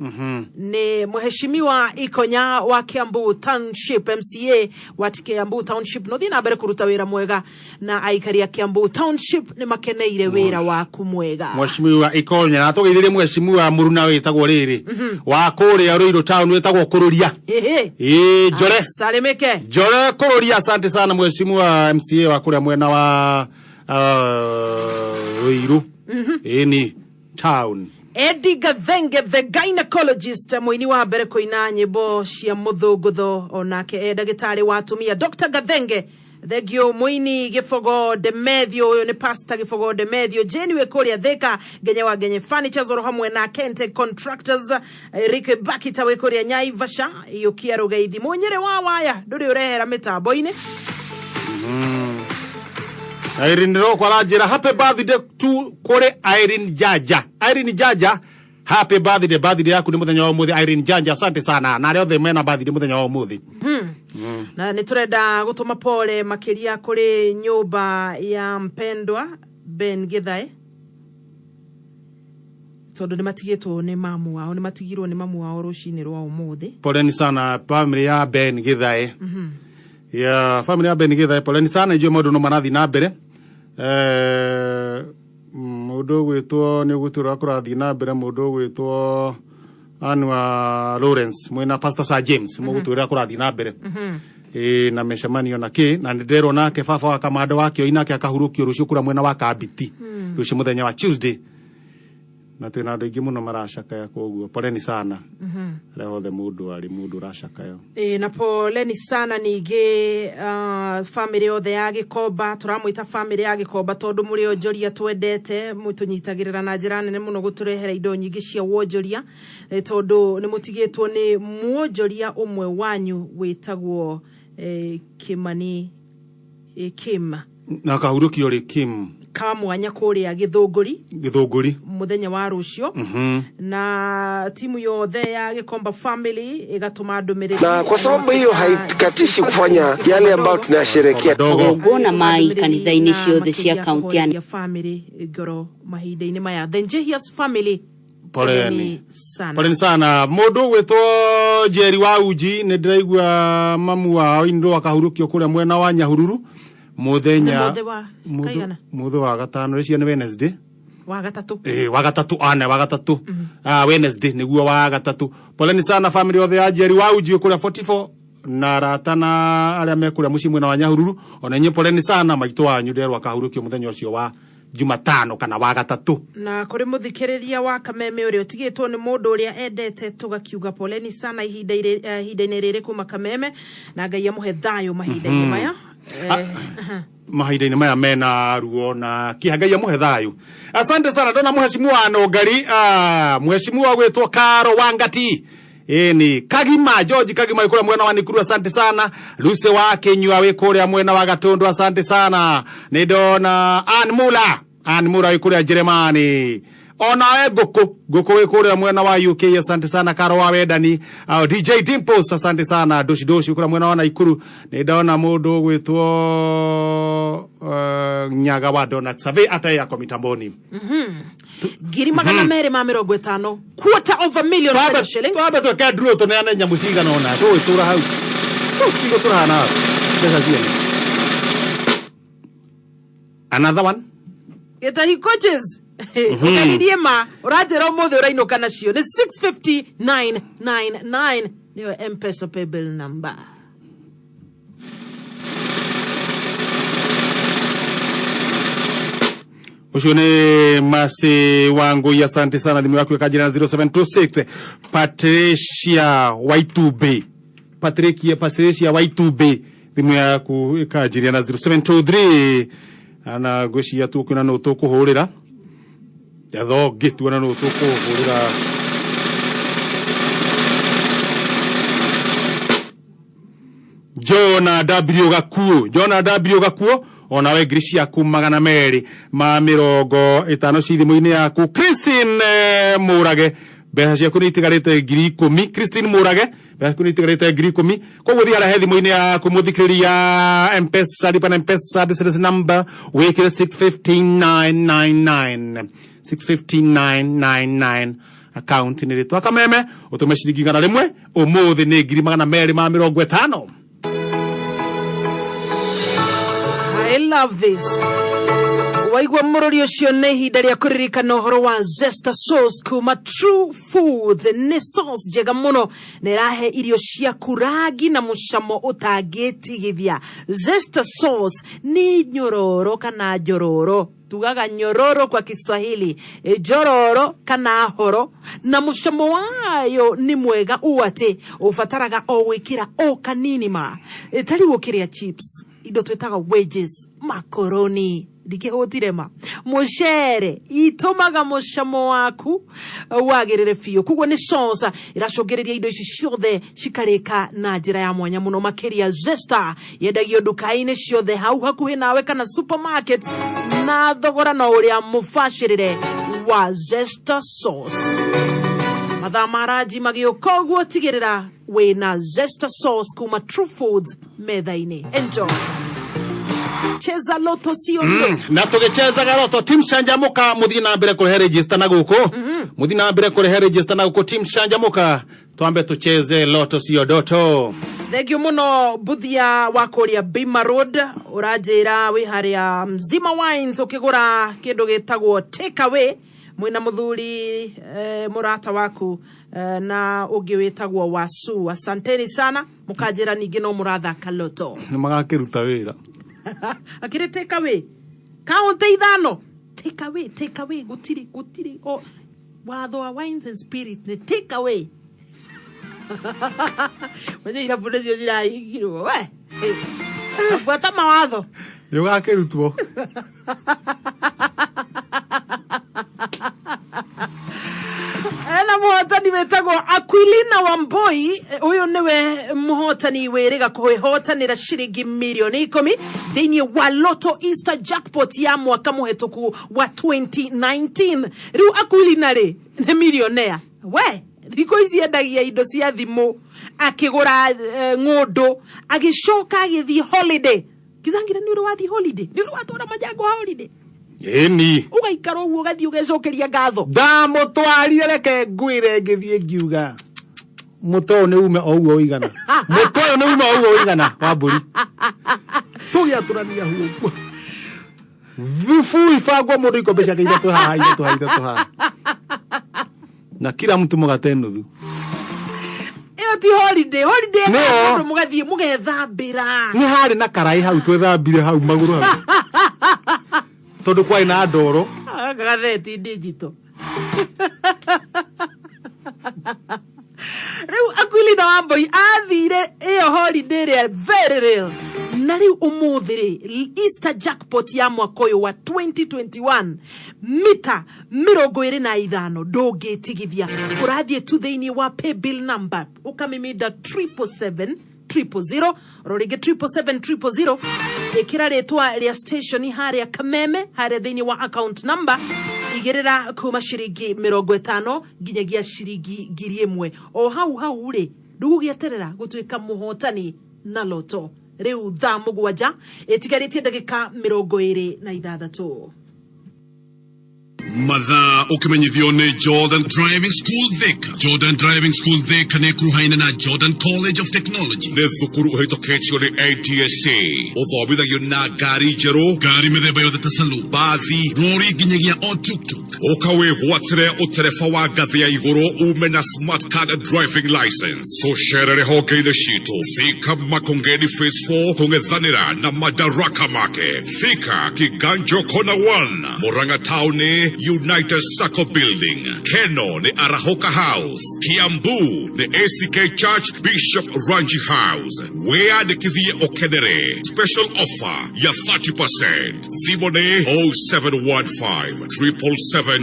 ni muheshimiwa Ikonya wa Kiambu Township MCA wa Kiambu Township no thina mbere kuruta wira mwega na aikari ya Kiambu Township ni makeneire wira waku mwega Mheshimiwa Ikonya na tugeithire mheshimiwa Muruna wetagwo riri wa kuria Ruiru town wetagwo kururia jore salimeke jore kururia asante sana mheshimiwa MCA wa kuria mwena wa Ruiru ni town Eddie Gathenge the gynecologist mwini wa mbere koina nyimbo cia muthugutho onake ndagitari wa atumia Dr. Gathenge thegio mwini Gifogo Demethio uyo ni pastor Gifogo Demethio Jeni we kuria Thika Genya wa Genye Furniture zoro hamwe na Kente Contractors Eric Bakita we kuria Naivasha iyo kia rugeithi munyere wa waya nduri urehera mitambo-ine Irene ro kwa rajira happy birthday to kore Irene Jaja happy birthday yaku ni muthenya wa muthi Irene Jaja asante sana na leo the mena birthday muthenya wa muthi na niturenda gutuma pole makiria kuri nyumba ya mpendwa Ben Githae tondu ni matigitwo ni mamu wao ni matigirwo ni mamu wao rucini rwa umuthi poleni sana family ya Ben Githae ya family ya Ben Githae poleni sana ijue modu no manathi na mbere mudo gwitwo ni gutura kurathi na mbere mudo gwitwo Anwa Lawrence mwena Pastor Sir James mugutura kurathi na mbere na meshamanio nake na ndero nake fafa wa kamado wake inake akahurukio rushukura mwena wa Kabiti rushi muthenya wa Tuesday na twina andu ingi muno marashaka ya koguo poleni sana leo the mudu ali mudu rashaka yo na poleni sana nige family yothe ya Gikoba turamwita family ya Gikoba tondu muri onjoria twendete mutunyitagirira na njira nene muno guturehera indo nyingi cia wonjoria tondu ni mutigitwo ni muonjoria umwe wanyu witagwo Kimani Kim na kahurukio ri Kim kamwanya kuria Githunguri muthenya wa rucio na timu yothe ya Gikomba family igatuma ndumiriri na kwa sababu hiyo haikatishi kufanya yale ambayo tunasherehekea gona mai kanitha-ini ciothe cia kaunti ya family goro mahinda-ini maya the Njehias family poleni sana mundu gwitwo Jerry wa Uji ni ndiraigua mamu wao indo akahurukio kuria mwena wa Nyahururu muthenya muthu wa gatano ricio ni Wednesday wa gatatu Wednesday niguo wa gatatu poleni sana family yothe ya Jerry wa Uji kuria 44 na ratana aria mekuria muci mwena wa Nyahururu ona nyi poleni sana maitu wanyu nderwa akahurukio muthenya ucio wa Jumatano kana wa gatatu na kuri muthikiriria wa Kameme uri utigitwo ni mundu uria endete tugakiuga poleni sana ihinda-ini riri kuma Kameme na Ngai amuhe thayo mahinda-ini maya mahinda-ini maya mena ruo na kihangai amuhe thayo asante sana ndona mheshimiwa Anogari mheshimiwa gwetwo Karo Wangati ni Kagima George Kagima ikora mwena wa Nikuru asante sana Luse wa Kenywa we kuria mwena wa Gatondo asante sana ni dona Anmula ikora Jeremani ona we goko we kuria mwena wa UK asante sana Karo wa Wedani DJ Dimples asante sana doshi ikora mwena wa Nakuru ni dona mundu gwitwo Nyaga wa Donut Survey ata ya komitamboni Giri magana mere ma 50 $250,000 shillings baba to kadro to nena nyamusinga nona to tura hau tingo tura na pesa zile another one he coaches ukalidiema urajero mothe urainoka nacio ni 65999 niyo M-Pesa paybill number Ushone masi wangu ya asante sana limu wako weka jina 0726 Patricia Waitube limu yako weka jina 0723 ana goshi ya tuku na notoku horira ya dho gitu na notoku horira Jona W Gakuo ona we Grisia kumagana meri ma mirongo itano cithi muini yaku Christine Murage mbeca ciaku nĩ itigarĩte 10,000. Christine Mũrage, mbeca ciaku nĩ itigarĩte 10,000. Koguo thiĩ harĩa thimũ-inĩ yaku mũthikĩrĩria M-Pesa, lipa na M-Pesa business number wĩkĩre 615,999 615,999 account nĩ rĩtwa kameme ũtũme ciringi 100 ũmũthĩ nĩ 250. I love this. Waigua mũrũri ũcio nĩ ihinda rĩa kũririkana ũhoro wa Zesta Sauce kuma True Foods. Nĩ sauce njega mũno na ĩrahe irio ciaku rangi na mũcamo ũtangĩtigithia. Zesta Sauce ni nyororo kana njororo. Tugaga nyororo kwa Kiswahili, jororo kana horo, na mũcamo wayo ni mwega ũate ũfataraga o gwĩkĩra o kanini ma. Tari gũkĩrĩa chips, indo twĩtaga wedges, macaroni, ndikĩhũtirema, mũcere itumaga mũcamo waku wagĩrĩre biũ. Koguo nĩ sauce iracũngĩrĩria indo ici ciothe cikarĩka na njĩra ya mwanya mũno makĩria. Zesta yendagio nduka-inĩ ciothe hau hakuhĩ nawe kana supermarket, na thogora na ũrĩa mũbacĩrĩre wa Zesta Sauce. Mathaa maraji magĩũka ũguo tigĩrĩra wĩna Zesta Sauce kuma True Foods metha-inĩ. Enjoy. Cheza loto sio loto. Na tugichezaga loto team Canjamûka muthi na mbere kurehe register na guko. Muthi na mbere kurehe register na guko team Canjamûka. Twambe tucheze loto sio doto. Thengio muno buthia wa kuria Bima Road urajira wi haria Mzima Wines ukigura kindu gitagwo take away mwina muthuri murata waku na ungi witagwo Wasu. Asanteni sana mukajira ningi no murathaka loto. Ni magakiruta wira. Akire take away. Kaunta ithano. Take away. Gutiri. O watho wa wines and spirits ni take away. Mwenye irabude cio cirahingirwo we. Afuata mawatho. Yogakirutwo. Ena muhotani wetagwo Aquilina Wamboi. Uyu niwe muhotani wĩrĩga kũhotanĩra ciringi milioni 10 thĩinĩ wa Lotto Easter Jackpot ya mwaka mũhetũku wa 2019. Rĩu Aquilina rĩ nĩ millionaire. We thikũ ici endagia indo cia thimũ, akĩgũra ng'ũndũ, agĩcoka agĩthiĩ holiday. Kizangira nĩ ũrĩ wathiĩ holiday? Nĩ ũrĩ watwara majango holiday? Eni. Ugaikara ũguo gathi ũgecokeria ngatho. Ndamũtwarire reke ngwĩre ngĩthiĩ ngiuga. Mũto nĩ ume o ũguo ũigana. Mũto nĩ ume o ũguo ũigana wa mbũri. Tũgĩatũrania huo. Thufu ifagwo mũndũ ikombe ciake ithatũ haha. Na kila mtu mũgate nuthu. Iyo ti holiday no mugathie mugethambira. Ni hari na karai hau twethambire hau maguru hau. Tondu kwai na ndoro. Gatheti digital. Riu Aquilina Wamboi athire iyo holiday re very real. Na riu umuthiri Easter Jackpot ya mwaka uyu wa 2021 mita 25 ndũngĩtigithia. Ũrathie tu thĩinĩ wa pay bill number ukamimida 77700 roringe 77700 ikira retwa ria station haria Kameme haria thĩinĩ wa account number igirira kuma ciringi 50 nginyagia ciringi 1,000 o hau ri ndũgũgĩeterera gũtuĩka mũhotani na loto. Riu thaa mũgwanja ĩtigarĩtie ndagĩka 26. Mathaa ũkĩmenyithio nĩ Jordan Driving School Thika. Jordan Driving School Thika nĩ kuruhaine na Jordan College of Technology. Nĩ thukuru ũhĩtũkĩtio nĩ ATSA. Ũthomithagio na ngari njerũ, ngari mĩthemba yothe ta saloon, bathi, rori nginyagia o tuk-tuk. Ũkawĩgwatĩre ũtereba wa ngathĩ ya igũrũ ume na smart card driving license. Tũcerere honge-inĩ citũ Thika Makongeni Phase 4 kũng'ethanĩra na Madaraka Market. Thika Kihenjo Corner 1 Murang'a Town United Circle Building. Keno ni Arahoka House. Kiambu ni ACK Church Bishop Ranji House. Wea ni Kithie Okenere. Special offer ya 30%. Thimone 0715 777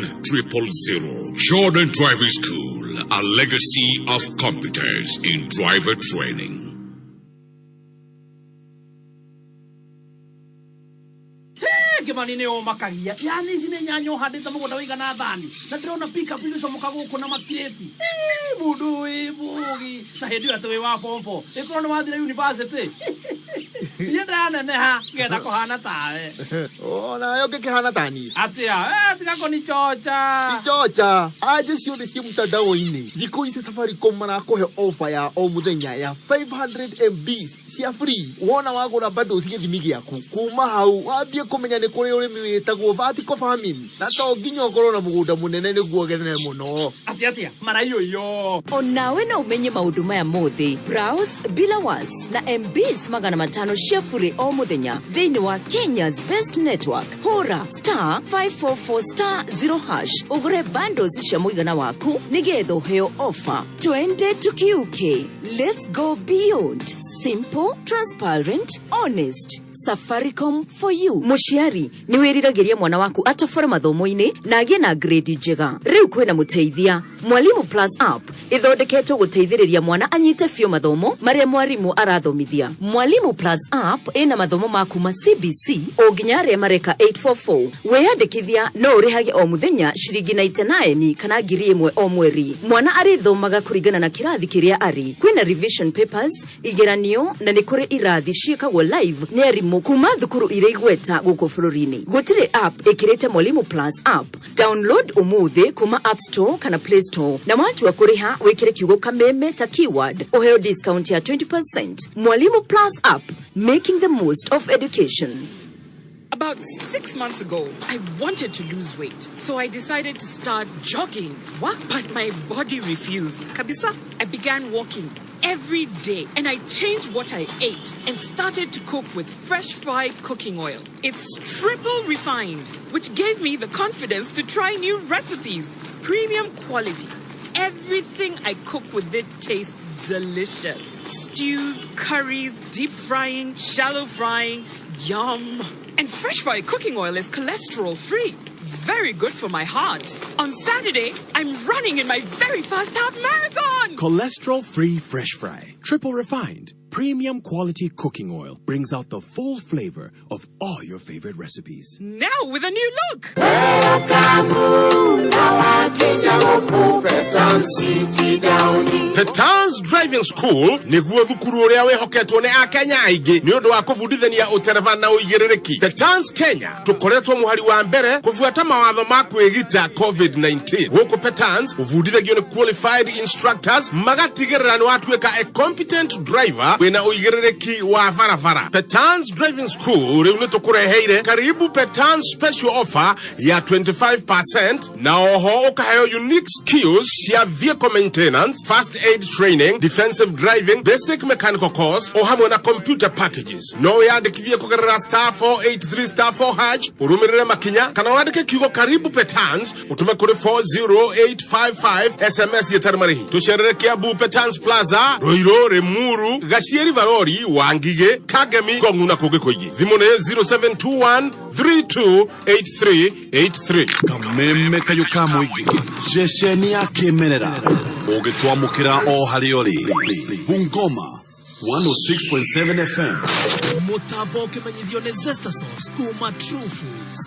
Jordan Driving School, a legacy of competence in driver training. Kimani nĩ ũmakagia. Yani ici nĩ nyanya ũhandĩte mũgũnda wĩigana thani. Na ndĩrona pick up igĩcomoka gũkũ na makirĩti. Mũndũ wĩ mũgi. Na hĩndĩ ĩyo atĩ wĩ wa form 4. Ĩkorwo nĩ wathire university. Niĩ ndaneneha ngenda kũhana tawe. Nayo ngĩkĩhana tani. Atĩa, tiga kũnichocha. Nichocha. Aje ciothe cia mtandao-inĩ. Thikũ ici Safaricom marakũhe offer ya o mũthenya ya 500 MB cia free. Wona wagũra bundles gĩthimi gĩaku. Kuma hau wambie kũmenya nĩ kũrĩ ũrĩmi wĩtagwo vertical farming. Na to nginya ũkorwo na mũgũnda mũnene nĩguo ũgethere mũno. Atĩa, maraiyũyo. Onawe no umenye maũndũ maya mothe. Browse bila was na MBs 500 cia free o mũthenya thĩinĩ wa Kenya's best network. Hũra *544*0# ũgũre bundles cia mũigana waku nĩgetha ũheo offer. Twende tukiuke. Let's go beyond. Simple, transparent, honest. Safaricom for you. Mũciari nĩ wĩriragĩria mwana waku atobore mathomo-inĩ na agĩe na grade njega. Rĩu kwĩna mũteithia. Mwalimu Plus app ĩthondeketwo gũteithĩrĩria mwana anyite biũ mathomo marĩa mwarimũ arathomithia. Mwalimu Plus app ĩna mathomo ma kuma CBC o nginya arĩa mareka 844. Wĩyandĩkithia no ũrĩhage o mũthenya ciringi 99 kana 1,000 o mweri. Mwana arĩthomaga kũringana na kĩrathi kĩrĩa arĩ. Kwĩna revision papers, igeranio na nĩ kũrĩ irathi ciĩkagwo live nĩ arimũ kuma thukuru irĩ igweta gũkũ bũrũri-inĩ. Gũtirĩ app ĩkĩrĩte Mwalimu Plus app. Download ũmũthĩ kuma App Store kana Play Store. Na watua kũrĩha wĩkĩre kiugo kameme ta keyword ũheo discount ya 20%. Mwalimu Plus app, making the most of education. About 6 months ago, I wanted to lose weight, so I decided to start jogging. What? But my body refused. Kabisa, I began walking every day, and I changed what I ate and started to cook with fresh fried cooking oil. It's triple refined, which gave me the confidence to try new recipes. Premium quality. Everything I cook with it tastes delicious. Stews, curries, deep frying, shallow frying, yum. And fresh fried cooking oil is cholesterol free. Very good for my heart. On Saturday, I'm running in my very first half marathon. Cholesterol-free fresh fry, triple refined, premium quality cooking oil brings out the full flavor of all your favorite recipes. Now with a new look. Petans Driving School nĩguo thukuru ũrĩa wĩhoketwo nĩ Akenya aingĩ nĩ ũndũ wa kũbundithania ũtereva na ũigĩrĩrĩki. Petans Kenya tũkoretwo mũhari wa mbere kũbuata mawatho ma kwĩgita COVID-19. Gũkũ Petans ũbundithagio nĩ qualified instructors magatigĩrĩra nĩ watuĩka a competent driver wĩna ũigĩrĩrĩki wa barabara. Petans Driving School rĩu nĩ tũkũreheire karibu Petans special offer ya 25% na oho ũkaheo unique skills cia vehicle maintenance, first aid training, defensive driving, basic mechanical course o hamwe na computer packages. No yandĩkithie kũgerera *483*4# ũrũmĩrĩre makinya kana wandĩke kiugo karibu Petans ũtume kũrĩ 40855 SMS yetarĩ marĩhi. Tũcerere Kiambu Petans Plaza, Roiro, Remuru, Gacieri Varori, Wangige, Kagemi, Gongu na kũngĩ kũingĩ. Thimũ nĩ 0721328383. Kameme kayuka mũingĩ ceceni ya kĩmerera ũgĩtwamũkĩra o harĩ ũrĩ. Bungoma 106.7 FM. Mũtambo ũkĩmenyithio nĩ Zesta Sauce kuma True Foods.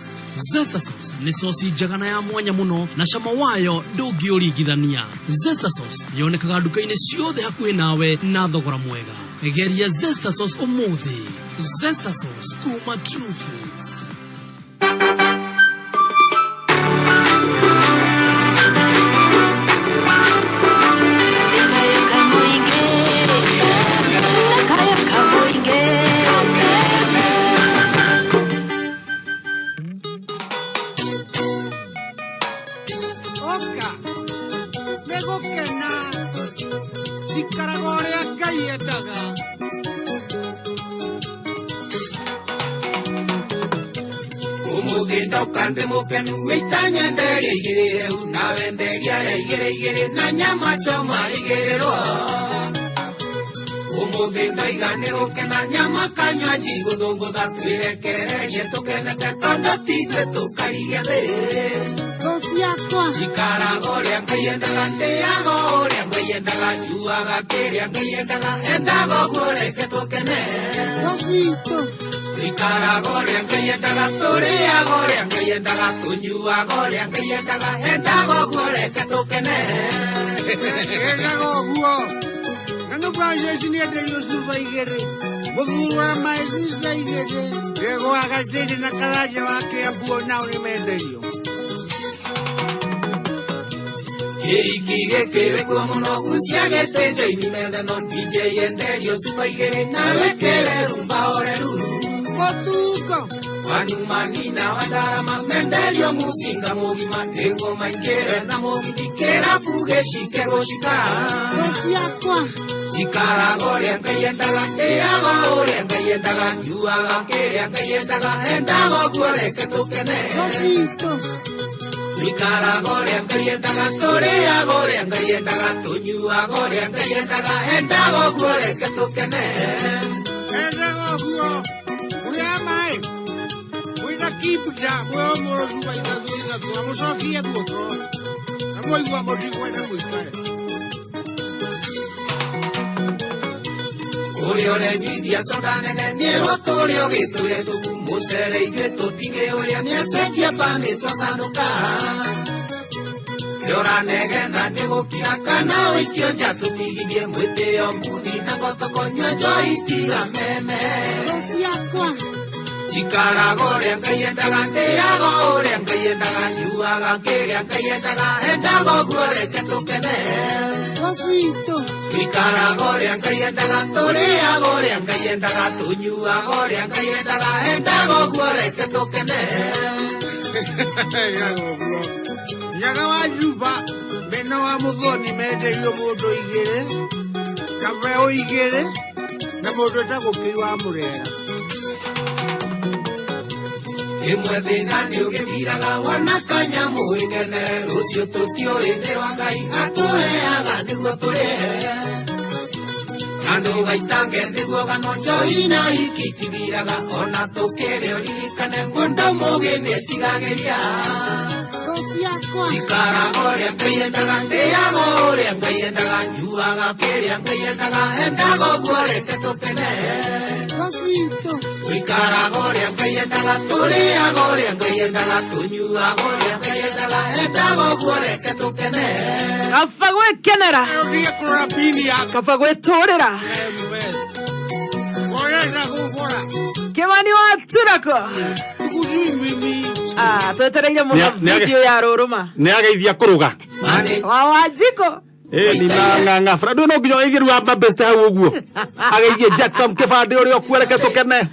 Zesta Sauce nĩ sosi njagana ya mwanya mũno na cama wayo ndũngĩũringithania. Zesta Sauce yonekaga nduka-inĩ ciothe hakuhĩ nawe na thogora mwega. Geria Zesta Sauce ũmũthĩ. Zesta Sauce kuma True Foods. Ukande mukenu witanya ndege igere unawe ndege ya igere na nyama choma igererwa umugindo igane ukena nyama kanywaji gudunguda twirekererie tukenete tondo titwe tukarigere dosiakwa chikaragoria ngayendaga ndeagoria ngayendaga juaga keria ngayendaga endago goreke tukene dosito Tuikara goria ngayendaga turia goria ngayendaga tunyua goria ngayendaga hendago goreke tukene. Hendago guo. Nando pranjesi ni aderio suba igere. Mudurwa maisi sa igere. Ego agatete na karaja wake abuo na unimenderio. Kige kebe kwa muno usiagete joini menda non DJ enderio suba igere na wekele rumba ore ruru. Kotuko. Manina wadarama menderio musinga mogima ego maikere na mogikera fuge shikego shika. Kosiakwa. Shikara goria ngayendaga eaga oria ngayendaga yuaga keria ngayendaga hendago goreke tukene. Kosito. Shikara goria ngayendaga toria goria ngayendaga tunyua goria ngayendaga hendago goreke tukene. Hendago guo. Uyamai. Kipuja, well, more of my I was off here to go. I'm going to go to when I'm with Oriole Nidia Sodane, Nero Torio Gitore to Musere, Geto Tige Orian, Sentia Panet was Anuka. Yora Negan, Nevokia, Kana, with your Jatuki, with the Ombudi, Nagotokonya, Joy, Tira Meme. Chikara goria ngayendaga ndeago oria ngayendaga yuaga keria ngayendaga hendago goreke tukene. Kosito. Chikara goria ngayendaga toria goria ngayendaga tunyua goria ngayendaga hendago goreke tukene. Yaga wajuba beno wa mudhoni mederio mudo igere. Kabeo igere na mudo tago kiwa murera. Imwe thina ni ugikiraga wana CanjamûkaMOnday rucio tutio ithirwa Ngai atuheaga niguo turihe andu gaitange niguo gano njoi na iki tithiraga ona tukire uririkane mundu mugi nĩetigagĩria Chikara goria ngayendaga ndĩago ũrĩa ngayendaga nyuaga kĩrĩa ngayendaga hendago goreke tukene Tuikara goria ngayendaga tũrĩaga ũrĩa ngayendaga tũnyuaga ũrĩa ngayendaga hendago goreke tukene Kaba gwekenera kaba gwĩtũrĩra Kĩmani wa Turako twetereire mũno video ya rũrũma nĩ ageithia kũrũga wa Wanjiko ni nganga frado no nginya igiru amba best hau uguo ageithie Jackson kĩbande ũrĩa ũkwereke tũkene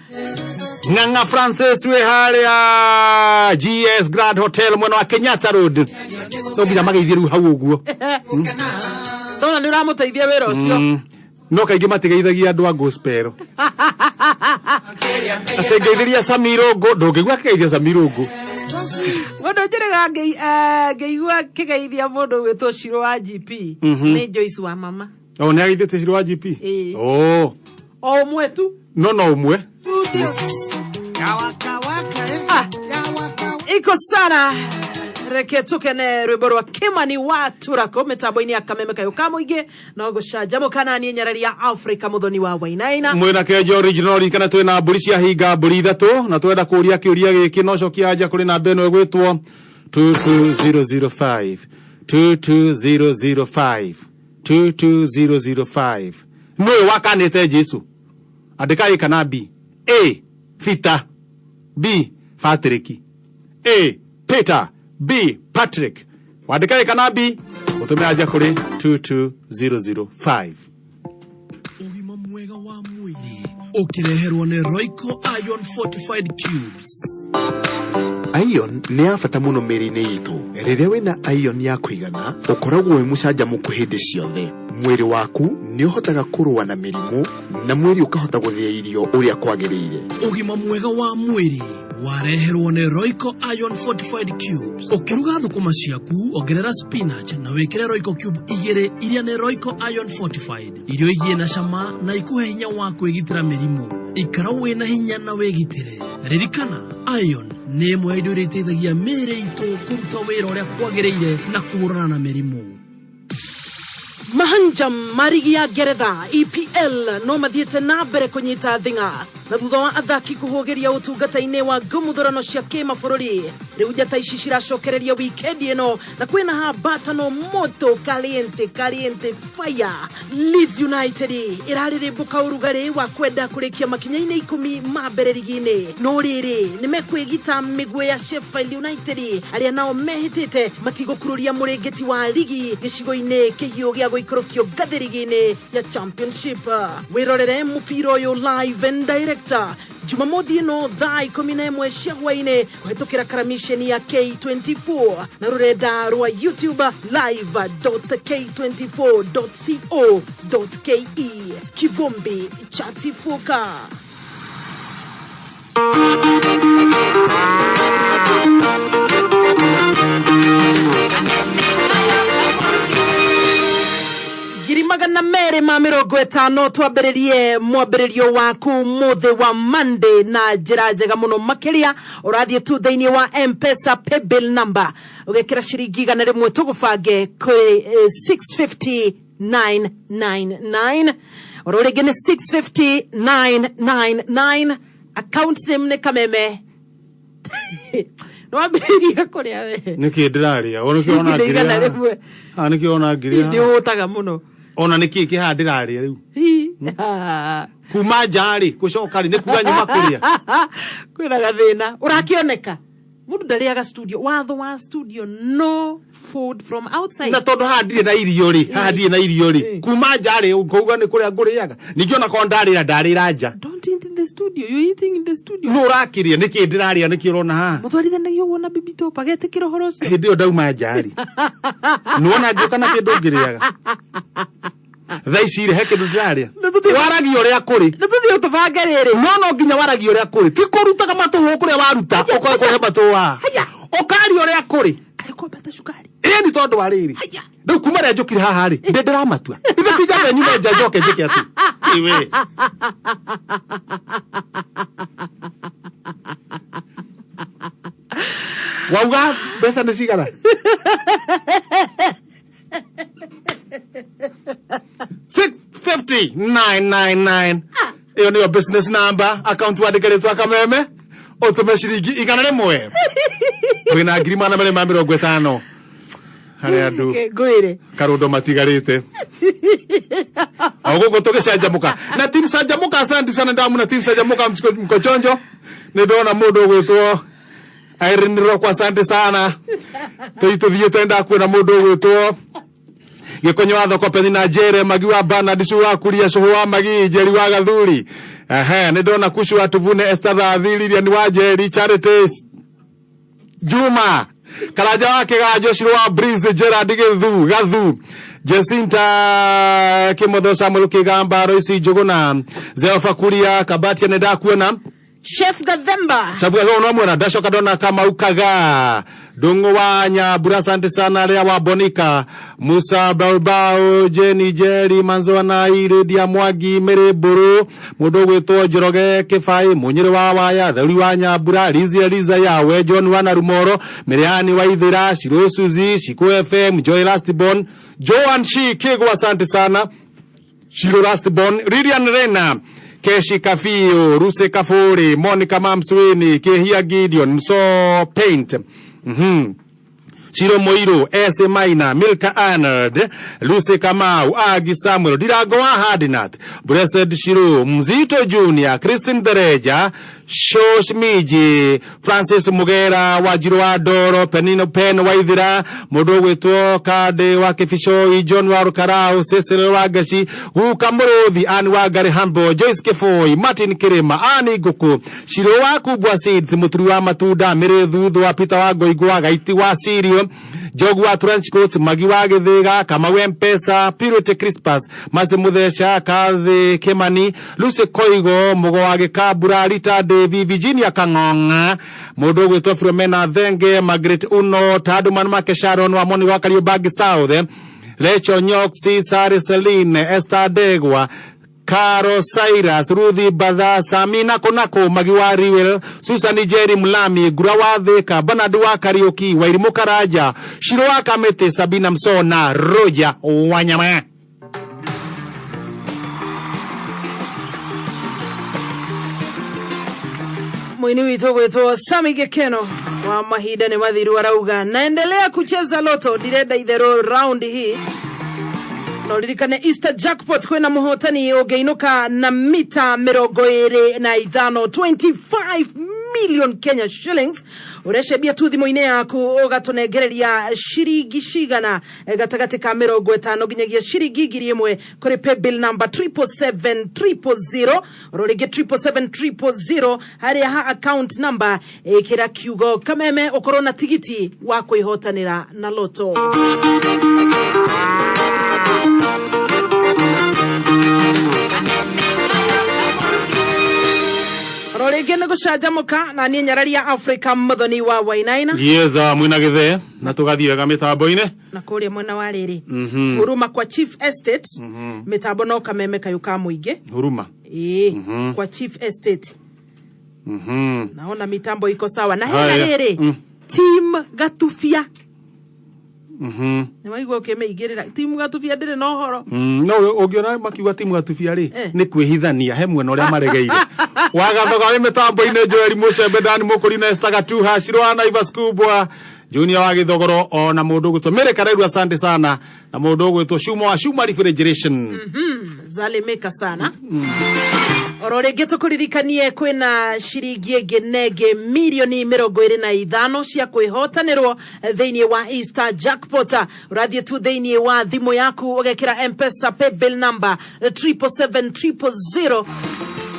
nganga Francis we haria GS Grand Hotel mwena wa Kenyatta Road no nginya mageithie hau uguo tona nĩ ũramũteithia wĩra ũcio no kaingĩ matigeithagia andũ a gospel atengeithiria Samirongo ndũngĩigua akĩgeithia Samirongo mũndũ njĩrĩga ngĩigua kĩgeithia mũndũ wĩtwo Shiro wa GP nĩ Joyce wa mama nĩ ageithĩte Shiro wa GP o ũmwe tu no ũmwe iko sana reke tukene rwĩmbo rwa Kĩmani wa Turako mĩtambo-inĩ ya Kameme CanjamûkaMOnday no gũcanjamũka na niĩ nyarari ya Africa mũthoni wa Wainaina mwĩna Kihenjo original kana twĩna mbũri cia hinga mbũri ithatũ na twenda kũũria kĩũria gĩkĩ no cokia anja kũrĩ namba ĩno ĩgwĩtwo 22005 22005 22005 nĩwe wakanĩte Jesu andĩka ĩ kana B A Peter B Patrick A Peter B Patrick wandika kana B utume aja kuri 22005 Ugima mwega wa mwili ukireherwo ni Royco Iron Fortified Cubes. Iron nĩ ya bata mũno mĩĩrĩ-inĩ itũ. Rĩrĩa wĩna iron ya kũigana ũkoragwo wĩ mũcanjamũku hĩndĩ ciothe. Mwĩrĩ waku nĩ ũhotaga kũrũa na mĩrimũ na mwĩrĩ ũkahota gũthĩa irio ũrĩa kwagĩrĩire. Ugima mwega wa mwĩrĩ wareherwo ni Royco Iron Fortified Cubes. Ukiruga thũkũma ciaku ongerera spinach na wĩkĩre Royco Cube 2 iria nĩ Royco Iron Fortified. Irio igie na cama na ikuhe hinya wa kwĩgitĩra mĩrimũ. Ikara wĩna hinya na wĩgitĩre. Ririkana iron nĩ ĩmwe ya indo iria iteithagia mĩĩrĩ itũ kũruta wĩra ũrĩa kwagĩrĩire na kũhũrana na mĩrimũ. Mahanjam marigi ya Ngeretha EPL no mathiĩte na mbere kũnyita thing'a na thutha wa athaki kuhogeria utungata-ini wa ngumuthurano cia kimabũrũri riu njata ici ciracokereria weekend ino na kwina hambatano moto caliente fire. Leeds United irarirĩmbũka ũrugarĩ wa kwenda kũrĩkia makinya-inĩ 10 ma mbere ligi-inĩ no rĩrĩ nĩmekwĩgita mĩguĩ ya Sheffield United arĩa nao mehĩtĩte matigũkururia mũrĩngĩti wa ligi gĩcigo-inĩ kĩhiũ gĩa gũikũrũkio ngathĩ ligi-inĩ ya Championship. Wĩrorere mũbira ũyũ live and director Jumamothi ĩno thaa 11 cia hwaĩ-inĩ kũhetũkĩra karamisheni ya K24 na rũrenda rwa YouTube live.k24.co.ke. Kivumbi chatifuka. Magana mere ma 50 twambĩrĩrie mwambĩrĩrio waku mũthĩ wa Monday na njĩra njega mũno makĩria ũrathiĩ tu thĩinĩ wa M-Pesa paybill number ũgekĩra ciringi 100 tũgũbange kwĩ 650,999 oro rĩngĩ nĩ 650,999 account name nĩ Kameme. Nwambĩrĩria kũrĩa we nĩkĩ ndĩraria ona nĩkĩona ngiria nĩ ũtaga mũno ona niki kihadiraria riu kuma jari kucoka ri nikuga nyuma kuria kwina gathina urakioneka mundu ndariaga studio watho wa studio no food from outside na tondu handire na irio ri kuma jari ukuga ni kuria nguriaga nikiona ko ndarira nja. Don't eat in the studio, you eating in the studio. No rakiria niki ndiraria niki urona ha mutwarithanagio wona bibi topa getikira horo ucio hindi ndauma jari nuona njuka na kindu ngiriaga thaicire he kindu ndiraria waragio ria kuri natuthi utubange riri no nginya waragio ria kuri ti kurutaga matuhu kuria waruta ukoe kuhe matuwa ukario ria kuri kaiko beta shukari ni tondu wa riri ndu kuma ria njukire haha ri ndĩramatua ithe ti jabe nyume nja njoke njike atu iwe wauga mbeca nĩ cigana 650,999 iyo niyo business number account wandĩkĩrĩtwo Kameme ũtũme ciringi 100 twĩna 250 harĩ andũ ngwĩre karundo matigarĩte ogogo tũgĩcanjamũka na team Canjamũka. Asante sana ndamu na team Canjamũka mko chonjo nĩ ndona mũndũ ũgwĩtwo Irene Roko. Asante sana tũitũthiĩ tenda kwĩna mũndũ ũgwĩtwo Gikonyo wa thoko peni na Jere Magiwa Bernard Suwa kuria Suwa Magi Jeri wa Gathuri. Nĩ ndona kushwa tuvune Esther Thiliria ni wa Jeri Charity Juma Karaja wake gajo Shirwa Breeze Gerard Gathu Jacinta Kimotho Samuel Kigamba Roisi Jogona Zeofa kuria Kabati nenda kuona Chef Gathemba sabu no mwana dasho kadona kama ukaga dongo wanya bura. Asante sana ria wa Bonika Musa Balbao Jenny Jerry Manzona Iredia Mwagi Mere Buru mudo gwetwo Njoroge Kifai munyire wa waya thari wanya bura Liza yawe John wana Rumoro Miriani wa Ithira Shiro Suzi Shiko FM Joy Lastborn Joan Shi Kigo. Asante sana Shiro Lastborn Ridian Rena Keshi Kafio Ruse Kafuri Monica Mamswini Kehia Gideon Mso Paint Shiro Moiro Ese Maina Milka Arnold Lucy Kamau Agi Samuel Dirago wa Hardinat Blessed Shiro Mzito Junior Christine Dereja Shosh Miji Francis Mugera Wajiro wa Doro Penino Pen Waithira Mudo wetwo Kade wa Kifishoi John wa Rukarao Cecil Wagashi Ukamurothi Ani wa Garihambo Joyce Kefoi Martin Kirima Ani Guku Shiro wa Kubwa Seeds Muturi wa Matuda Mere Thuthu wa Peter wa Goigwa Gaiti wa Sirio Jogu wa Trench Coat Magi wa Githiga Kamau M-Pesa Purity Crispas Masimuthesha Kathi Kimani Lucy Koigo Mugo wa Gikabura Rita Devi Virginia Kang'ong'a Mudo gwitwo Philomena Thenge Margaret Uno Taduman Make Sharon wa Moni wa Kariobangi South Rachel Nyoksi Sari Celine Esther Degwa Karo Cyrus Ruthi Badha Samina Konako Magiwa Riwel Susani Jerry Mulami Gurawa Thika Bernard wa Karioki Wairimu Karaja Shiro wa Kamete Sabina Msona Roja Wanyama. Mwini wito gwetwo Sami Gekeno wa mahinda ni mathiru arauga naendelea kucheza loto direda idhero round hii. No lirikane Easter jackpot kwena muhotani ogeinuka na mita 25 million Kenya shillings. Ureshe tu thimo ine yaku ugatunegereria shirigi shigana gatagati ka 50 ginyagia shirigi ngiri imwe kuri pay bill number 77700 rorige 77700 hari ha account number kira kiugo kameme ukorona tigiti wa kuihotanira na loto. Rolegene gucanjamũka na niĩ nyarari ya Africa muthoni wa Wainaina. Yeza mwina githe na tugathiega mitambo-ine na kuria mwena wa riri. Huruma kwa Chief Estate. Mitambo no kameme kayuka muingi. Huruma. Kwa Chief Estate. Naona mitambo iko sawa na hena riri. Team Gatufia. Nĩwaigua ũkĩmeigĩrĩra timu Gatufia ndĩrĩ na ũhoro. No ũngĩona makiuga timu Gatufia rĩ nĩ kwĩhithania he mwena ũrĩa maregeire. Wagathoga wĩ mĩtambo-inĩ Joel Mucembe Dani Mũkũri na Esther Gatuha Shirwa Naivas Kubwa Junior wa Gĩthogoro ona mũndũ gwĩtwo Mereka Rairu asante sana na mũndũ gwĩtwo Shuma Refrigeration. Zalimeka sana. Orore geto kuririkanie kwena shiringi ngenege milioni 25 cia kwihotanirwo thĩinĩ wa Easter jackpot. Urathie tu thĩinĩ wa thimo yaku ugekira M-Pesa pay bill number 77700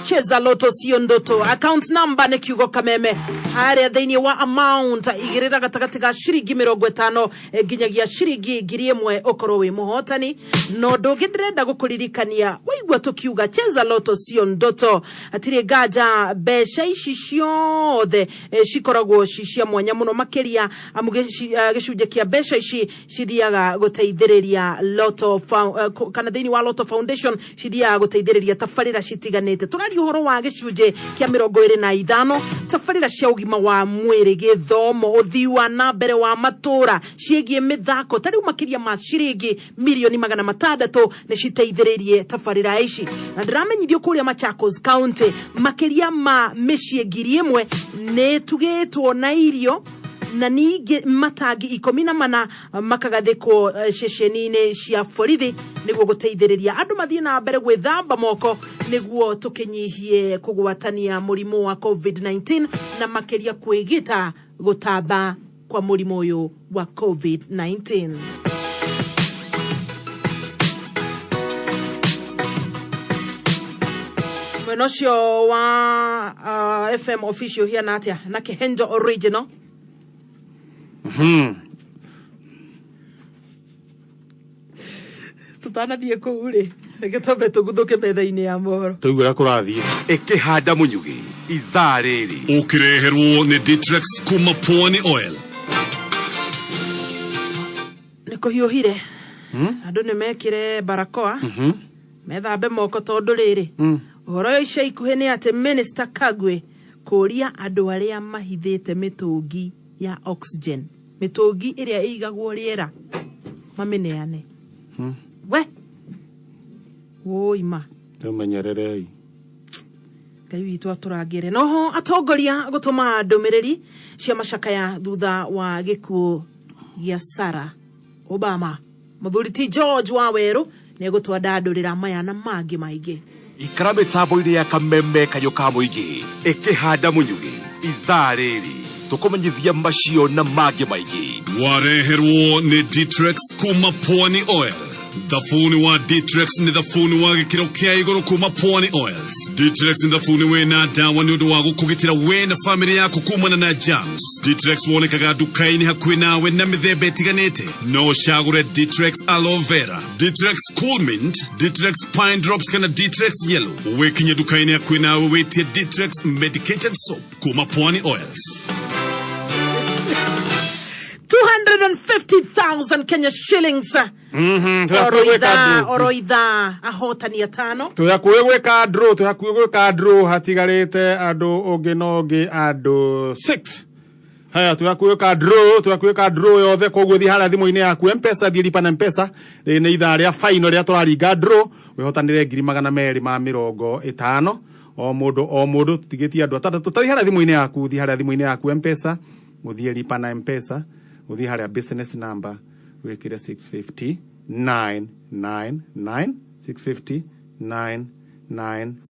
cheza loto sio ndoto. Account number ni kiugo kameme haria thĩinĩ wa amount igirira gatagati ga shiringi 50 nginyagia shiringi ngiri imwe ukorwo wi muhotani. No ndũngĩndirenda gũkũririkania waigua tukiuga cheza loto sio ndoto atire gaja besha ici ciothe cikoragwo cia mwanya muno makiria gĩcunjĩ kia besha ici cithiaga gũteithĩrĩria loto kana thĩinĩ wa Loto Foundation cithiaga gũteithĩrĩria tabarĩra citiganĩte. Tũraria ũhoro wa gĩcunjĩ kia 25 tabarĩra cia ũgima wa mwĩrĩ, gĩthomo, ũthii wa na mbere wa matũra ciĩgiĩ mĩthako tarĩu makiria ma ciringi milioni 600 nĩ citeithĩrĩrie tabarĩra ici. Na ndĩramenyithio kũrĩa Machakos County makiria ma mĩciĩ ngiri ĩmwe nĩ tugĩtwo na irio na ningĩ matangi 14 makagathĩkwo ceceni-inĩ cia borithi nĩguo gũteithĩrĩria andũ mathiĩ na mbere gwĩthamba moko nĩguo tũkĩnyihie kũgwatania mũrimũ wa COVID-19 na makiria kwĩgita gũtamba kwa mũrimũ ũyũ wa COVID-19. Mwenocio wa FM official here natia na Kihenjo original. Tutanathie kũrĩ nĩgĩtombe tũguthũke metha-inĩ ya mohoro tũigũra kũrathiĩ ĩkĩhanda mũnyugĩ ithaa rĩrĩ ũkĩreherwo nĩ Ditrex kuma Pwani Oil. Nĩkũhiũhire andũ nĩmekĩre barakoa methambe moko tondũ rĩrĩ ũhoro ica ikuhĩ nĩ atĩ Minister Kagwe kũria andũ arĩa mahithĩte mĩtũngi ya oxygen, mĩtũngi ĩrĩa ĩigagwo rĩera mameneane. We woima tumenyererei Ngai witũ atũrangĩre. Noho atongoria gũtũma ndũmĩrĩri cia macakaya thutha wa gĩkuũ gĩa Sarah Obama. Mũthuri ti George Waweru nĩegũtwandandũrĩra maya na mangĩ maingĩ. ikara mĩtambo-inĩ ya kameme kayũka mũingĩ ĩkĩhanda mũnyugĩ ithaa rĩrĩ tũkũmenyithia macio na mangĩ maingĩ. Wareherwo nĩ Ditrex kuma Pwani Oil. Thafuni wa Ditrex ni thafuni wa gĩkĩro kĩa igũrũ kuma Pwani Oils. Ditrex ni thafuni wĩna ndawa nĩ ũndũ wa gũkũgitĩra we na family yaku kumana na germs. Ditrex wonekaga duka-inĩ hakuhĩ nawe na mĩthemba ĩtiganĩte. No cagũre Ditrex Aloe Vera, Ditrex Cool Mint, Ditrex Pine Drops kana Ditrex Yellow. Wĩkinye duka-inĩ hakuhĩ nawe wĩtie Ditrex Medicated Soap kuma Pwani Oils. 250,000 Kenya shillings. Oroitha ahotani atano. Tuyakuwe gwĩka draw hatigarĩte andũ ũngĩ no ũngĩ andũ 6. Haya tuyakuwe gwĩka draw yothe koguo thi harĩa thimũ-inĩ yaku M-Pesa thiĩ lipa na M-Pesa nĩ ithaa rĩa final rĩa tũraringa draw wĩhotanĩre 250,000 o mundu tutigitie andu atandatu tari haria thimu-ini yaku thi haria thimu-ini yaku M-Pesa muthie lipa na M-Pesa uthie haria business number wikire 650 999 650 999